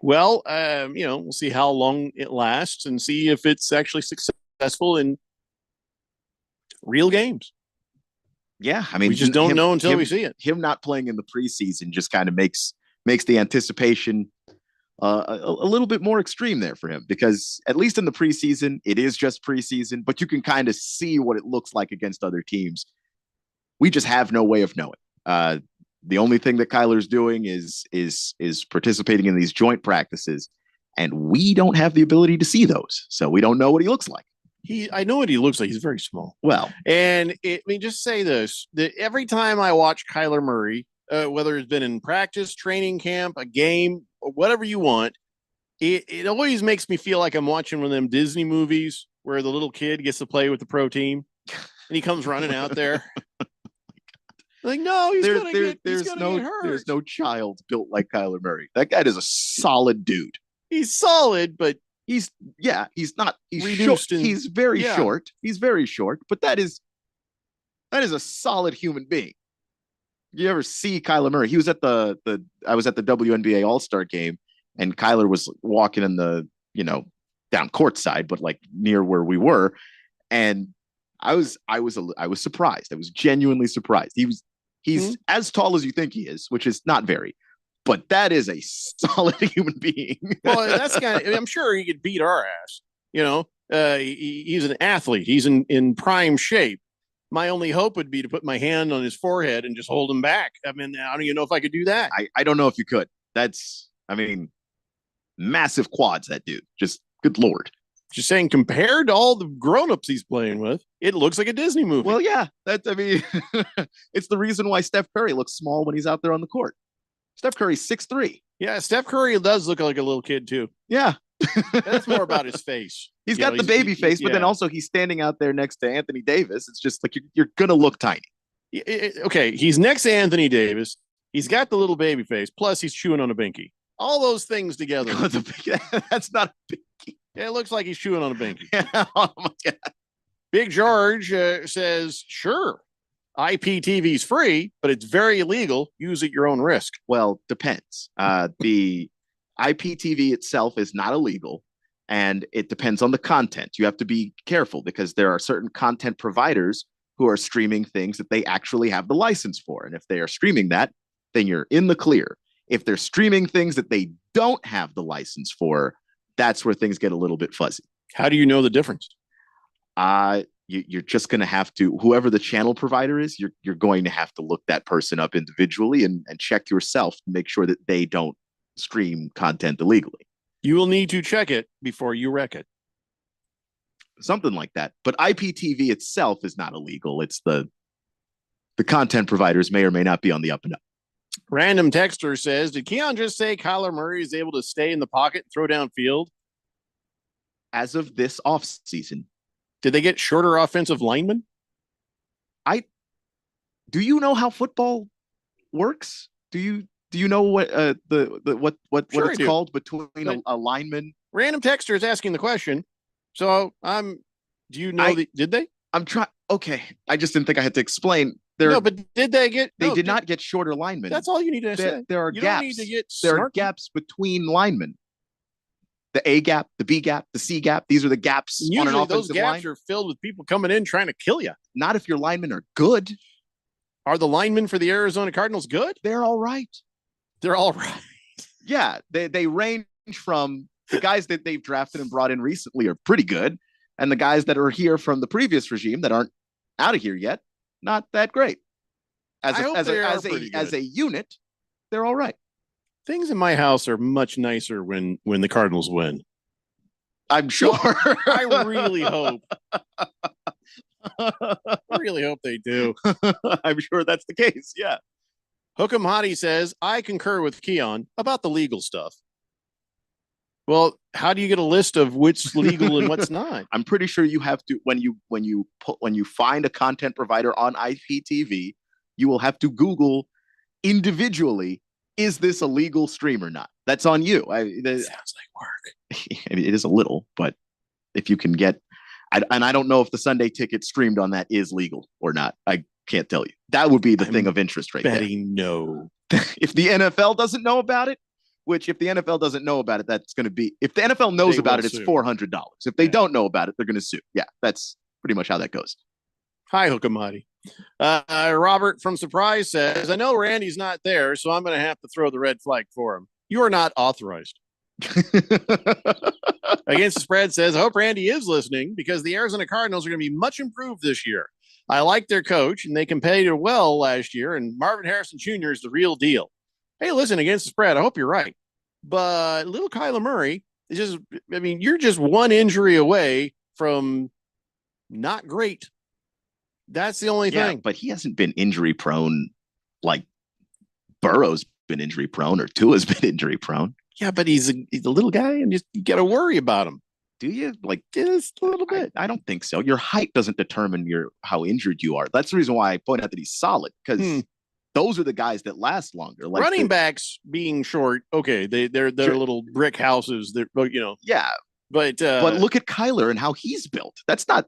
Well, we'll see how long it lasts and see if it's actually successful in real games. Yeah, I mean, we just don't know until we see it. Him not playing in the preseason just kind of makes the anticipation a little bit more extreme there for him, because at least in the preseason, it is just preseason, but you can kind of see what it looks like against other teams. We just have no way of knowing. The only thing that Kyler's doing is participating in these joint practices, and we don't have the ability to see those, so we don't know what he looks like. I know what he looks like. He's very small. Well, and just say this: that every time I watch Kyler Murray, whether it's been in practice, training camp, a game, or whatever you want, it always makes me feel like I'm watching one of them Disney movies where the little kid gets to play with the pro team, and he comes running out there. Like, no, there's no child built like Kyler Murray. That guy is a solid dude. He's solid, but he's not. He's reduced. Short. He's very short. He's very short, but that is a solid human being. You ever see Kyler Murray? He was at I was at the WNBA All-Star game, and Kyler was walking in the, down courtside, but like near where we were, and I was surprised. I was genuinely surprised. He's as tall as you think he is, which is not very, but that is a solid human being. Well, that's I'm sure he could beat our ass. He's an athlete. He's in prime shape. My only hope would be to put my hand on his forehead and just hold him back. I mean, I don't even know if I could do that. I don't know if you could. Massive quads, that dude. Just good Lord. Just saying, compared to all the grown-ups he's playing with, it looks like a Disney movie. Well, yeah. It's the reason why Steph Curry looks small when he's out there on the court. Steph Curry's 6'3". Yeah, Steph Curry does look like a little kid, too. Yeah. That's more about his face. He's got the baby face, but then also he's standing out there next to Anthony Davis. It's just like you're going to look tiny. Okay, he's next to Anthony Davis. He's got the little baby face, plus he's chewing on a binky. All those things together. That's not a binky. Yeah, it looks like he's chewing on a binky. Oh, my God. Big George says, sure, IPTV's free, but it's very illegal. Use at your own risk. Well, depends. The IPTV itself is not illegal, and it depends on the content. You have to be careful because there are certain content providers who are streaming things that they actually have the license for. And if they are streaming that, then you're in the clear. If they're streaming things that they don't have the license for, that's where things get a little bit fuzzy. How do you know the difference? You're just going to have to, whoever the channel provider is, you're going to have to look that person up individually and check yourself to make sure that they don't stream content illegally. You will need to check it before you wreck it. Something like that. But IPTV itself is not illegal. It's the content providers may or may not be on the up and up. Random texter says, did Keon just say Kyler Murray is able to stay in the pocket and throw downfield? As of this offseason. Did they get shorter offensive linemen? Do you know how football works? Do you know what what it's called between a lineman? Random texter is asking the question. So do you know did they? I'm trying. Okay. I just didn't think I had to explain. No, but did they get? They did not get shorter linemen. That's all you need to say. There are you gaps. Don't need to get there are gaps between linemen. The A gap, the B gap, the C gap. These are the gaps usually on an offensive those gaps line. Are filled with people coming in trying to kill you. Not if your linemen are good. Are the linemen for the Arizona Cardinals good? They're all right. They're all right. Yeah, they range from the guys that they've drafted and brought in recently are pretty good, and the guys that are here from the previous regime that aren't out of here yet, not that great. As a unit, they're all right. Things in my house are much nicer when the Cardinals win. I'm sure. I really hope. I really hope they do. I'm sure that's the case. Yeah. Hook'em Hottie says, I concur with Keon about the legal stuff. Well, how do you get a list of what's legal and what's not? I'm pretty sure you have to when you find a content provider on IPTV, you will have to Google individually, is this a legal stream or not? That's on you. Sounds like work. It is a little, but if you can get, and I don't know if the Sunday Ticket streamed on that is legal or not. I can't tell you. That would be the thing of interest right there. Betting no. If the NFL doesn't know about it, which if the NFL doesn't know about it, that's going to be, if the NFL knows about it, it's $400. If they don't know about it, they're going to sue. Yeah, that's pretty much how that goes. Hi, Hookamati. Robert from Surprise says, I know Randy's not there, so I'm going to have to throw the red flag for him. You are not authorized. Against the Spread says, I hope Randy is listening because the Arizona Cardinals are going to be much improved this year. I like their coach, and they competed well last year, and Marvin Harrison Jr. is the real deal. Hey, listen, against the spread, I hope you're right. But little Kyler Murray is just, I mean, you're just one injury away from not great. That's the only thing. But he hasn't been injury prone like Burrow's been injury prone or Tua's been injury prone. Yeah, but he's a little guy, and you got to worry about him. Do you? Like, just a little bit. I don't think so. Your height doesn't determine how injured you are. That's the reason why I point out that he's solid, because those are the guys that last longer. Like running backs being short, okay, they're little brick houses. They're, you know. Yeah, but look at Kyler and how he's built. That's not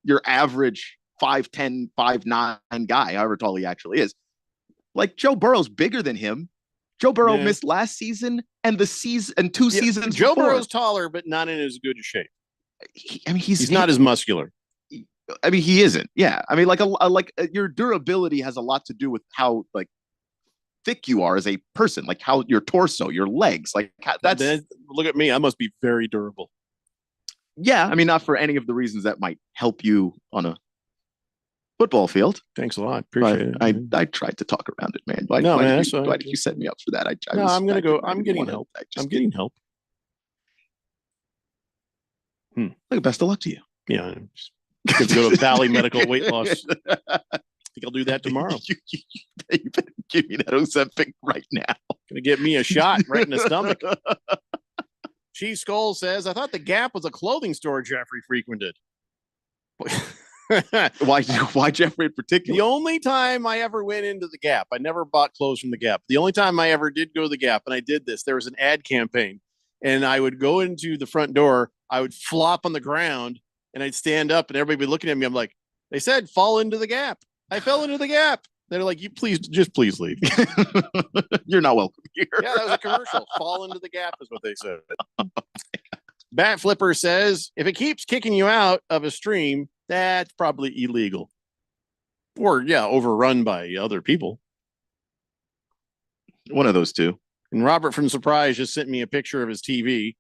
your average 5'10", 5'9" guy, however tall he actually is. Like Joe Burrow's bigger than him. Joe Burrow missed last season and the season and 2 seasons. Joe before. Burrow's taller, but not in as good a shape. He's not as muscular. I mean, he isn't. Yeah, I mean, your durability has a lot to do with how thick you are as a person, like how your torso, your legs, look at me. I must be very durable. Yeah, I mean, not for any of the reasons that might help you on a football field. Thanks a lot. Appreciate it. I tried to talk around it, man. Why did you set me up for that? I'm going to go. I'm getting help. I'm getting help. Look, best of luck to you. Yeah. Good to go to Valley Medical Weight Loss. I think I'll do that tomorrow. You better give me that Ozempic right now. Gonna get me a shot right in the stomach. Chief Skull says, I thought the Gap was a clothing store Jeffrey frequented. Why Jeffrey in particular? The only time I ever went into the Gap, I never bought clothes from the Gap. The only time I ever did go to the Gap, and I did this, there was an ad campaign, and I would go into the front door, I would flop on the ground, and I'd stand up, and everybody would be looking at me. I'm like, they said, fall into the Gap. I fell into the Gap. They're like, please leave. You're not welcome here. Yeah, that was a commercial. Fall into the Gap is what they said. Bat Flipper says, if it keeps kicking you out of a stream, that's probably illegal. Or, overrun by other people. One of those two. And Robert from Surprise just sent me a picture of his TV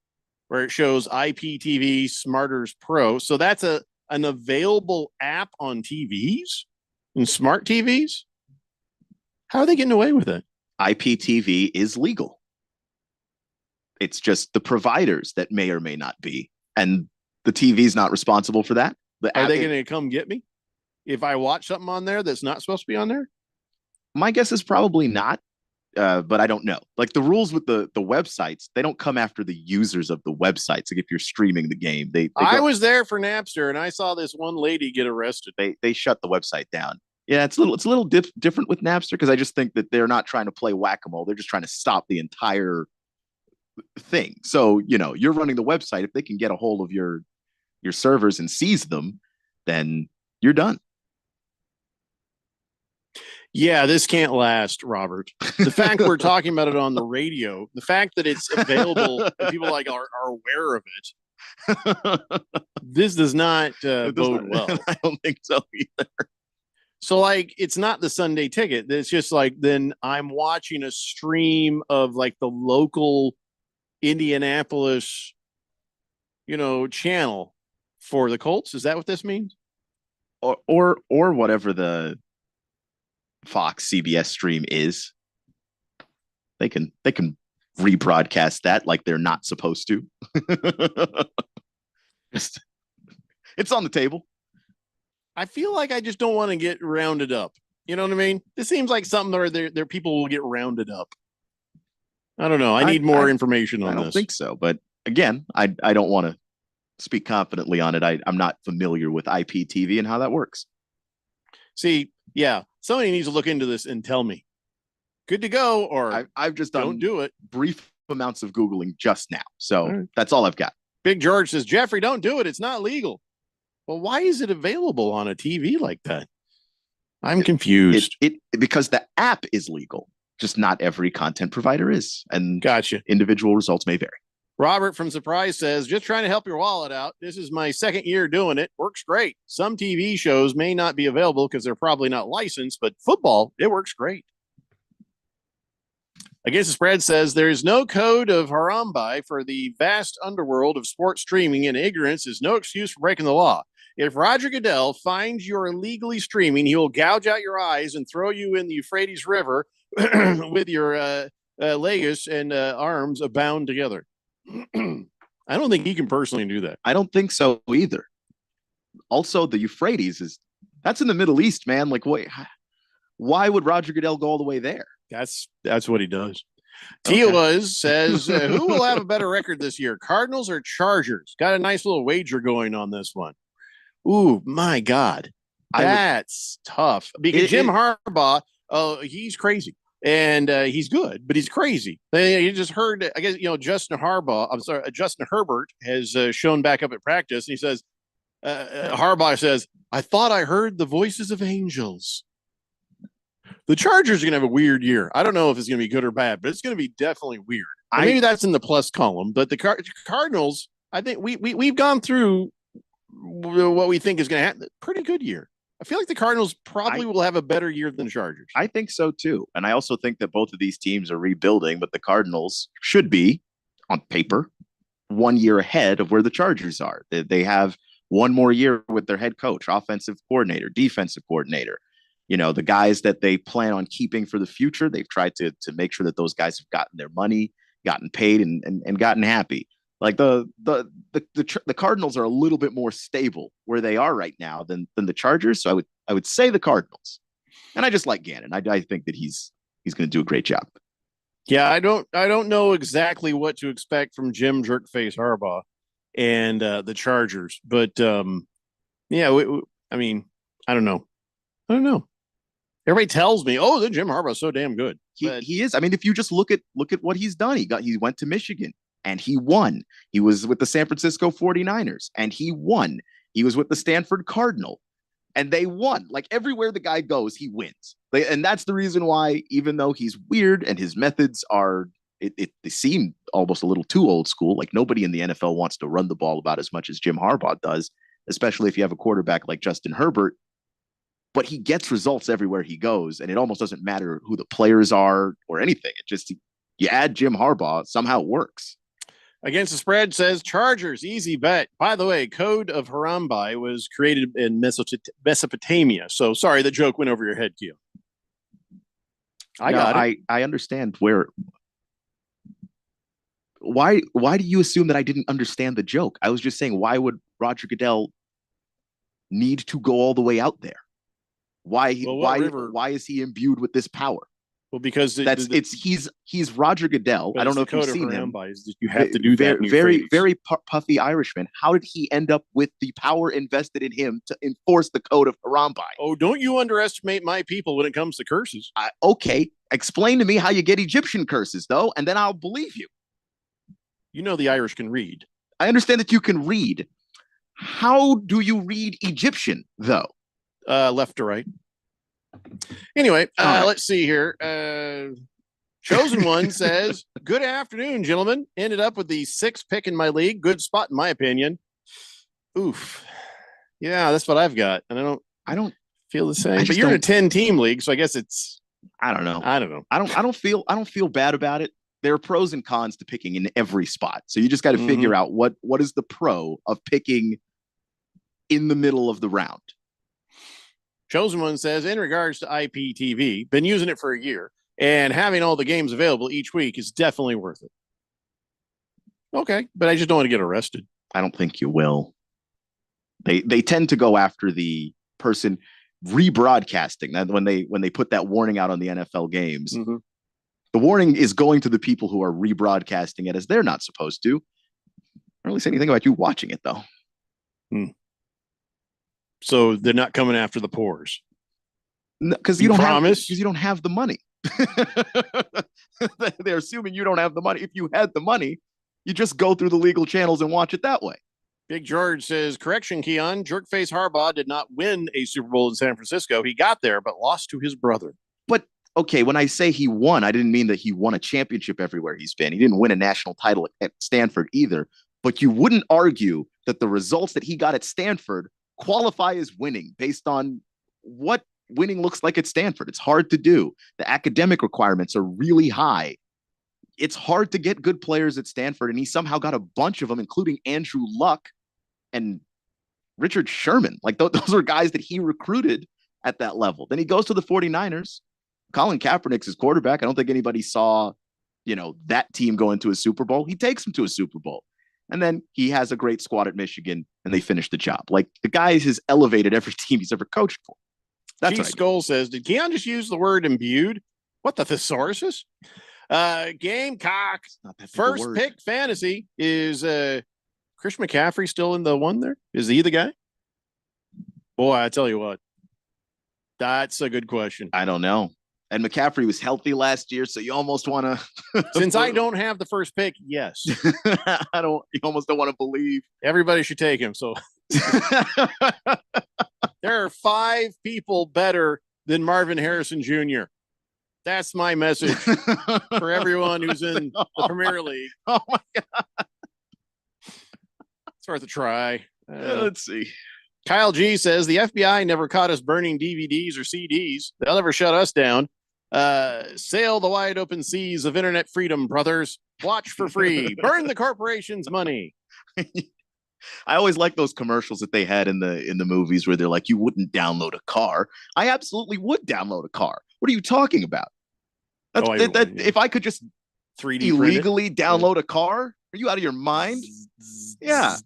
where it shows IPTV Smarters Pro. So that's an available app on TVs and smart TVs? How are they getting away with it? IPTV is legal. It's just the providers that may or may not be. And the TV's not responsible for that. Are they going to come get me if I watch something on there that's not supposed to be on there? My guess is probably not, but I don't know. Like the rules with the websites, they don't come after the users of the websites. Like if you're streaming the game, I was there for Napster and I saw this one lady get arrested. They shut the website down. Yeah, it's a little different with Napster because I just think that they're not trying to play whack-a-mole. They're just trying to stop the entire thing. So, you're running the website. If they can get a hold of your servers and seize them, then you're done. Yeah, this can't last, Robert. The fact we're talking about it on the radio, the fact that it's available and people are aware of it, this does not bode well. I don't think so either. So it's not the Sunday Ticket. It's just then I'm watching a stream of the local Indianapolis, channel for the Colts. Is that what this means? Or whatever the Fox CBS stream is. They can rebroadcast that like they're not supposed to. It's on the table. I feel like I just don't want to get rounded up. You know what I mean? This seems like something where their people will get rounded up. I don't know. I need more information on this. I don't think so. But again, I don't want to speak confidently on it. I'm not familiar with IPTV and how that works. See, yeah, somebody needs to look into this and tell me. Good to go, or I've just don't do it. Brief amounts of Googling just now. So that's all I've got. Big George says, Jeffrey, don't do it. It's not legal. Well, why is it available on a TV like that? I'm confused. Because the app is legal, just not every content provider is. And gotcha. Individual results may vary. Robert from Surprise says, just trying to help your wallet out. This is my second year doing it. Works great. Some TV shows may not be available because they're probably not licensed, but football, it works great. Against the Spread says there is no code of Harambe for the vast underworld of sports streaming, and ignorance is no excuse for breaking the law. If Roger Goodell finds you're illegally streaming, he will gouge out your eyes and throw you in the Euphrates River with your legs and arms bound together. I don't think he can personally do that. I don't think so either. Also, the Euphrates that's in the Middle East, man. Like, why would Roger Goodell go all the way there? That's what he does. Tilas says, who will have a better record this year, Cardinals or Chargers? Got a nice little wager going on this one. Ooh, my God. That's tough. Because Jim Harbaugh, he's crazy. And he's good, but he's crazy. You just heard, I guess, Justin Herbert has shown back up at practice. And he says, Harbaugh says, I thought I heard the voices of angels. The Chargers are going to have a weird year. I don't know if it's going to be good or bad, but it's going to be definitely weird. Maybe that's in the plus column, but the Cardinals, I think we've gone through what we think is going to happen. Pretty good year. I feel like the Cardinals probably will have a better year than the Chargers. I think so too. And I also think that both of these teams are rebuilding, but the Cardinals should be, on paper, 1 year ahead of where the Chargers are. They have one more year with their head coach, offensive coordinator, defensive coordinator. The guys that they plan on keeping for the future, they've tried to make sure that those guys have gotten their money, gotten paid, and gotten happy. Like the Cardinals are a little bit more stable where they are right now than the Chargers. So I would say the Cardinals. And I just like Gannon. I think that he's going to do a great job. Yeah, I don't know exactly what to expect from Jim Jerkface Harbaugh and the Chargers, but I don't know. Everybody tells me, the Jim Harbaugh's so damn good. He is. I mean, if you just look at what he's done, he went to Michigan and he won. He was with the San Francisco 49ers and he won. He was with the Stanford Cardinal and they won. Like everywhere the guy goes, he wins. And that's the reason why, even though he's weird and his methods are, they seem almost a little too old school. Like nobody in the NFL wants to run the ball about as much as Jim Harbaugh does, especially if you have a quarterback like Justin Herbert. But he gets results everywhere he goes, and it almost doesn't matter who the players are or anything. It just, you add Jim Harbaugh, somehow it works. Against the spread says Chargers, easy bet. By the way, Code of Hammurabi was created in Mesopotamia. So sorry, the joke went over your head, Keo. I understand where. Why do you assume that I didn't understand the joke? I was just saying, why would Roger Goodell need to go all the way out there? Why is he imbued with this power? Well, because he's Roger Goodell. I don't know if you've seen him. You have to do that. Very puffy Irishman. How did he end up with the power invested in him to enforce the code of Hammurabi? Oh, don't you underestimate my people when it comes to curses. Okay, explain to me how you get Egyptian curses, though, and then I'll believe you. You know the Irish can read. I understand that you can read. How do you read Egyptian, though? Left to right. Anyway, let's see here. Chosen One says, good afternoon, gentlemen. Ended up with the 6th pick in my league. Good spot, in my opinion. Oof. Yeah, that's what I've got. And I don't feel the same. But you're in a 10-team league, so I guess it's I don't know. I don't feel bad about it. There are pros and cons to picking in every spot. So you just got to figure out what is the pro of picking in the middle of the round. Chosen One says, in regards to IPTV, been using it for a year, and having all the games available each week is definitely worth it. Okay, but I just don't want to get arrested. I don't think you will. They tend to go after the person rebroadcasting. That when they put that warning out on the NFL games, the warning is going to the people who are rebroadcasting it as they're not supposed to. I don't really say anything about you watching it, though. So they're not coming after the pores. Because you don't have the money. They're assuming you don't have the money. If you had the money, you just go through the legal channels and watch it that way. Big George says, correction, Keon. Jerkface Harbaugh did not win a Super Bowl in San Francisco. He got there, but lost to his brother. But, okay, when I say he won, I didn't mean that he won a championship everywhere he's been. He didn't win a national title at Stanford either. But you wouldn't argue that the results that he got at Stanford qualify as winning based on what winning looks like at Stanford. It's hard to do. The academic requirements are really high. It's hard to get good players at Stanford, and he somehow got a bunch of them, including Andrew Luck. And Richard Sherman. Like those were guys that he recruited at that level. Then he goes to the 49ers. Colin Kaepernick's his quarterback. I don't think anybody saw, that team go into a Super Bowl. He takes them to a Super Bowl. And then he has a great squad at Michigan, and they finish the job. Like, the guy has elevated every team he's ever coached for. That's Chief Skull says, did Keon just use the word imbued? What the thesaurus? Gamecock. First pick fantasy is Christian McCaffrey still in the one there? Is he the guy? Boy, I tell you what. That's a good question. I don't know. And McCaffrey was healthy last year, so you almost want to. Since I don't have the first pick, yes. You almost don't want to believe. Everybody should take him. So there are 5 people better than Marvin Harrison Jr. That's my message for everyone who's in the Premier League. Oh my God. It's worth a try. Let's see. Kyle G says the FBI never caught us burning DVDs or CDs. They'll never shut us down. Sail the wide open seas of internet freedom, brothers. Watch for free. Burn the corporation's money. I always like those commercials that they had in the movies where they're like, you wouldn't download a car. I absolutely would download a car. What are you talking about? If I could just 3D illegally download a car, are you out of your mind? Yeah.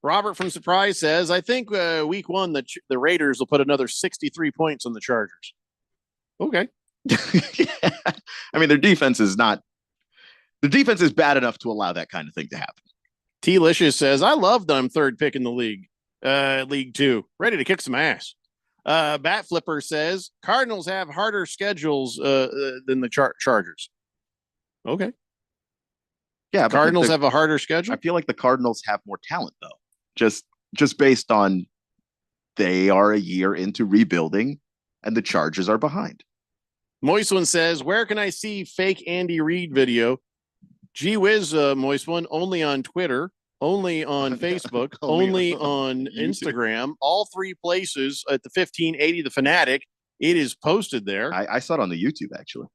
Robert from Surprise says, I think week 1, the Raiders will put another 63 points on the Chargers. Okay. I mean, their defense is bad enough to allow that kind of thing to happen. T-Licious says, I love that I'm 3rd pick in the league. League 2. Ready to kick some ass. Bat Flipper says, Cardinals have harder schedules than the Chargers. Okay. Yeah, Cardinals have a harder schedule. I feel like the Cardinals have more talent, though. Just based on they are a year into rebuilding and the Chargers are behind. Moist One says, where can I see fake Andy Reid video? Gee whiz, Moist One, only on Twitter, only on Facebook, only on Instagram, all 3 places at the 1580 The Fanatic. It is posted there. I saw it on the YouTube, actually.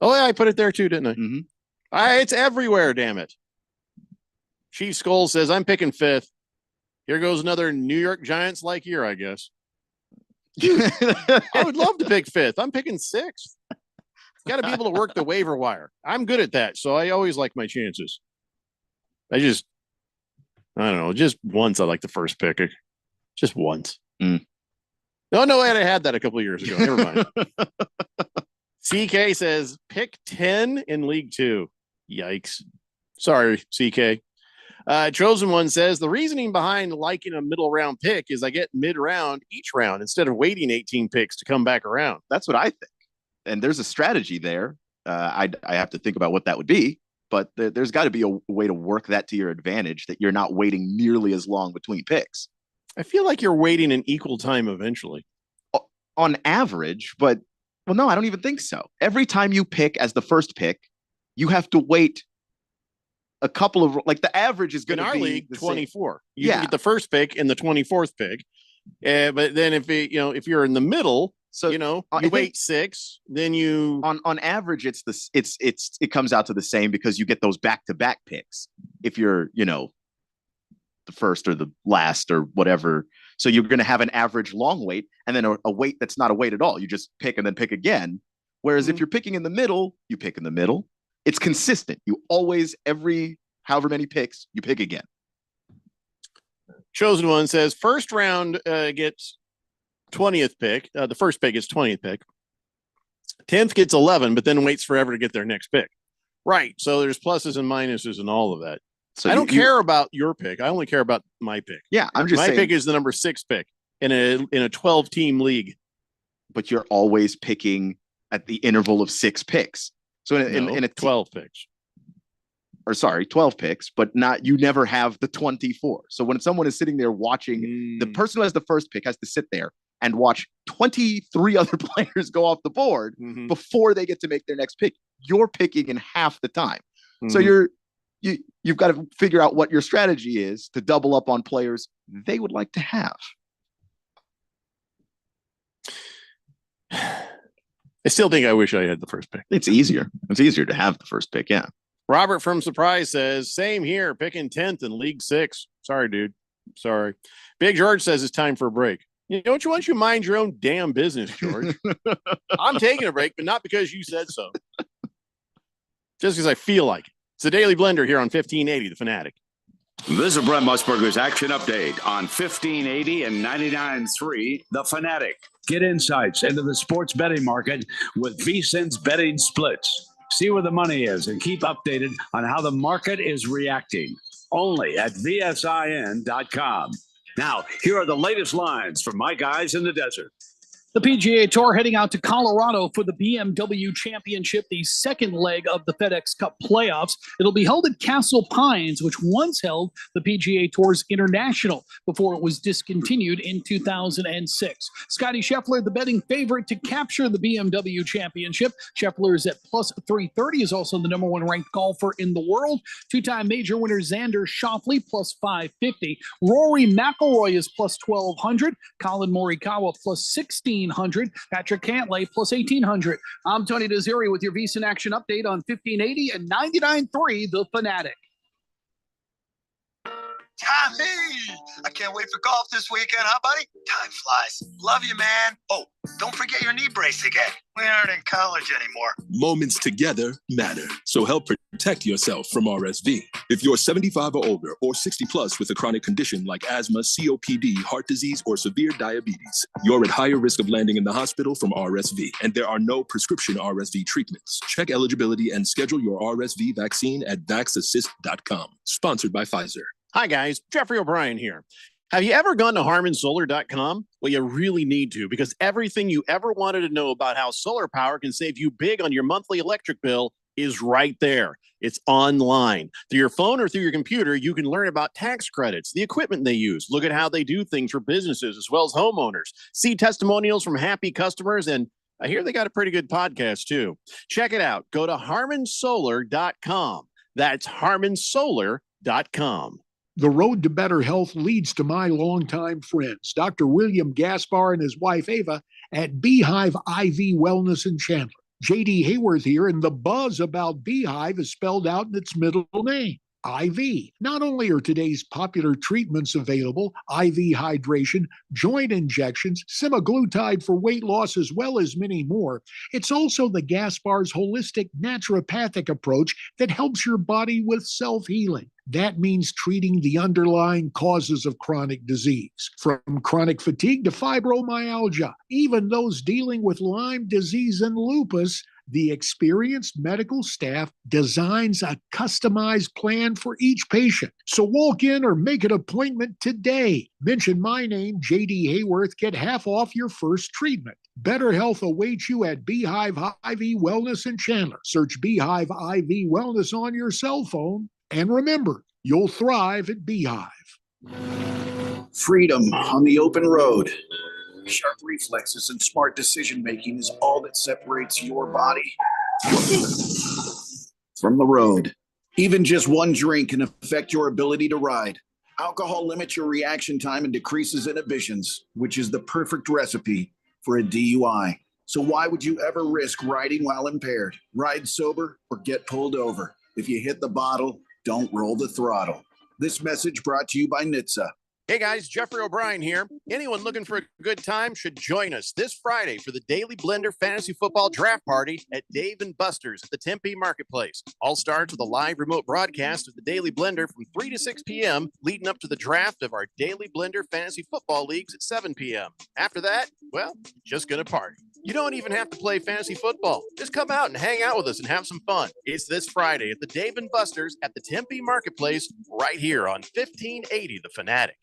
Oh, yeah, I put it there too, didn't I? Mm-hmm. It's everywhere, damn it. Chief Skull says, I'm picking 5th. Here goes another New York Giants-like year, I guess. I would love to pick 5th. I'm picking 6th. Got to be able to work the waiver wire. I'm good at that, so I always like my chances. I don't know. Just once I like the first pick. Just once. No, I had that a couple of years ago. Never mind. CK says, pick 10 in League 2. Yikes. Sorry, CK. Chosen One says, the reasoning behind liking a middle round pick is I get mid round each round instead of waiting 18 picks to come back around. That's what I think. And there's a strategy there. I have to think about what that would be, but there's got to be a way to work that to your advantage that you're not waiting nearly as long between picks. I feel like you're waiting an equal time eventually. On average, but well, no, I don't even think so. Every time you pick as the first pick, you have to wait a couple of, like, the average is going to be in our league 24. You can get the first pick and the 24th pick. But then if you're in the middle, so you wait 6, then you on average it comes out to the same because you get those back-to-back picks if you're, the first or the last or whatever. So you're going to have an average long wait and then a wait that's not a wait at all. You just pick and then pick again. Whereas if you're picking in the middle, you pick in the middle. It's consistent. You always, every however many picks, you pick again. Chosen One says first round gets 20th pick. The first pick is 20th pick. 10th gets 11, but then waits forever to get their next pick. Right. So there's pluses and minuses and all of that. So I don't care about your pick. I only care about my pick. Yeah, I'm just saying. My pick is the number 6 pick in a 12-team league. But you're always picking at the interval of 6 picks. So in a 12 picks. Or sorry, 12 picks, but you never have the 24. So when someone is sitting there watching, the person who has the first pick has to sit there and watch 23 other players go off the board before they get to make their next pick. You're picking in half the time. So you've got to figure out what your strategy is to double up on players they would like to have. I still think I wish I had the first pick. It's easier. It's easier to have the first pick. Yeah. Robert from Surprise says, same here, picking 10th in League 6. Sorry, dude. Sorry. Big George says it's time for a break. Don't you want you mind your own damn business, George? I'm taking a break, but not because you said so. Just because I feel like it. It's the Daily Blender here on 1580, The Fanatic. This is Brent Musburger's Action Update on 1580 and 99.3, The Fanatic. Get insights into the sports betting market with VSiN's betting splits. See where the money is and keep updated on how the market is reacting. Only at VSIN.com. Now, here are the latest lines from my guys in the desert. The PGA Tour heading out to Colorado for the BMW Championship, the second leg of the FedEx Cup playoffs. It'll be held at Castle Pines, which once held the PGA Tour's International before it was discontinued in 2006. Scotty Scheffler, the betting favorite to capture the BMW Championship. Scheffler is at plus 330, is also the number one ranked golfer in the world. Two-time major winner Xander Schauffele, plus 550. Rory McIlroy is plus 1,200. Colin Morikawa, plus 1,600. Patrick Cantlay plus 1,800. I'm Tony Desiri with your VSiN Action Update on 1580 and 99.3 The Fanatic. Tommy, I can't wait for golf this weekend, huh, buddy? Time flies. Love you, man. Oh, don't forget your knee brace again. We aren't in college anymore. Moments together matter. So help protect yourself from RSV. If you're 75 or older or 60 plus with a chronic condition like asthma, COPD, heart disease, or severe diabetes, you're at higher risk of landing in the hospital from RSV, and there are no prescription RSV treatments. Check eligibility and schedule your RSV vaccine at vaxassist.com. Sponsored by Pfizer. Hi, guys. Jeffrey O'Brien here. Have you ever gone to HarmonSolar.com? Well, you really need to, because everything you ever wanted to know about how solar power can save you big on your monthly electric bill is right there. It's online. Through your phone or through your computer, you can learn about tax credits, the equipment they use, look at how they do things for businesses as well as homeowners, see testimonials from happy customers, and I hear they got a pretty good podcast, too. Check it out. Go to HarmonSolar.com. That's HarmonSolar.com. The road to better health leads to my longtime friends, Dr. William Gaspar and his wife Ava at Beehive IV Wellness in Chandler. JD Hayworth here, and the buzz about Beehive is spelled out in its middle name, IV. Not only are today's popular treatments available, IV hydration, joint injections, semaglutide for weight loss, as well as many more, it's also the Gaspar's holistic naturopathic approach that helps your body with self-healing. That means treating the underlying causes of chronic disease, from chronic fatigue to fibromyalgia, even those dealing with Lyme disease and lupus. The experienced medical staff designs a customized plan for each patient. So walk in or make an appointment today. Mention my name, JD Hayworth, get half off your first treatment. Better health awaits you at Beehive IV Wellness in Chandler. Search Beehive IV Wellness on your cell phone. And remember, you'll thrive at Beehive. Freedom on the open road. Sharp reflexes and smart decision-making is all that separates your body from the road. Even just one drink can affect your ability to ride. Alcohol limits your reaction time and decreases inhibitions, which is the perfect recipe for a DUI. So why would you ever risk riding while impaired? Ride sober or get pulled over. If you hit the bottle, don't roll the throttle. This message brought to you by NHTSA. Hey guys, Jeffrey O'Brien here. Anyone looking for a good time should join us this Friday for the Daily Blender Fantasy Football Draft Party at Dave & Buster's at the Tempe Marketplace. All starts with a live remote broadcast of the Daily Blender from 3 to 6 p.m., leading up to the draft of our Daily Blender Fantasy Football Leagues at 7 p.m. After that, well, just gonna party. You don't even have to play fantasy football. Just come out and hang out with us and have some fun. It's this Friday at the Dave & Buster's at the Tempe Marketplace right here on 1580 The Fanatic.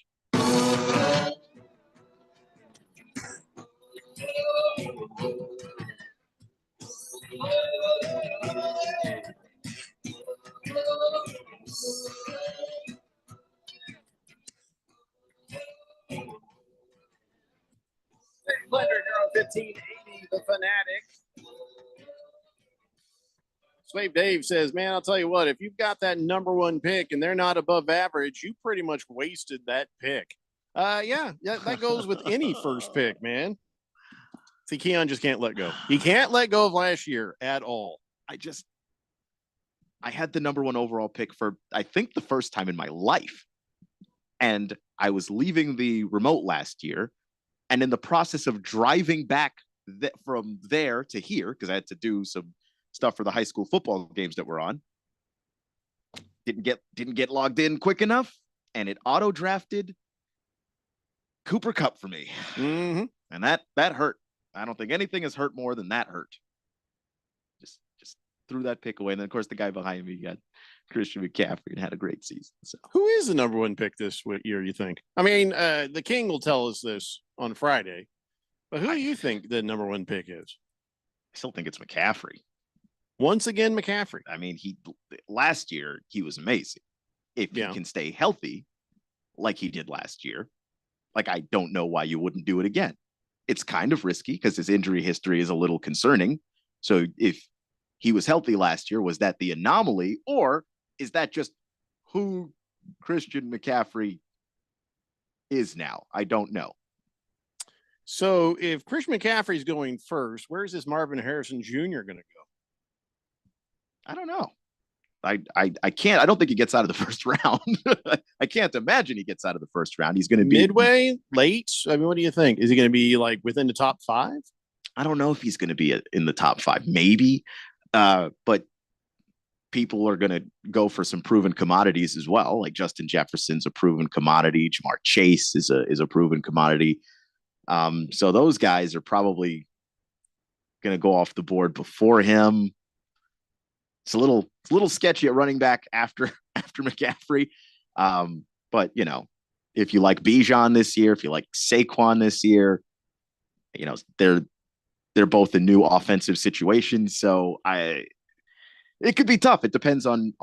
Blender here on 1580 The Fanatic. Slave Dave says, man, I'll tell you what, if you've got that number one pick and they're not above average, you pretty much wasted that pick. Yeah, that goes with any first pick, man. See, Keon just can't let go. He can't let go of last year at all. I had the number one overall pick for, I think, the first time in my life. And I was leaving the remote last year, and in the process of driving back from there to here, because I had to do some stuff for the high school football games that we're on, didn't get logged in quick enough, and it auto drafted Cooper Kupp for me. Mm-hmm. And that hurt. I don't think anything has hurt more than that hurt. Just threw that pick away. And then, of course, the guy behind me got Christian McCaffrey and had a great season. So, who is the number one pick this year, you think? I mean, the King will tell us this on Friday, but who do you think the number one pick is? I still think it's McCaffrey. Once again, McCaffrey. I mean, last year he was amazing. If he can stay healthy like he did last year, like, I don't know why you wouldn't do it again. It's kind of risky because his injury history is a little concerning. So if he was healthy last year, was that the anomaly, or is that just who Christian McCaffrey is now? I don't know. So if Christian McCaffrey is going first, where's this Marvin Harrison Jr. going to go? I don't know. I can't. I don't think he gets out of the first round. I can't imagine he gets out of the first round. He's going to be midway, late. I mean, what do you think? Is he going to be like within the top 5? I don't know if he's going to be in the top 5, maybe. But people are going to go for some proven commodities as well. Like Justin Jefferson's a proven commodity. Jamar Chase is a proven commodity. So those guys are probably going to go off the board before him. It's a little sketchy at running back after McCaffrey. But, you know, if you like Bijan this year, if you like Saquon this year, you know, they're both in new offensive situations. So it could be tough. It depends on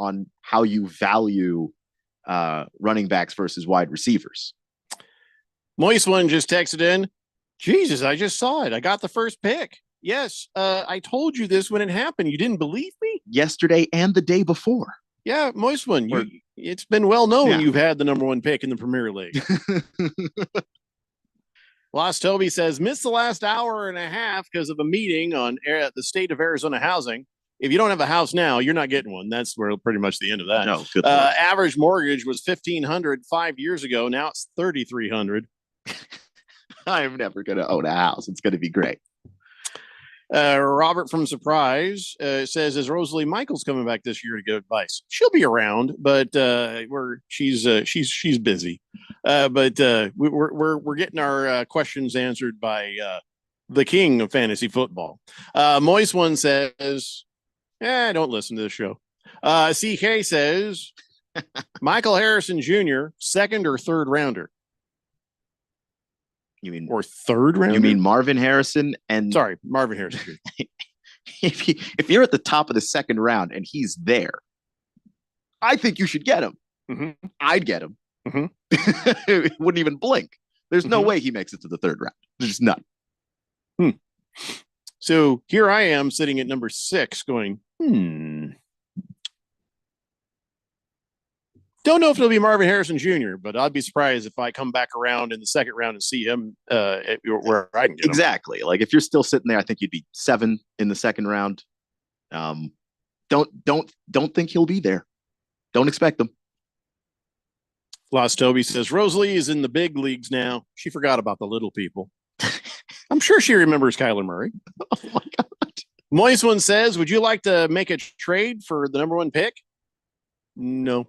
how you value running backs versus wide receivers. Moist One just texted in, Jesus, I just saw it. I got the first pick. Yes, I told you this when it happened. You didn't believe me? Yesterday and the day before. Yeah, Moist One. It's been well known you've had the number one pick in the Premier League. Lost Toby says, missed the last hour and a half because of a meeting on the state of Arizona housing. If you don't have a house now, you're not getting one. That's where pretty much the end of that. No, good average mortgage was $1,500 5 years ago. Now it's $3,300. I'm never going to own a house. It's going to be great. Robert from Surprise says, is Rosalie Michaels coming back this year to give advice? She'll be around, but she's busy. But we're getting our questions answered by the king of fantasy football. Moist One says, don't listen to the show. CK says, Michael Harrison Jr., second or third rounder. You mean or third round? You mean Marvin Harrison Marvin Harrison. if you're at the top of the second round and he's there, I think you should get him. Mm-hmm. I'd get him. Mm-hmm. Wouldn't even blink. There's no way he makes it to the third round. There's just none. So here I am sitting at number 6 going, Don't know if it'll be Marvin Harrison Jr., but I'd be surprised if I come back around in the second round and see him where I can get him. Exactly. Like if you're still sitting there, I think you'd be 7 in the second round. Don't think he'll be there. Don't expect them. Lost Toby says Rosalie is in the big leagues now. She forgot about the little people. I'm sure she remembers Kyler Murray. Oh my God. Moist One says, would you like to make a trade for the number one pick? No.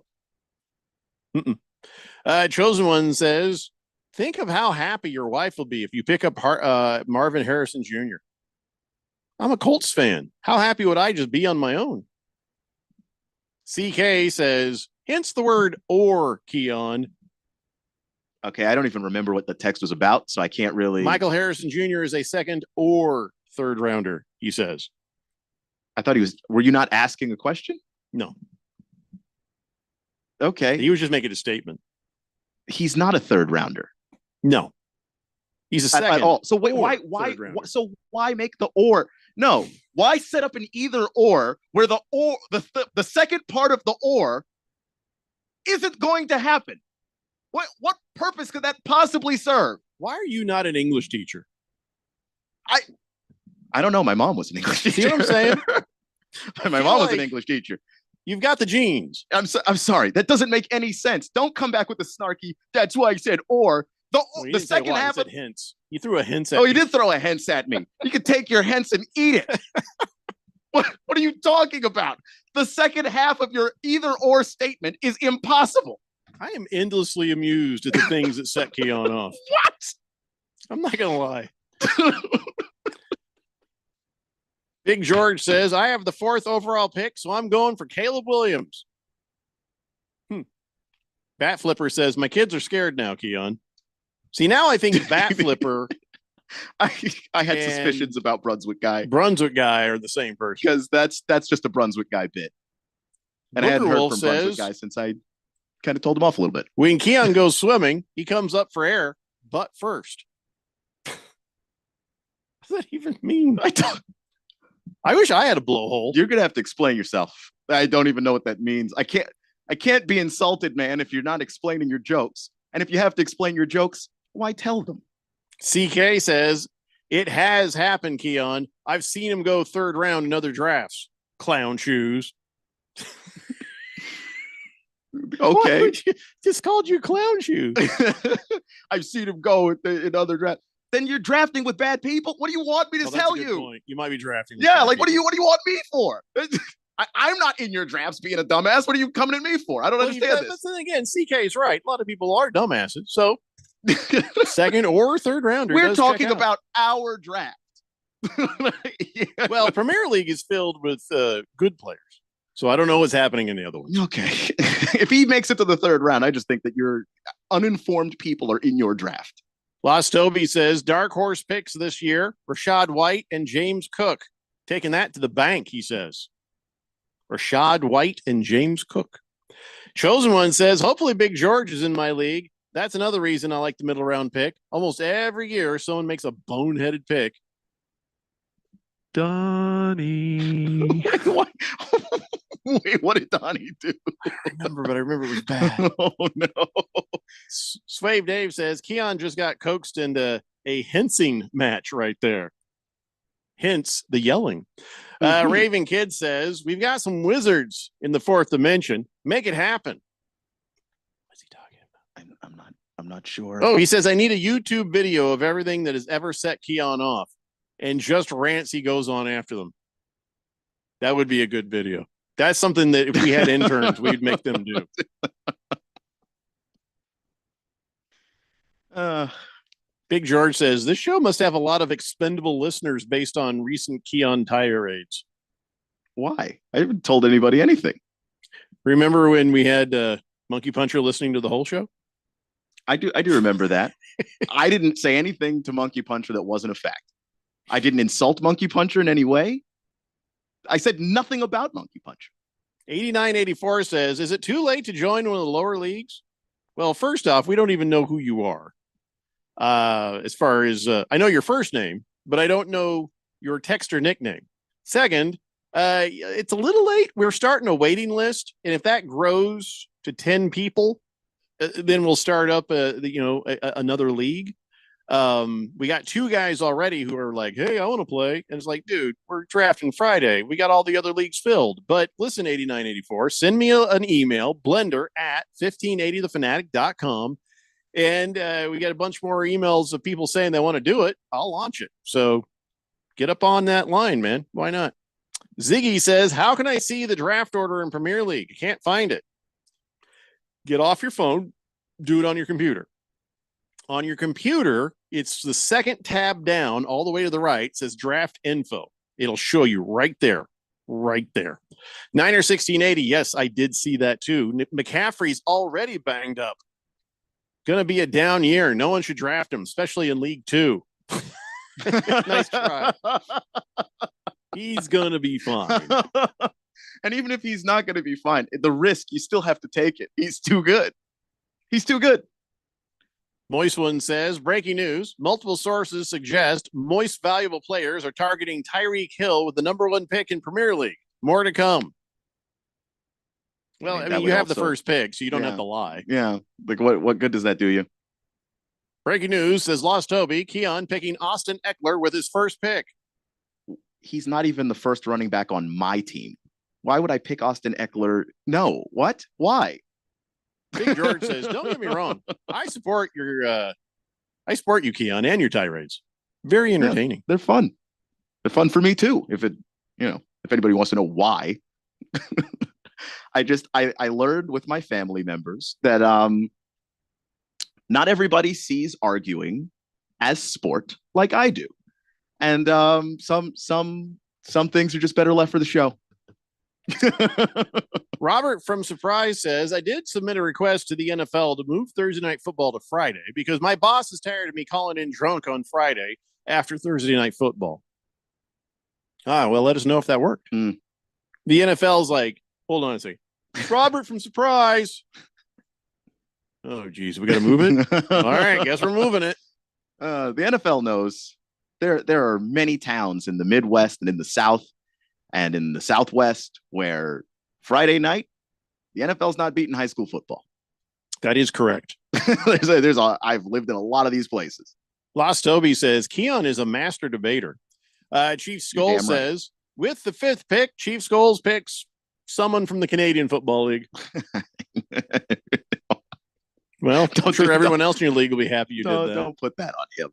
Chosen One says, think of how happy your wife will be if you pick up Marvin Harrison Jr. I'm a Colts fan. How happy would I just be on my own? CK says, hence the word or, Keon. Okay, I don't even remember what the text was about, so I can't really. Michael Harrison Jr. is a second or third rounder, he says. I thought he was. Were you not asking a question? No. Okay. He was just making a statement. He's not a third rounder. No. He's a second. At all. So wait, why make the or? No. Why set up an either or where the second part of the or isn't going to happen? What purpose could that possibly serve? Why are you not an English teacher? I don't know. My mom was an English teacher. See what I'm saying? My mom was an English teacher. You've got the genes. I'm sorry. That doesn't make any sense. Don't come back with the snarky. That's why I said or. The second half of hints. You threw a hint at me. You did throw a hint at me. You could take your hints and eat it. What are you talking about? The second half of your either or statement is impossible. I am endlessly amused at the things that set Keon off. What? I'm not going to lie. Big George says, I have the 4th overall pick, so I'm going for Caleb Williams. Bat Flipper says, my kids are scared now, Keon. See, now I think Bat Flipper. I had suspicions about Brunswick Guy. Brunswick Guy are the same person. Because that's just a Brunswick Guy bit. And I hadn't heard from Brunswick Guy since I kind of told him off a little bit. When Keon goes swimming, he comes up for air, butt first. What does that even mean? I wish I had a blowhole. You're going to have to explain yourself. I don't even know what that means. I can't be insulted, man, if you're not explaining your jokes. And if you have to explain your jokes, why tell them? CK says, it has happened, Keon. I've seen him go 3rd round in other drafts. Clown shoes. Okay. Just called you clown shoes. I've seen him go in other drafts. Then you're drafting with bad people? What do you want me to tell you? Point. You might be drafting. Yeah, like what do you want me for? I'm not in your drafts being a dumbass. What are you coming at me for? I don't understand this. But then again, CK is right. A lot of people are dumbasses. So 2nd or 3rd rounder. We're talking about our draft. Yeah. Well, Premier League is filled with good players. So I don't know what's happening in the other ones. Okay. If he makes it to the 3rd round, I just think that your uninformed people are in your draft. Lost Toby says, dark horse picks this year, Rashad White and James Cook. Taking that to the bank, he says. Rashad White and James Cook. Chosen One says, hopefully Big George is in my league. That's another reason I like the middle round pick. Almost every year, someone makes a boneheaded pick. Donnie. Wait, what did Donnie do? I remember it was bad. Oh, no. Swave Dave says, Keon just got coaxed into a hensing match right there. Hence the yelling. Raven Kid says, we've got some wizards in the 4th dimension. Make it happen. What's he talking about? I'm not sure. Oh, he says, I need a YouTube video of everything that has ever set Keon off and just rants he goes on after them. That would be a good video. That's something that if we had interns, we'd make them do. Big George says, this show must have a lot of expendable listeners based on recent Keon tirades. Why? I haven't told anybody anything. Remember when we had Monkey Puncher listening to the whole show? I do remember that. I didn't say anything to Monkey Puncher that wasn't a fact. I didn't insult Monkey Puncher in any way. I said nothing about Monkey Puncher. 8984 says, is it too late to join one of the lower leagues? Well, first off, we don't even know who you are. As far as I know your first name, but I don't know your texter nickname. Second, it's a little late. We're starting a waiting list, and if that grows to 10 people, then we'll start up another league. We got 2 guys already who are like, hey, I want to play. And it's like, dude, we're drafting Friday. We got all the other leagues filled. But listen, 8984, send me an email, blender@1580thefanatic.com. And we got a bunch more emails of people saying they want to do it. I'll launch it. So get up on that line, man. Why not? Ziggy says, how can I see the draft order in Premier League? I can't find it. Get off your phone. Do it on your computer. On your computer, it's the second tab down all the way to the right. It says draft info. It'll show you right there. Right there. Niner 1680. Yes, I did see that too. McCaffrey's already banged up. Going to be a down year. No one should draft him, especially in League 2. Nice try. He's going to be fine. And even if he's not going to be fine, the risk, you still have to take it. He's too good. He's too good. Moist One says, breaking news. Multiple sources suggest Moist valuable players are targeting Tyreek Hill with the #1 pick in Premier League. More to come. Well, I mean you have the first pick, so you don't have to lie. Yeah. Like what good does that do you? Breaking news says Lost Toby, Keon picking Austin Eckler with his first pick. He's not even the first running back on my team. Why would I pick Austin Eckler? No. What? Why? Big George says, don't get me wrong. I support you, Keon, and your tirades. Very entertaining. Yeah, they're fun. They're fun for me too. If anybody wants to know why. I learned with my family members that not everybody sees arguing as sport like I do. And some things are just better left for the show. Robert from Surprise says, I did submit a request to the NFL to move Thursday Night Football to Friday because my boss is tired of me calling in drunk on Friday after Thursday Night Football. Well, let us know if that worked. The NFL's like, hold on a second. Robert from Surprise. Oh, geez, we got to move it? All right, guess we're moving it. The NFL knows there are many towns in the Midwest and in the South and in the Southwest where Friday night, the NFL's not beating high school football. That is correct. I've lived in a lot of these places. Lost Toby says, Keon is a master debater. Chief Skull says, with the 5th pick, Chief Skulls picks someone from the Canadian Football League. Well, I'm sure everyone else in your league will be happy you did that. Don't put that on him.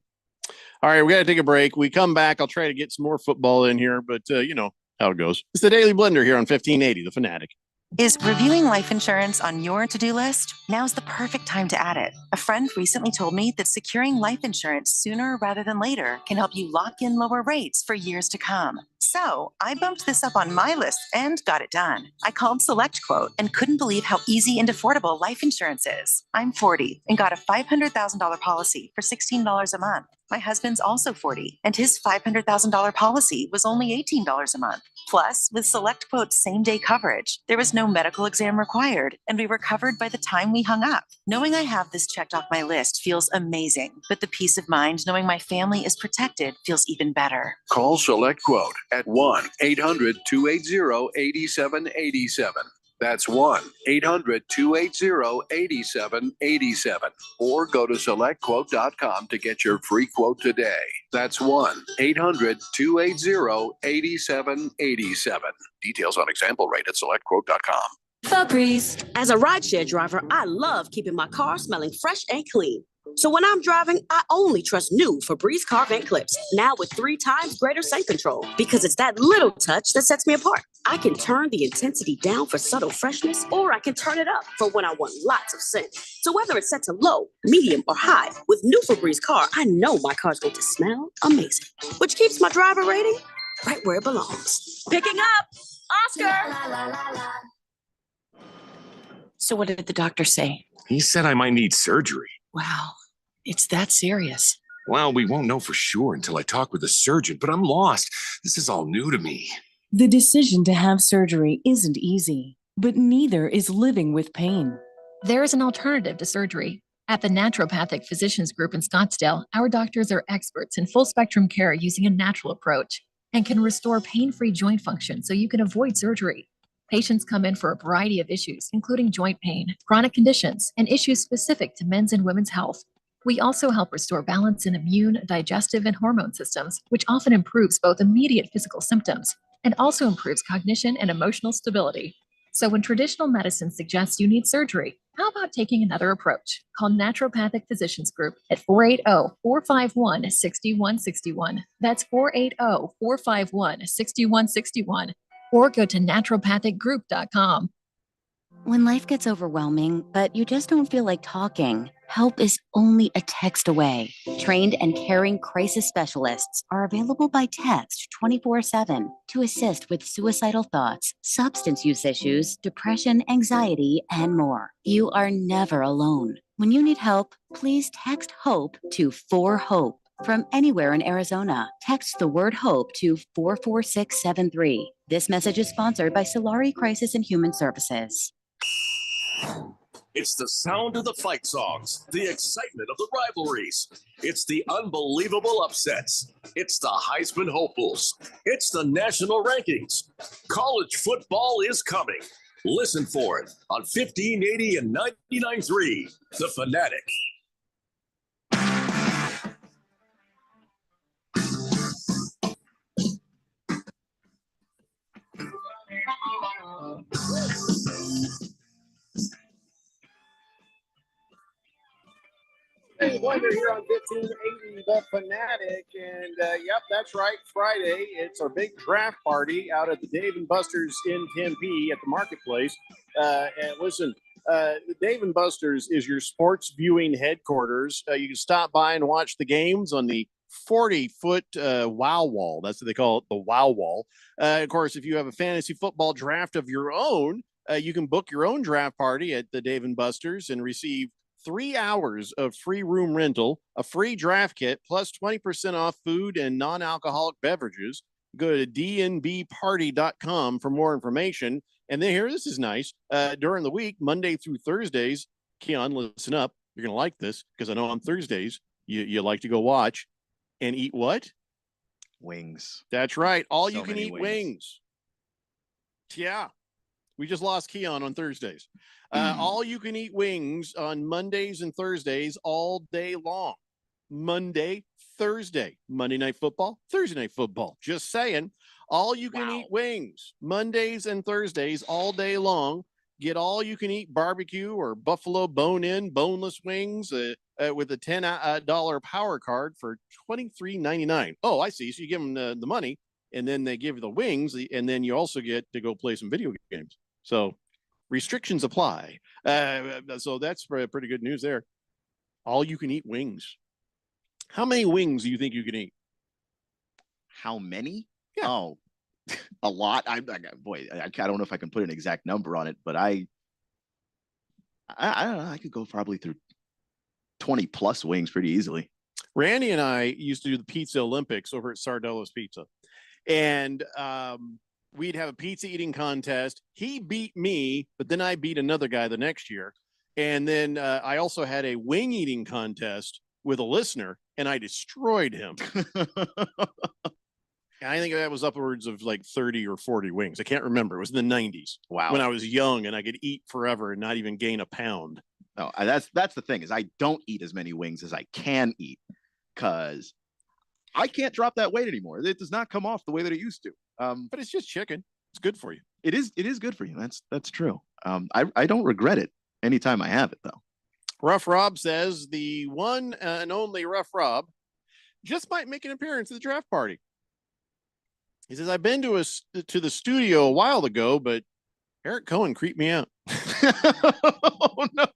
All right, we got to take a break. We come back. I'll try to get some more football in here, but you know how it goes. It's the Daily Blender here on 1580, The Fanatic. Is reviewing life insurance on your to-do list? Now's the perfect time to add it. A friend recently told me that securing life insurance sooner rather than later can help you lock in lower rates for years to come. So I bumped this up on my list and got it done. I called SelectQuote and couldn't believe how easy and affordable life insurance is. I'm 40 and got a $500,000 policy for $16 a month. My husband's also 40, and his $500,000 policy was only $18 a month. Plus, with SelectQuote's same-day coverage, there was no medical exam required, and we were covered by the time we hung up. Knowing I have this checked off my list feels amazing, but the peace of mind knowing my family is protected feels even better. Call SelectQuote at 1-800-280-8787. That's 1-800-280-8787. Or go to SelectQuote.com to get your free quote today. That's 1-800-280-8787. Details on example rate at SelectQuote.com. Febreze. As a rideshare driver, I love keeping my car smelling fresh and clean. So when I'm driving, I only trust new Febreze car vent clips, now with 3 times greater scent control, because it's that little touch that sets me apart. I can turn the intensity down for subtle freshness, or I can turn it up for when I want lots of scent. So whether it's set to low, medium, or high, with new Febreze car, I know my car's going to smell amazing, which keeps my driver rating right where it belongs. Picking up, Oscar! So what did the doctor say? He said I might need surgery. Wow, it's that serious. Well, we won't know for sure until I talk with a surgeon, but I'm lost. This is all new to me. The decision to have surgery isn't easy, but neither is living with pain. There is an alternative to surgery. At the Naturopathic Physicians Group in Scottsdale, our doctors are experts in full spectrum care using a natural approach and can restore pain-free joint function so you can avoid surgery. Patients come in for a variety of issues, including joint pain, chronic conditions, and issues specific to men's and women's health. We also help restore balance in immune, digestive, and hormone systems, which often improves both immediate physical symptoms and also improves cognition and emotional stability. So when traditional medicine suggests you need surgery, how about taking another approach? Call Naturopathic Physicians Group at 480-451-6161. That's 480-451-6161. Or go to naturopathicgroup.com. When life gets overwhelming, but you just don't feel like talking, help is only a text away. Trained and caring crisis specialists are available by text 24/7 to assist with suicidal thoughts, substance use issues, depression, anxiety, and more. You are never alone. When you need help, please text HOPE to 4HOPE. From anywhere in Arizona, text the word HOPE to 44673. This message is sponsored by Solari Crisis and Human Services. It's the sound of the fight songs, the excitement of the rivalries. It's the unbelievable upsets. It's the Heisman hopefuls. It's the national rankings. College football is coming. Listen for it on 1580 and 99.3, The Fanatic. here on 1580 The Fanatic. And yep, that's right. Friday, it's our big draft party out at the Dave & Buster's in Tempe at the marketplace. And listen, the Dave & Buster's is your sports viewing headquarters. You can stop by and watch the games on the 40-foot wow wall. That's what they call it, the wow wall. Of course, if you have a fantasy football draft of your own, you can book your own draft party at the Dave & Buster's and receive 3 hours of free room rental, a free draft kit, plus 20% off food and non-alcoholic beverages. Go to dnbparty.com for more information. And then here, this is nice. During the week, Monday through Thursdays, Keon, listen up. You're going to like this because I know on Thursdays, you like to go watch and eat what? Wings. That's right. All So you can many eat wings. Yeah. We just lost Keon on Thursdays. All you can eat wings on Mondays and Thursdays all day long. Monday, Thursday, Monday Night Football, Thursday Night Football. Just saying. All you can eat wings Mondays and Thursdays all day long. Get all you can eat barbecue or buffalo bone-in, boneless wings with a $10 power card for $23.99. Oh, I see. So you give them the money and then they give you the wings, and then you also get to go play some video games. So restrictions apply. So that's pretty good news there. All you can eat wings. How many wings do you think you can eat? How many? Yeah. Oh, a lot. I don't know if I can put an exact number on it, but I don't know. I could go probably through 20 plus wings pretty easily. Randy and I used to do the Pizza Olympics over at Sardello's Pizza. And we'd have a pizza eating contest. He beat me, but then I beat another guy the next year. And then I also had a wing eating contest with a listener, and I destroyed him. I think that was upwards of like 30 or 40 wings. I can't remember. It was in the 90s. Wow. When I was young and I could eat forever and not even gain a pound. No, that's the thing is I don't eat as many wings as I can eat because I can't drop that weight anymore. It does not come off the way that it used to. But it's just chicken. It's good for you. It is good for you. That's true. I don't regret it anytime I have it though. Rough Rob says the one and only Rough Rob just might make an appearance at the draft party. He says, I've been to the studio a while ago, but Eric Cohen creeped me out. Oh no.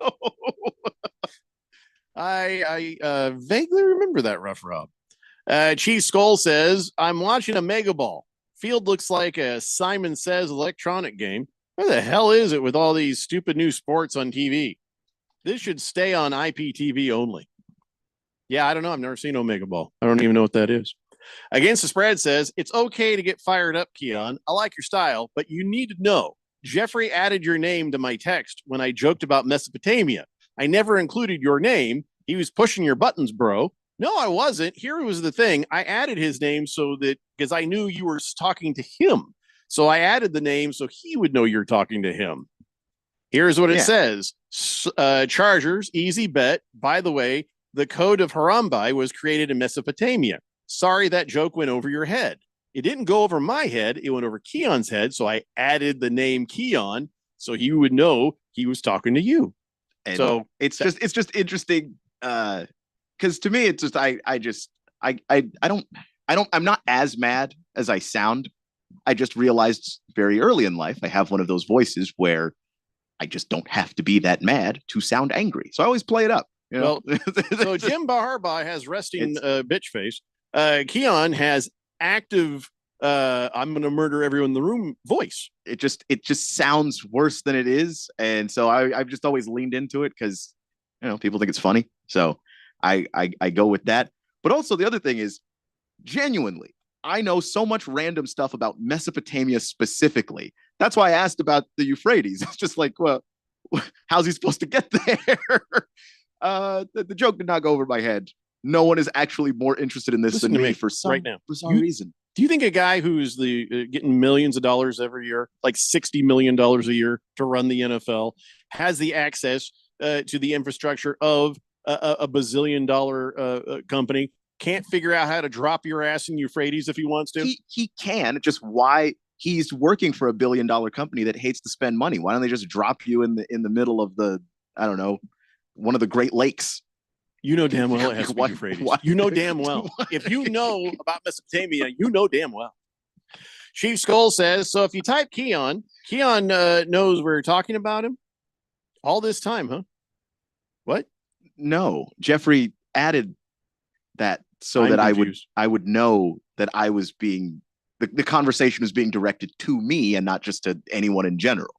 I vaguely remember that, Rough Rob. Chief Skull says, I'm watching a Mega Ball. Field looks like a Simon Says electronic game. Where the hell is it with all these stupid new sports on TV? This should stay on IPTV only. Yeah, I don't know. I've never seen Omega Ball. I don't even know what that is. Against the Spread says, it's okay to get fired up, Keon. I like your style, but you need to know Jeffrey added your name to my text when I joked about Mesopotamia. I never included your name. He was pushing your buttons, bro. No, I wasn't. Here was the thing. I added his name because I knew you were talking to him. So I added the name so he would know you're talking to him. Here's what it says. Chargers, easy bet. By the way, the code of Harambe was created in Mesopotamia. Sorry that joke went over your head. It didn't go over my head. It went over Keon's head. So I added the name Keon so he would know he was talking to you. And so it's just interesting. Because to me, it's just I'm not as mad as I sound. I just realized very early in life I have one of those voices where I just don't have to be that mad to sound angry. So I always play it up. You know? Well, so Jim Baharba has resting bitch face. Keon has active I'm gonna murder everyone in the room voice. It just sounds worse than it is. And so I've just always leaned into it because people think it's funny. So I go with that. But also the other thing is, genuinely, I know so much random stuff about Mesopotamia specifically. That's why I asked about the Euphrates. It's just like, well, how's he supposed to get there? The joke did not go over my head. No one is actually more interested in this than me for some bizarre reason. Do you think a guy who's getting millions of dollars every year, like $60 million a year to run the NFL, has the access to the infrastructure of a bazillion-dollar company, can't figure out how to drop your ass in Euphrates if he wants to? He can. Just why he's working for $1 billion company that hates to spend money. Why don't they just drop you in the middle of the, I don't know, one of the Great Lakes? You know damn well it has to be Euphrates. You know damn well. If you know about Mesopotamia, you know damn well. Chief Skull says, so if you type Keon knows we're talking about him all this time, huh? What? No, Jeffrey added that so that I would know that I was being the conversation was being directed to me and not just to anyone in general.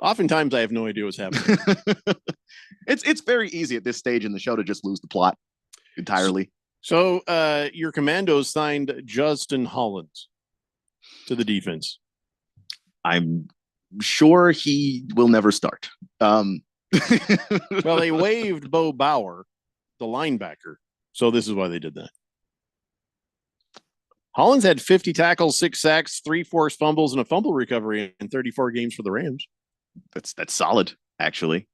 Oftentimes I have no idea what's happening. It's very easy at this stage in the show to just lose the plot entirely. So your Commandos signed Justin Hollins to the defense. I'm sure he will never start. Well, they waived Bo Bauer, the linebacker. So this is why they did that. Hollins had 50 tackles, 6 sacks, 3 forced fumbles, and a fumble recovery in 34 games for the Rams. That's solid, actually.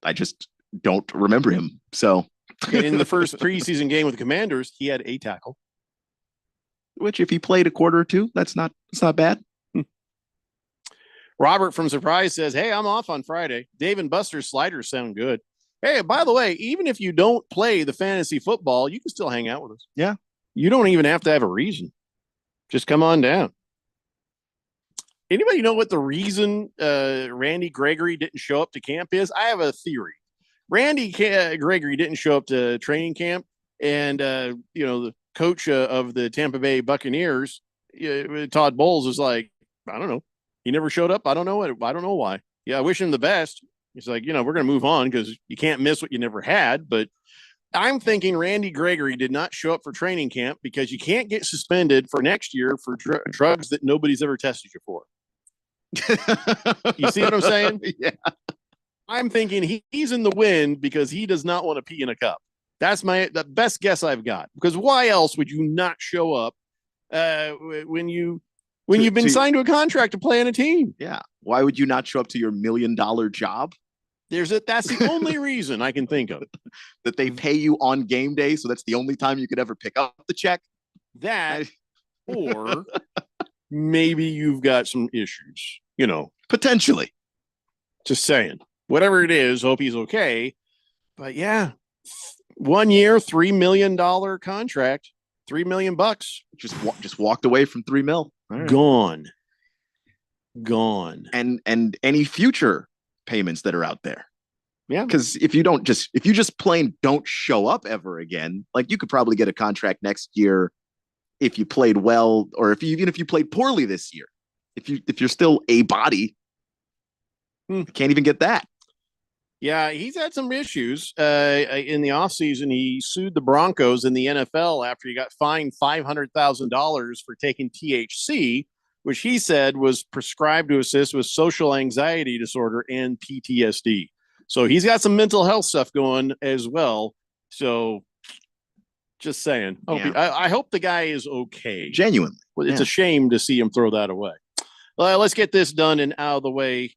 I just don't remember him. So in the first preseason game with the Commanders, he had a tackle. Which, if he played a quarter or two, it's not bad. Robert from Surprise says, hey, I'm off on Friday. Dave and Buster's sliders sound good. Hey, by the way, even if you don't play the fantasy football, you can still hang out with us. Yeah. You don't even have to have a reason. Just come on down. Anybody know what the reason Randy Gregory didn't show up to camp is? I have a theory. Randy Gregory didn't show up to training camp, and the coach of the Tampa Bay Buccaneers, Todd Bowles, is like, I don't know. He never showed up. I don't know why. Yeah, I wish him the best. He's like, we're going to move on because you can't miss what you never had. But I'm thinking Randy Gregory did not show up for training camp because you can't get suspended for next year for drugs that nobody's ever tested you for. You see what I'm saying? Yeah. I'm thinking he's in the wind because he does not want to pee in a cup. That's the best guess I've got. Because why else would you not show up when you've been signed to a contract to play on a team? Yeah. Why would you not show up to your $1 million job? That's the only reason I can think of. That they pay you on game day, so that's the only time you could ever pick up the check. That, or maybe you've got some issues, potentially. Just saying. Whatever it is, hope he's okay. But yeah, 1 year, $3 million contract, $3 million. Just walked away from $3 million. Right. Gone. And any future payments that are out there. Yeah. Because if you just plain don't show up ever again, like you could probably get a contract next year if you played well, or even if you played poorly this year. If you're still a body, can't even get that. Yeah, he's had some issues in the offseason. He sued the Broncos in the NFL after he got fined $500,000 for taking THC, which he said was prescribed to assist with social anxiety disorder and PTSD. So he's got some mental health stuff going as well. So just saying. I hope the guy is okay. Genuinely. It's a shame to see him throw that away. Let's get this done and out of the way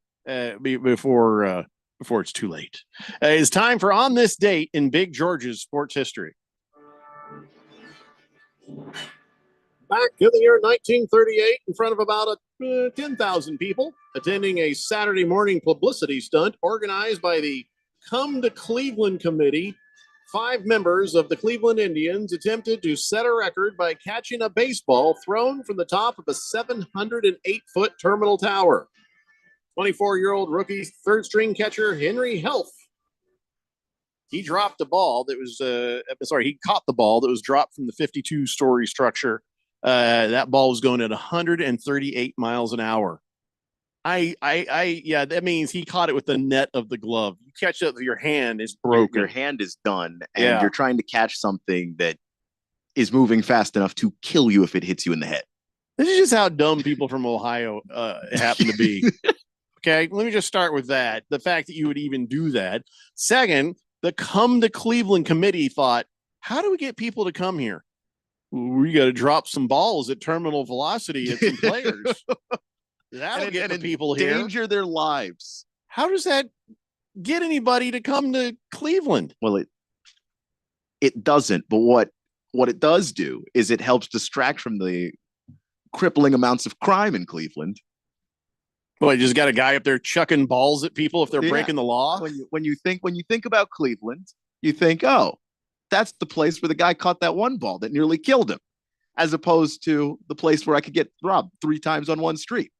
before it's too late. It's time for On This Date in Big George's sports history. Back in the year 1938, in front of about 10,000 people, attending a Saturday morning publicity stunt organized by the Come to Cleveland Committee, 5 members of the Cleveland Indians attempted to set a record by catching a baseball thrown from the top of a 708-foot terminal tower. 24-year-old rookie third-string catcher Henry Helf. He dropped the ball that was he caught the ball that was dropped from the 52-story structure. That ball was going at 138 miles an hour. That means he caught it with the net of the glove. You catch it with your hand, is broken. Your hand is done, and you're trying to catch something that is moving fast enough to kill you if it hits you in the head. This is just how dumb people from Ohio happen to be. Okay, let me just start with that. The fact that you would even do that. Second, the Come to Cleveland Committee thought, how do we get people to come here? We got to drop some balls at terminal velocity at some players. That'll get the people here. Endanger their lives. How does that get anybody to come to Cleveland? Well, it doesn't. But what it does do is it helps distract from the crippling amounts of crime in Cleveland. Boy, just got a guy up there chucking balls at people if they're breaking the law. When you think about Cleveland, you think, oh, that's the place where the guy caught that one ball that nearly killed him, as opposed to the place where I could get robbed 3 times on one street.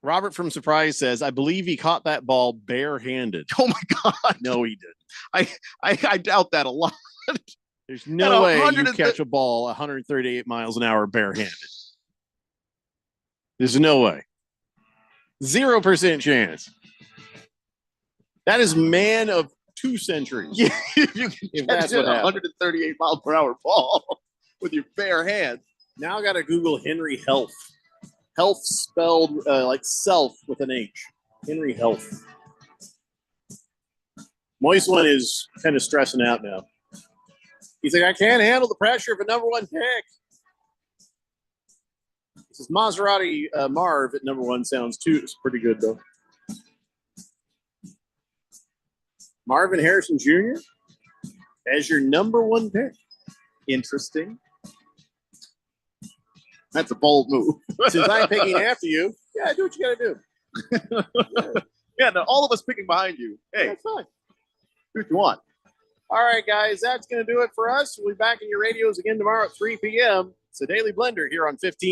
Robert from Surprise says, I believe he caught that ball barehanded. Oh my God. No, he didn't. I doubt that a lot. There's no way you catch a ball 138 miles an hour barehanded. There's no way. 0% chance. That is man of 2 centuries. Yeah, you can catch a 138 mile per hour ball with your bare hand. Now I got to Google Henry Health. Health spelled like self with an H. Henry Health. Moist one is kind of stressing out now. He's like, I can't handle the pressure of a number 1 pick. This is Maserati Marv at number 1 sounds too. It's pretty good though. Marvin Harrison Jr. as your number 1 pick. Interesting. That's a bold move. Since I'm picking after you, yeah, do what you got to do. Yeah, no, all of us picking behind you. Hey, that's fine. Do what you want. All right, guys, that's going to do it for us. We'll be back in your radios again tomorrow at 3 p.m. It's the Daily Blender here on 15.